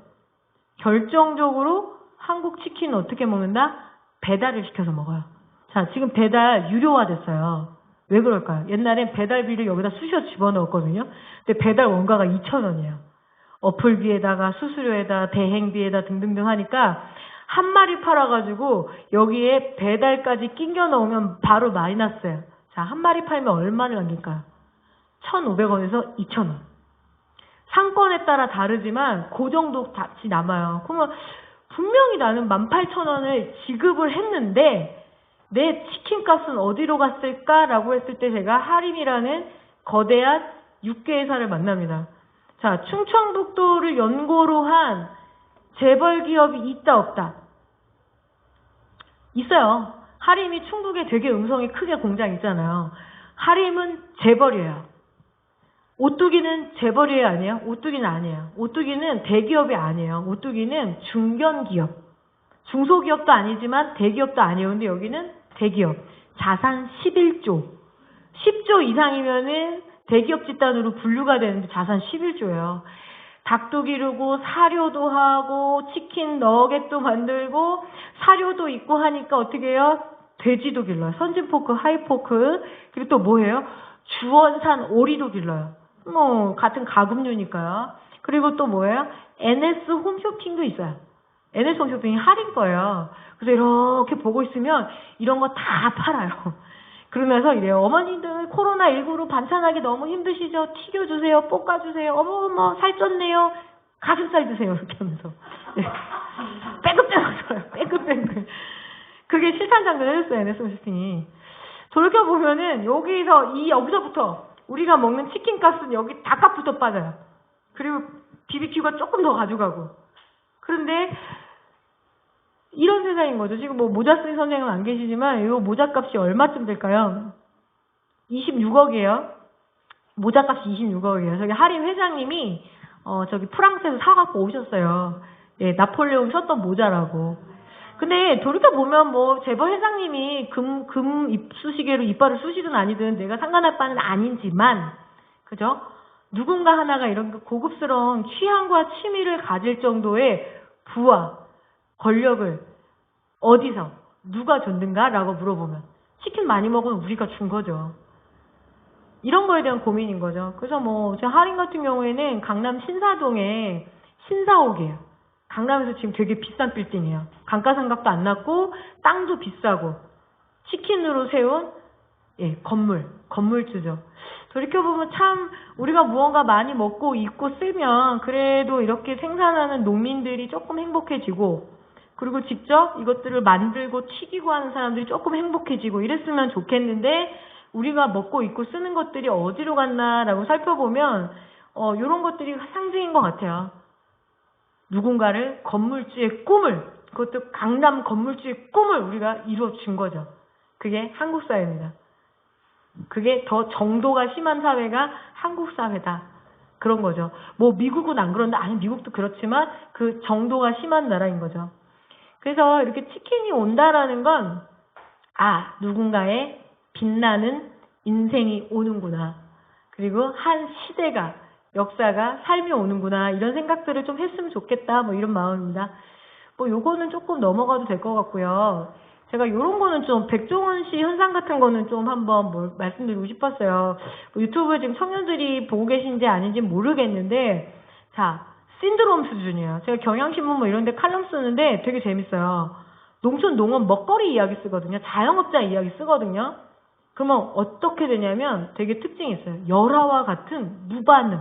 결정적으로 한국 치킨은 어떻게 먹는다? 배달을 시켜서 먹어요. 자, 지금 배달 유료화 됐어요. 왜 그럴까요? 옛날엔 배달비를 여기다 쑤셔 집어넣었거든요. 근데 배달 원가가 2,000원이에요. 어플비에다가 수수료에다 대행비에다 등등등 하니까 한 마리 팔아가지고 여기에 배달까지 낑겨 넣으면 바로 마이너스예요. 자, 한 마리 팔면 얼마를 남길까요? 1,500원에서 2,000원. 상권에 따라 다르지만 그 정도 값이 남아요. 그러면 분명히 나는 18,000원을 지급을 했는데 내 치킨값은 어디로 갔을까라고 했을 때 제가 하림이라는 거대한 육계회사를 만납니다. 자, 충청북도를 연고로 한 재벌 기업이 있다 없다? 있어요. 하림이 충북에 되게 음성이 크게 공장 있잖아요. 하림은 재벌이에요. 오뚜기는 재벌이 아니에요? 오뚜기는 아니에요. 오뚜기는 대기업이 아니에요. 오뚜기는 중견기업. 중소기업도 아니지만 대기업도 아니에요. 근데 여기는 대기업. 자산 11조. 10조 이상이면은 대기업 집단으로 분류가 되는데 자산 11조예요. 닭도 기르고 사료도 하고 치킨 너겟도 만들고 사료도 있고 하니까 어떻게 해요? 돼지도 길러요. 선진포크, 하이포크. 그리고 또 뭐예요? 주원산 오리도 길러요. 뭐 같은 가금류니까요. 그리고 또 뭐예요? NS 홈쇼핑도 있어요. NS 홈쇼핑이 할인 거예요. 그래서 이렇게 보고 있으면 이런 거 다 팔아요. 그러면서 이래요. 어머니들 코로나19로 반찬하기 너무 힘드시죠? 튀겨주세요. 볶아주세요. 어머 살쪘네요. 가슴살 드세요. 이렇게 하면서. 빼글빼글 빼글빼글. 그게 실탄 장전을 했어요. NS 홈쇼핑이. 돌이켜보면은 여기서부터 우리가 먹는 치킨값은 여기 닭값부터 빠져요. 그리고 BBQ가 조금 더 가져가고. 그런데 이런 세상인 거죠. 지금 뭐 모자 쓴 선생님은 안 계시지만 이 모자값이 얼마쯤 될까요? 26억이에요. 모자값이 26억이에요. 저기 하림 회장님이 저기 프랑스에서 사갖고 오셨어요. 예, 나폴레옹 썼던 모자라고. 근데 돌이켜보면 뭐 재벌 회장님이 금 입수시개로 이빨을 쑤시든 아니든 내가 상관할 바는 아니지만 그죠? 누군가 하나가 이런 고급스러운 취향과 취미를 가질 정도의 부와 권력을 어디서 누가 줬는가라고 물어보면 치킨 많이 먹으면 우리가 준 거죠. 이런 거에 대한 고민인 거죠. 그래서 뭐 저 하림 같은 경우에는 강남 신사동에 신사옥이에요. 강남에서 지금 되게 비싼 빌딩이에요. 감가상각도 안 났고 땅도 비싸고 치킨으로 세운 건물주죠. 돌이켜보면 참 우리가 무언가 많이 먹고 입고 쓰면 그래도 이렇게 생산하는 농민들이 조금 행복해지고 그리고 직접 이것들을 만들고 튀기고 하는 사람들이 조금 행복해지고 이랬으면 좋겠는데 우리가 먹고 입고 쓰는 것들이 어디로 갔나라고 살펴보면 이런 것들이 상징인 것 같아요. 누군가를 건물주의 꿈을, 그것도 강남 건물주의 꿈을 우리가 이루어준 거죠. 그게 한국 사회입니다. 그게 더 정도가 심한 사회가 한국 사회다. 그런 거죠. 뭐 미국은 안 그런데 아니 미국도 그렇지만 그 정도가 심한 나라인 거죠. 그래서 이렇게 치킨이 온다라는 건 누군가의 빛나는 인생이 오는구나. 그리고 한 시대가 역사가 삶이 오는구나. 이런 생각들을 좀 했으면 좋겠다. 뭐 이런 마음입니다. 뭐 요거는 조금 넘어가도 될 것 같고요. 제가 요런 거는 좀 백종원 씨 현상 같은 거는 좀 한번 말씀드리고 싶었어요. 유튜브에 지금 청년들이 보고 계신지 아닌지 모르겠는데 자, 신드롬 수준이에요. 제가 경향신문 뭐 이런 데 칼럼 쓰는데 되게 재밌어요. 농촌 농업 먹거리 이야기 쓰거든요. 자영업자 이야기 쓰거든요. 그러면 어떻게 되냐면 되게 특징이 있어요. 열화와 같은 무반응.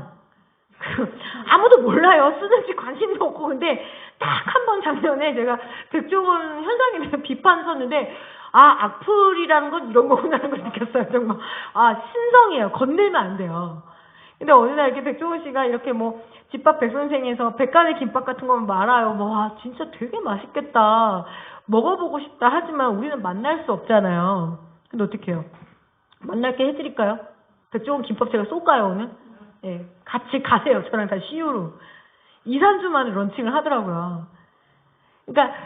아무도 몰라요. 쓰는지 관심도 없고. 근데 딱 한 번 작년에 제가 백종원 현상에 대한 비판 썼는데 악플이라는 건 이런 거구나 하는 걸 느꼈어요. 정말 신성이에요. 건들면 안 돼요. 근데 어느 날 이렇게 백종원 씨가 이렇게 뭐 집밥 백선생에서 백간의 김밥 같은 거 말아요. 진짜 되게 맛있겠다. 먹어보고 싶다 하지만 우리는 만날 수 없잖아요. 근데 어떻게 해요? 만날게 해드릴까요? 백종원 김밥 제가 쏠까요 오늘? 예, 같이 가세요. 저랑 다 CU로. 2, 3주 만에 런칭을 하더라고요. 그러니까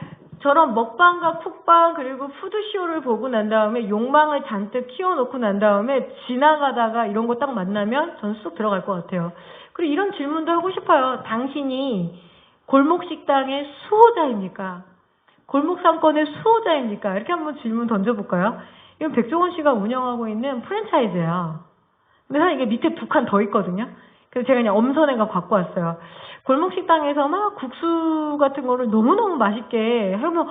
저런 먹방과 쿡방 그리고 푸드쇼를 보고 난 다음에 욕망을 잔뜩 키워놓고 난 다음에 지나가다가 이런 거 딱 만나면 저는 쑥 들어갈 것 같아요. 그리고 이런 질문도 하고 싶어요. 당신이 골목식당의 수호자입니까? 골목상권의 수호자입니까? 이렇게 한번 질문 던져볼까요? 이건 백종원 씨가 운영하고 있는 프랜차이즈예요. 근데 사실 이게 밑에 두 칸 더 있거든요. 그래서 제가 그냥 엄선해가 갖고 왔어요. 골목식당에서 막 국수 같은 거를 너무너무 맛있게 하면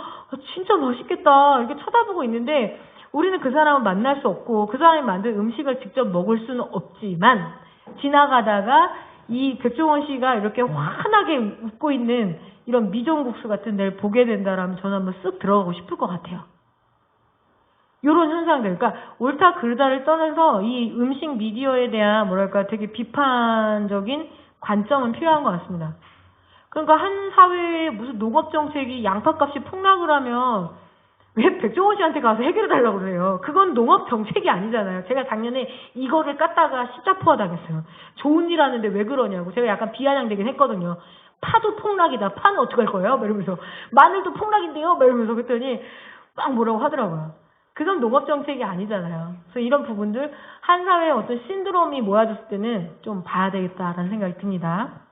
진짜 맛있겠다 이렇게 쳐다보고 있는데 우리는 그 사람을 만날 수 없고 그 사람이 만든 음식을 직접 먹을 수는 없지만 지나가다가 이 백종원 씨가 이렇게 환하게 웃고 있는 이런 미정국수 같은 데를 보게 된다라면 저는 한번 쓱 들어가고 싶을 것 같아요. 요런 현상들, 그러니까 옳다 그르다를 떠나서 이 음식 미디어에 대한 되게 비판적인 관점은 필요한 것 같습니다. 그러니까 한 사회에 무슨 농업 정책이 양파값이 폭락을 하면 왜 백종원 씨한테 가서 해결해달라고 그래요? 그건 농업 정책이 아니잖아요. 제가 작년에 이거를 깠다가 십자포화 당했어요. 좋은 일 하는데 왜 그러냐고. 제가 약간 비아냥되긴 했거든요. 파도 폭락이다. 파는 어떡할 거예요? 막 이러면서. 마늘도 폭락인데요? 막 이러면서 그랬더니 막 뭐라고 하더라고요. 그건 농업 정책이 아니잖아요. 그래서 이런 부분들 한 사회의 어떤 신드롬이 모아졌을 때는 좀 봐야 되겠다라는 생각이 듭니다.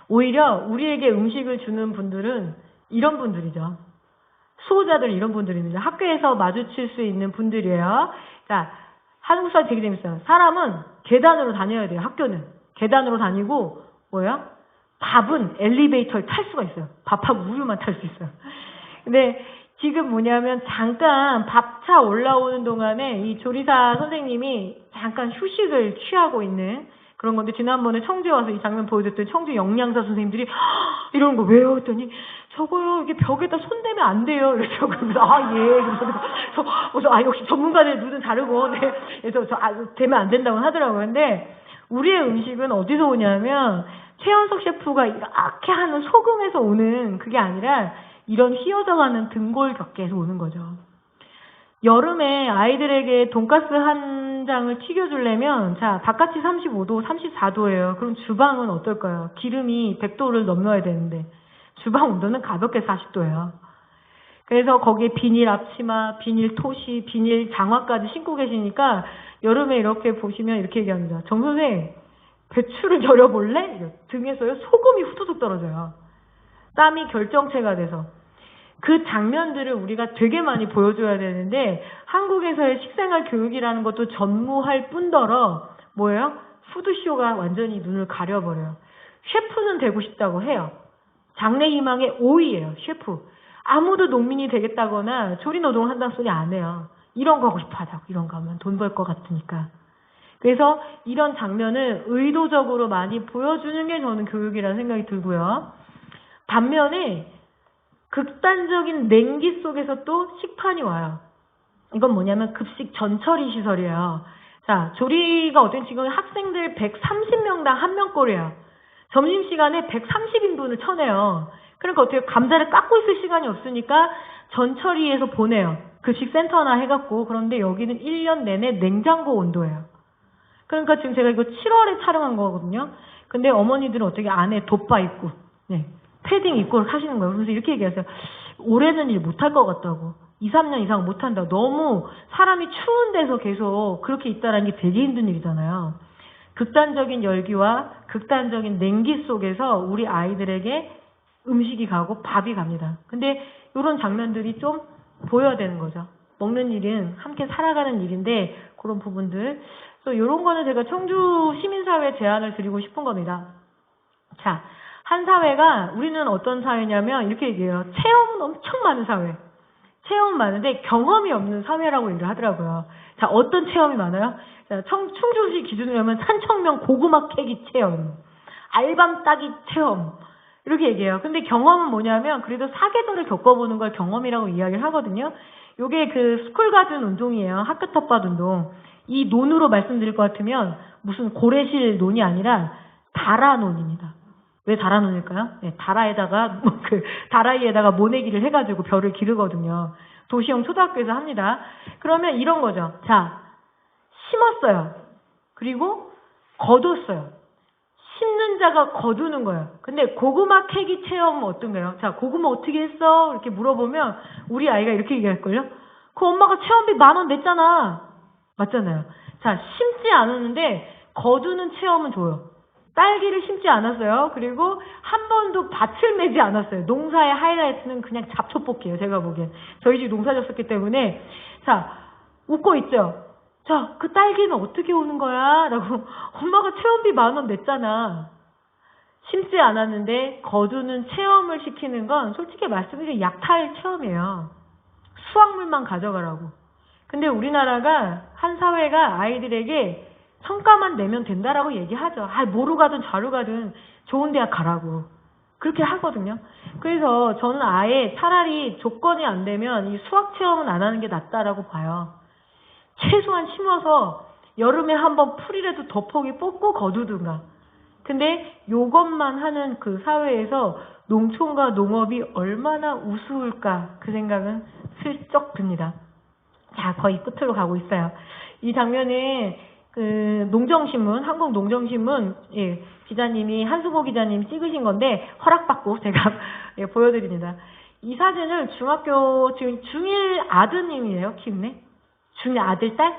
오히려 우리에게 음식을 주는 분들은 이런 분들이죠. 수호자들 이런 분들입니다. 학교에서 마주칠 수 있는 분들이에요. 자, 한국 사회 되게 재밌어요. 사람은 계단으로 다녀야 돼요. 학교는. 계단으로 다니고 뭐예요? 밥은 엘리베이터를 탈 수가 있어요. 밥하고 우유만 탈 수 있어요. 근데 지금 뭐냐면 잠깐 밥차 올라오는 동안에 이 조리사 선생님이 잠깐 휴식을 취하고 있는 그런 건데 지난번에 청주에 와서 이 장면 보여줬더니 청주 영양사 선생님들이 이러는 거 왜요? 했더니 저거요 이게 벽에다 손대면 안 돼요. 그래서 예. 그래서 역시 전문가들 눈은 다르고 네. 그래서 되면 안 된다고 하더라고요. 근데 우리의 음식은 어디서 오냐면 최연석 셰프가 이렇게 하는 소금에서 오는 그게 아니라 이런 휘어져가는 등골 격계에서 오는 거죠. 여름에 아이들에게 돈가스 한 장을 튀겨주려면 자 바깥이 35도, 34도예요. 그럼 주방은 어떨까요? 기름이 100도를 넘어야 되는데 주방 온도는 가볍게 40도예요. 그래서 거기에 비닐 앞치마, 비닐 토시, 비닐 장화까지 신고 계시니까 여름에 이렇게 보시면 이렇게 얘기합니다. 정 선생 배추를 절여볼래? 등에서요 소금이 후두둑 떨어져요. 땀이 결정체가 돼서. 그 장면들을 우리가 되게 많이 보여줘야 되는데 한국에서의 식생활 교육이라는 것도 전무할 뿐더러 뭐예요? 푸드쇼가 완전히 눈을 가려버려요. 셰프는 되고 싶다고 해요. 장래희망의 5위예요. 셰프. 아무도 농민이 되겠다거나 조리노동을 한다는 소리 안 해요. 이런 거 하고 싶어 하자고. 이런 거 하면 돈 벌 것 같으니까. 그래서 이런 장면을 의도적으로 많이 보여주는 게 저는 교육이라는 생각이 들고요. 반면에 극단적인 냉기 속에서 또 식판이 와요. 이건 뭐냐면 급식 전처리 시설이에요. 자, 조리가 어떤 지금 학생들 130명당 1명꼴이에요. 점심시간에 130인분을 쳐내요. 그러니까 어떻게 감자를 깎고 있을 시간이 없으니까 전처리해서 보내요. 급식센터나 해갖고. 그런데 여기는 1년 내내 냉장고 온도예요. 그러니까 지금 제가 이거 7월에 촬영한 거거든요. 근데 어머니들은 어떻게 안에 돗바 입고 네, 패딩 입고 하시는 거예요. 그래서 이렇게 얘기하세요. 올해는 일 못할 것 같다고. 2, 3년 이상 못한다고. 너무 사람이 추운 데서 계속 그렇게 있다라는 게 되게 힘든 일이잖아요. 극단적인 열기와 극단적인 냉기 속에서 우리 아이들에게 음식이 가고 밥이 갑니다. 근데 이런 장면들이 좀 보여야 되는 거죠. 먹는 일은 함께 살아가는 일인데 그런 부분들. 그래서 이런 거는 제가 청주 시민사회에 제안을 드리고 싶은 겁니다. 자, 한 사회가 우리는 어떤 사회냐면 이렇게 얘기해요. 체험은 엄청 많은 사회. 체험은 많은데 경험이 없는 사회라고 얘기를 하더라고요. 자, 어떤 체험이 많아요? 자, 충주시 기준으로 하면 산청명 고구마 캐기 체험, 알밤 따기 체험 이렇게 얘기해요. 근데 경험은 뭐냐면 그래도 사계절을 겪어보는 걸 경험이라고 이야기를 하거든요. 요게 그 스쿨가든 운동이에요. 학교 텃밭 운동. 이 논으로 말씀드릴 것 같으면 무슨 고래실 논이 아니라 다라논입니다. 왜 다라논일까요? 네, 다라에다가 다라이에다가 모내기를 해가지고 벼를 기르거든요. 도시형 초등학교에서 합니다. 그러면 이런 거죠. 자, 심었어요. 그리고 거뒀어요. 심는 자가 거두는 거예요. 근데 고구마 캐기 체험은 어떤가요? 자, 고구마 어떻게 했어? 이렇게 물어보면 우리 아이가 이렇게 얘기할걸요? 그 엄마가 체험비 10,000원 냈잖아. 맞잖아요. 자, 심지 않았는데 거두는 체험은 줘요. 딸기를 심지 않았어요. 그리고 한 번도 밭을 매지 않았어요. 농사의 하이라이트는 그냥 잡초뽑기예요. 제가 보기엔. 저희 집 농사 졌었기 때문에. 자, 웃고 있죠. 자, 그 딸기는 어떻게 오는 거야? 라고 엄마가 체험비 10,000원 냈잖아. 심지 않았는데 거두는 체험을 시키는 건 솔직히 말씀드리면 약탈 체험이에요. 수확물만 가져가라고. 근데 우리나라가 한 사회가 아이들에게 성과만 내면 된다라고 얘기하죠. 뭐로 가든 자로 가든 좋은 대학 가라고. 그렇게 하거든요. 그래서 저는 아예 차라리 조건이 안 되면 이 수학 체험은 안 하는 게 낫다라고 봐요. 최소한 심어서 여름에 한번 풀이라도 덮어기 뽑고 거두든가. 근데 요것만 하는 그 사회에서 농촌과 농업이 얼마나 우스울까 그 생각은 슬쩍 듭니다. 자, 거의 끝으로 가고 있어요. 이 장면은 그 농정신문, 한국농정신문 예, 기자님이 한수보 기자님이 찍으신 건데 허락받고 제가 예, 보여드립니다. 이 사진을 중학교 지금 중1 아드님이에요, 키우네. 중1 아들 딸?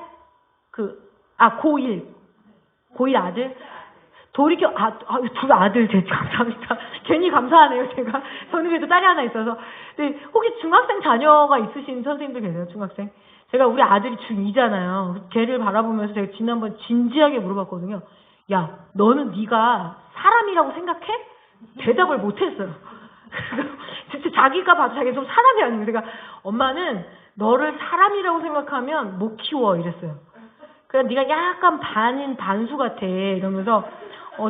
고1 아들. 돌이켜 둘 아들 감사합니다. 괜히 감사하네요, 제가. 저는 그래도 딸이 하나 있어서. 근데 혹시 중학생 자녀가 있으신 선생님들 계세요, 중학생? 제가 우리 아들이 중2잖아요. 걔를 바라보면서 제가 지난번 진지하게 물어봤거든요. 야, 너는 네가 사람이라고 생각해? 대답을 못했어요. 진짜 자기가 봐도 자기가 좀 사람이 아니에요. 그러니까 엄마는 너를 사람이라고 생각하면 못 키워 이랬어요. 그러니까 네가 약간 반인 반수 같아 이러면서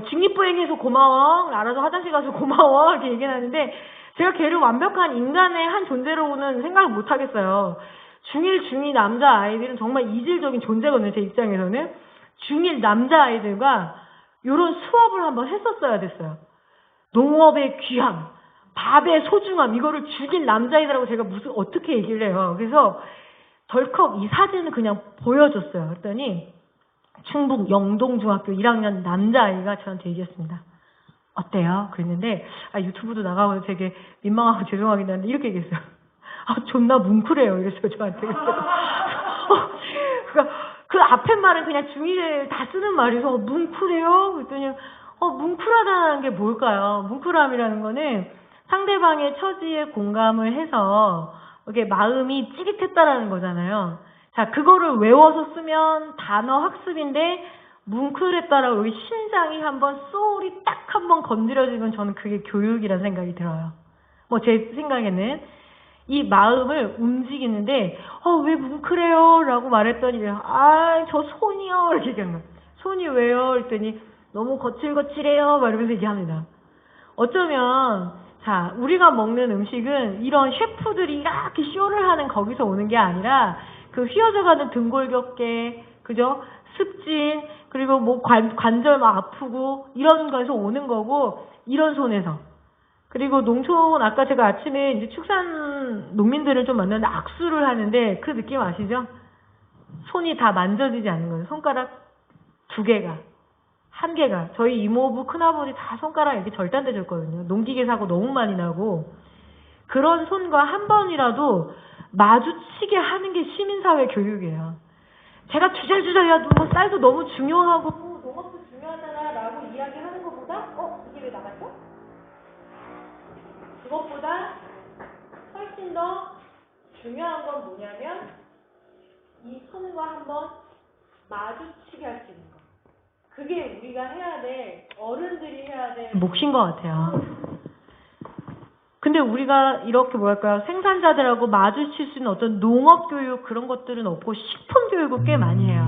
직립보행해서 고마워. 알아서 화장실 가서 고마워. 이렇게 얘기를 하는데 제가 걔를 완벽한 인간의 한 존재로는 생각을 못 하겠어요. 중1, 중2 남자 아이들은 정말 이질적인 존재거든요. 제 입장에서는. 중1 남자 아이들과 이런 수업을 한번 했었어야 됐어요. 농업의 귀함, 밥의 소중함, 이거를 죽인 남자애들하고 제가 어떻게 얘기를 해요. 그래서 덜컥 이 사진을 그냥 보여줬어요. 그랬더니 충북 영동중학교 1학년 남자아이가 저한테 얘기했습니다. 어때요? 그랬는데 유튜브도 나가고 되게 민망하고 죄송하긴 한데 이렇게 얘기했어요. 존나 뭉클해요. 이랬어요, 저한테. 그러니까 그 앞에 말은 그냥 중1에 다 쓰는 말이서 뭉클해요? 그랬더니 뭉클하다는 게 뭘까요? 뭉클함이라는 거는 상대방의 처지에 공감을 해서 이게 마음이 찌릿했다라는 거잖아요. 자, 그거를 외워서 쓰면 단어 학습인데 뭉클했다라고 여기 심장이 한번 소울이 딱 한번 건드려지면 저는 그게 교육이라는 생각이 들어요. 뭐 제 생각에는 이 마음을 움직이는데 왜 뭉클해요? 라고 말했더니 저 손이요 이렇게 얘기한 거예요. 손이 왜요? 그랬더니 너무 거칠거칠해요 막 이러면서 얘기합니다. 어쩌면 자, 우리가 먹는 음식은 이런 셰프들이 이렇게 쇼를 하는 거기서 오는 게 아니라 그 휘어져가는 등골격계, 그죠? 습진, 그리고 뭐 관절 막 아프고 이런 거에서 오는 거고, 이런 손에서. 그리고 농촌, 아까 제가 아침에 이제 축산 농민들을 좀 만났는데 악수를 하는데 그 느낌 아시죠? 손이 다 만져지지 않는 거예요. 손가락 2개가. 1개가. 저희 이모부, 큰아버지 다 손가락 이렇게 절단되셨거든요. 농기계 사고 너무 많이 나고. 그런 손과 한 번이라도 마주치게 하는 게 시민사회 교육이에요. 제가 주절주절 야, 뭐 쌀도 너무 중요하고 농업도 중요하잖아라고 이야기하는 것보다 이게 왜 나갔죠? 그것보다 훨씬 더 중요한 건 뭐냐면 이 손과 한번 마주치게 할 수 있는 거. 그게 우리가 해야 돼, 어른들이 해야 될 몫인 것 같아요. 근데 우리가 이렇게 뭐랄까요, 생산자들하고 마주칠 수 있는 어떤 농업교육 그런 것들은 없고 식품교육을 꽤 많이 해요.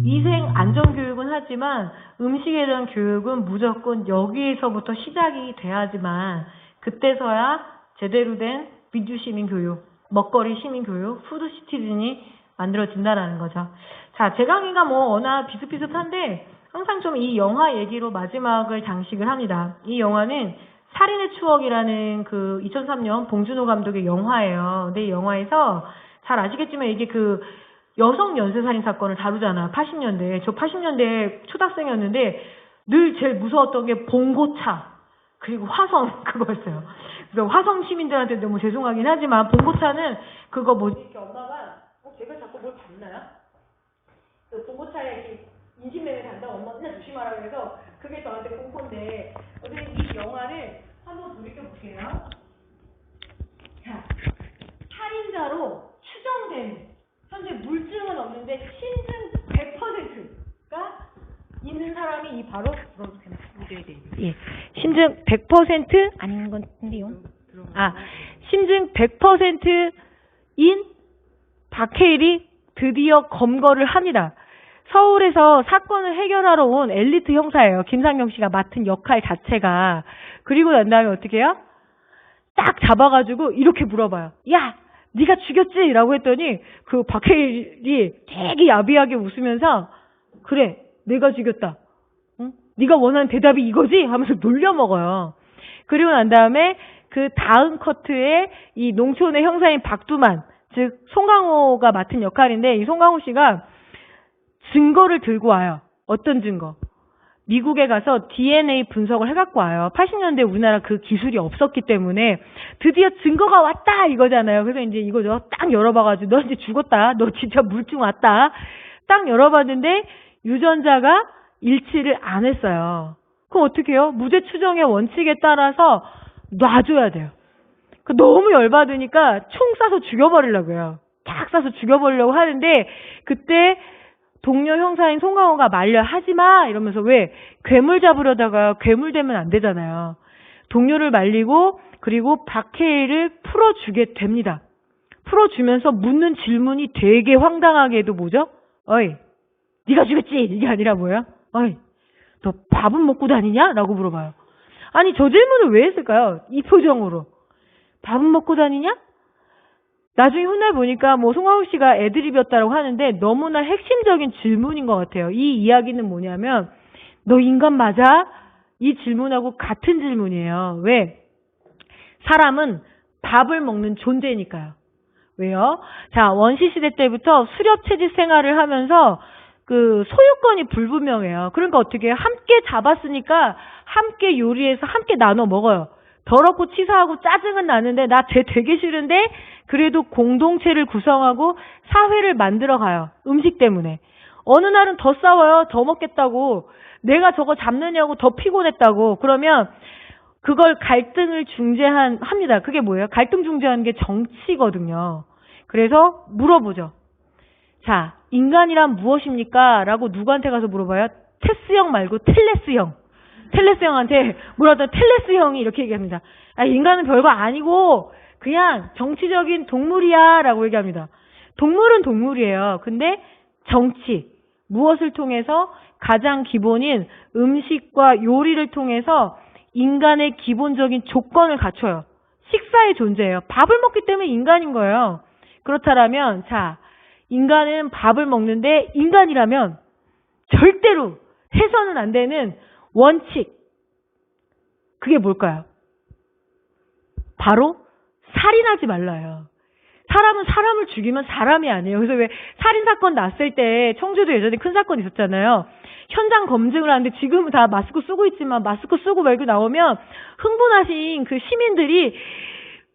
위생 안전교육은 하지만 음식에 대한 교육은 무조건 여기에서부터 시작이 돼야지만 그때서야 제대로 된 위주시민교육, 먹거리 시민교육, 푸드시티즌이 만들어진다라는 거죠. 자, 제 강의가 뭐 워낙 비슷비슷한데 항상 좀 이 영화 얘기로 마지막을 장식을 합니다. 이 영화는 살인의 추억이라는 그 2003년 봉준호 감독의 영화예요. 근데 이 영화에서 잘 아시겠지만 이게 그 여성 연쇄살인 사건을 다루잖아. 80년대. 저 80년대 초등학생이었는데 늘 제일 무서웠던 게 봉고차 그리고 화성 그거였어요. 그래서 화성 시민들한테 너무 죄송하긴 하지만 봉고차는 그거 뭐지? 이렇게 엄마가 제가 자꾸 뭘 봤나요? 그 봉고차에 이렇게 인신매매 단다 엄마 맨날 조심하라 그래서 그게 저한테 공포인데 어쨌든 이 영화를 한번 돌이켜볼게요. 자, 살인자로 추정된 현재 물증은 없는데 신증 100%가 있는 사람이 이 바로 예, 신증 100% 아닌 건데요. 신증 100%인 박해일이 드디어 검거를 합니다. 서울에서 사건을 해결하러 온 엘리트 형사예요. 김상경 씨가 맡은 역할 자체가. 그리고 난 다음에 어떻게 해요? 딱 잡아가지고 이렇게 물어봐요. 야, 네가 죽였지? 라고 했더니 그 박해일이 되게 야비하게 웃으면서 그래, 내가 죽였다. 응? 네가 원하는 대답이 이거지? 하면서 놀려먹어요. 그리고 난 다음에 그 다음 커트에 이 농촌의 형사인 박두만 즉 송강호가 맡은 역할인데 이 송강호 씨가 증거를 들고 와요. 어떤 증거? 미국에 가서 DNA 분석을 해갖고 와요. 80년대 우리나라 그 기술이 없었기 때문에 드디어 증거가 왔다 이거잖아요. 그래서 이제 이거죠. 딱 열어봐가지고 너 이제 죽었다. 너 진짜 물증 왔다. 딱 열어봤는데 유전자가 일치를 안 했어요. 그럼 어떻게 해요? 무죄 추정의 원칙에 따라서 놔줘야 돼요. 너무 열받으니까 총 쏴서 죽여버리려고요. 탁 쏴서 죽여버리려고 하는데 그때 동료 형사인 송강호가 말려 하지마 이러면서 왜 괴물 잡으려다가 괴물 되면 안 되잖아요. 동료를 말리고 그리고 박해일을 풀어주게 됩니다. 풀어주면서 묻는 질문이 되게 황당하게도 뭐죠? 어이 네가 죽였지? 이게 아니라 뭐예요? 어이 너 밥은 먹고 다니냐? 라고 물어봐요. 아니 저 질문을 왜 했을까요? 이 표정으로. 밥은 먹고 다니냐? 나중에 훗날 보니까 뭐 송강호 씨가 애드립이었다고 하는데 너무나 핵심적인 질문인 것 같아요. 이 이야기는 뭐냐면 너 인간 맞아? 이 질문하고 같은 질문이에요. 왜? 사람은 밥을 먹는 존재니까요. 왜요? 자, 원시시대 때부터 수렵채집 생활을 하면서 그 소유권이 불분명해요. 그러니까 어떻게 해요? 함께 잡았으니까 함께 요리해서 함께 나눠 먹어요. 더럽고 치사하고 짜증은 나는데 나 쟤 되게 싫은데 그래도 공동체를 구성하고 사회를 만들어 가요. 음식 때문에. 어느 날은 더 싸워요. 더 먹겠다고. 내가 저거 잡느냐고 더 피곤했다고. 그러면 그걸 갈등을 합니다. 그게 뭐예요? 갈등 중재하는 게 정치거든요. 그래서 물어보죠. 자, 인간이란 무엇입니까? 라고 누구한테 가서 물어봐요? 테스 형 말고 텔레스 형. 텔레스 형한테 뭐라도 텔레스 형이 이렇게 얘기합니다. 아, 인간은 별거 아니고 그냥 정치적인 동물이야 라고 얘기합니다. 동물은 동물이에요. 근데 정치, 무엇을 통해서 가장 기본인 음식과 요리를 통해서 인간의 기본적인 조건을 갖춰요. 식사의 존재예요. 밥을 먹기 때문에 인간인 거예요. 그렇다면 자, 인간은 밥을 먹는데 인간이라면 절대로 해서는 안 되는 원칙. 그게 뭘까요? 바로 살인하지 말라요. 사람은 사람을 죽이면 사람이 아니에요. 그래서 왜 살인사건 났을 때 청주도 예전에 큰 사건 있었잖아요. 현장 검증을 하는데 지금은 다 마스크 쓰고 있지만 마스크 쓰고 말고 나오면 흥분하신 그 시민들이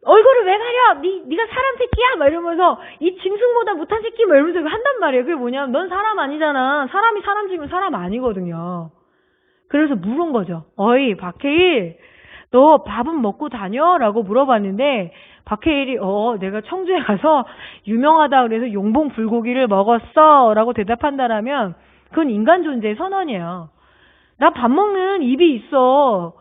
얼굴을 왜 가려? 네가 사람 새끼야? 막 이러면서 이 짐승보다 못한 새끼 막 이러면서 한단 말이에요. 그게 뭐냐면 넌 사람 아니잖아. 사람이 사람 죽이면 사람 아니거든요. 그래서 물은 거죠. 어이 박해일 너 밥은 먹고 다녀? 라고 물어봤는데 박해일이 내가 청주에 가서 유명하다 그래서 용봉 불고기를 먹었어 라고 대답한다라면 그건 인간 존재의 선언이에요. 나 밥 먹는 입이 있어.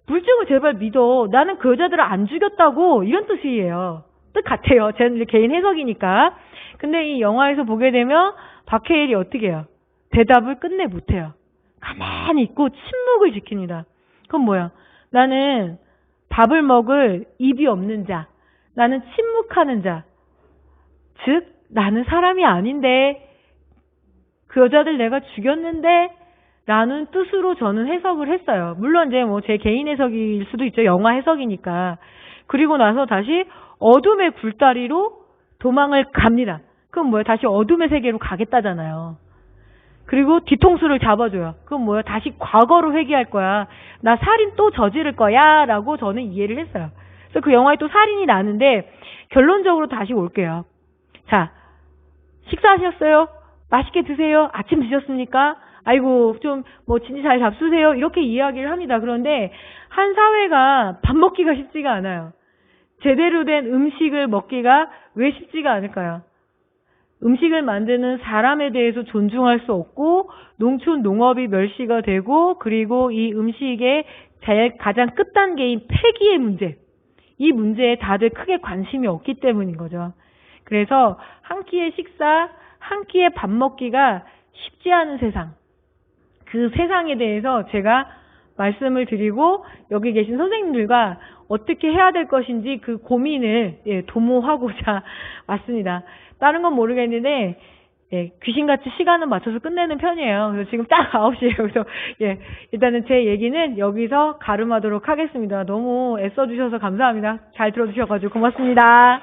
물증을 제발 믿어. 나는 그 여자들을 안 죽였다고. 이런 뜻이에요. 뜻 같아요. 제 개인 해석이니까. 근데 이 영화에서 보게 되면 박해일이 어떻게 해요? 대답을 끝내 못해요. 가만히 있고 침묵을 지킵니다. 그건 뭐야? 나는 밥을 먹을 입이 없는 자. 나는 침묵하는 자. 즉 나는 사람이 아닌데 그 여자들 내가 죽였는데 라는 뜻으로 저는 해석을 했어요. 물론 이제 뭐 제 개인 해석일 수도 있죠. 영화 해석이니까. 그리고 나서 다시 어둠의 굴다리로 도망을 갑니다. 그럼 뭐야? 다시 어둠의 세계로 가겠다잖아요. 그리고 뒤통수를 잡아줘요. 그럼 뭐야? 다시 과거로 회귀할 거야. 나 살인 또 저지를 거야 라고 저는 이해를 했어요. 그래서 그 영화에 또 살인이 나는데 결론적으로 다시 올게요. 자, 식사하셨어요? 맛있게 드세요? 아침 드셨습니까? 아이고 좀 뭐 진지 잘 잡수세요. 이렇게 이야기를 합니다. 그런데 한 사회가 밥 먹기가 쉽지가 않아요. 제대로 된 음식을 먹기가 왜 쉽지가 않을까요? 음식을 만드는 사람에 대해서 존중할 수 없고 농촌 농업이 멸시가 되고 그리고 이 음식의 가장 끝단계인 폐기의 문제, 이 문제에 다들 크게 관심이 없기 때문인 거죠. 그래서 한 끼의 식사, 한 끼의 밥 먹기가 쉽지 않은 세상, 그 세상에 대해서 제가 말씀을 드리고 여기 계신 선생님들과 어떻게 해야 될 것인지 그 고민을 도모하고자 왔습니다. 다른 건 모르겠는데 귀신같이 시간은 맞춰서 끝내는 편이에요. 그래서 지금 딱 9시예요. 그래서 일단은 제 얘기는 여기서 가름하도록 하겠습니다. 너무 애써주셔서 감사합니다. 잘 들어주셔가지고 고맙습니다.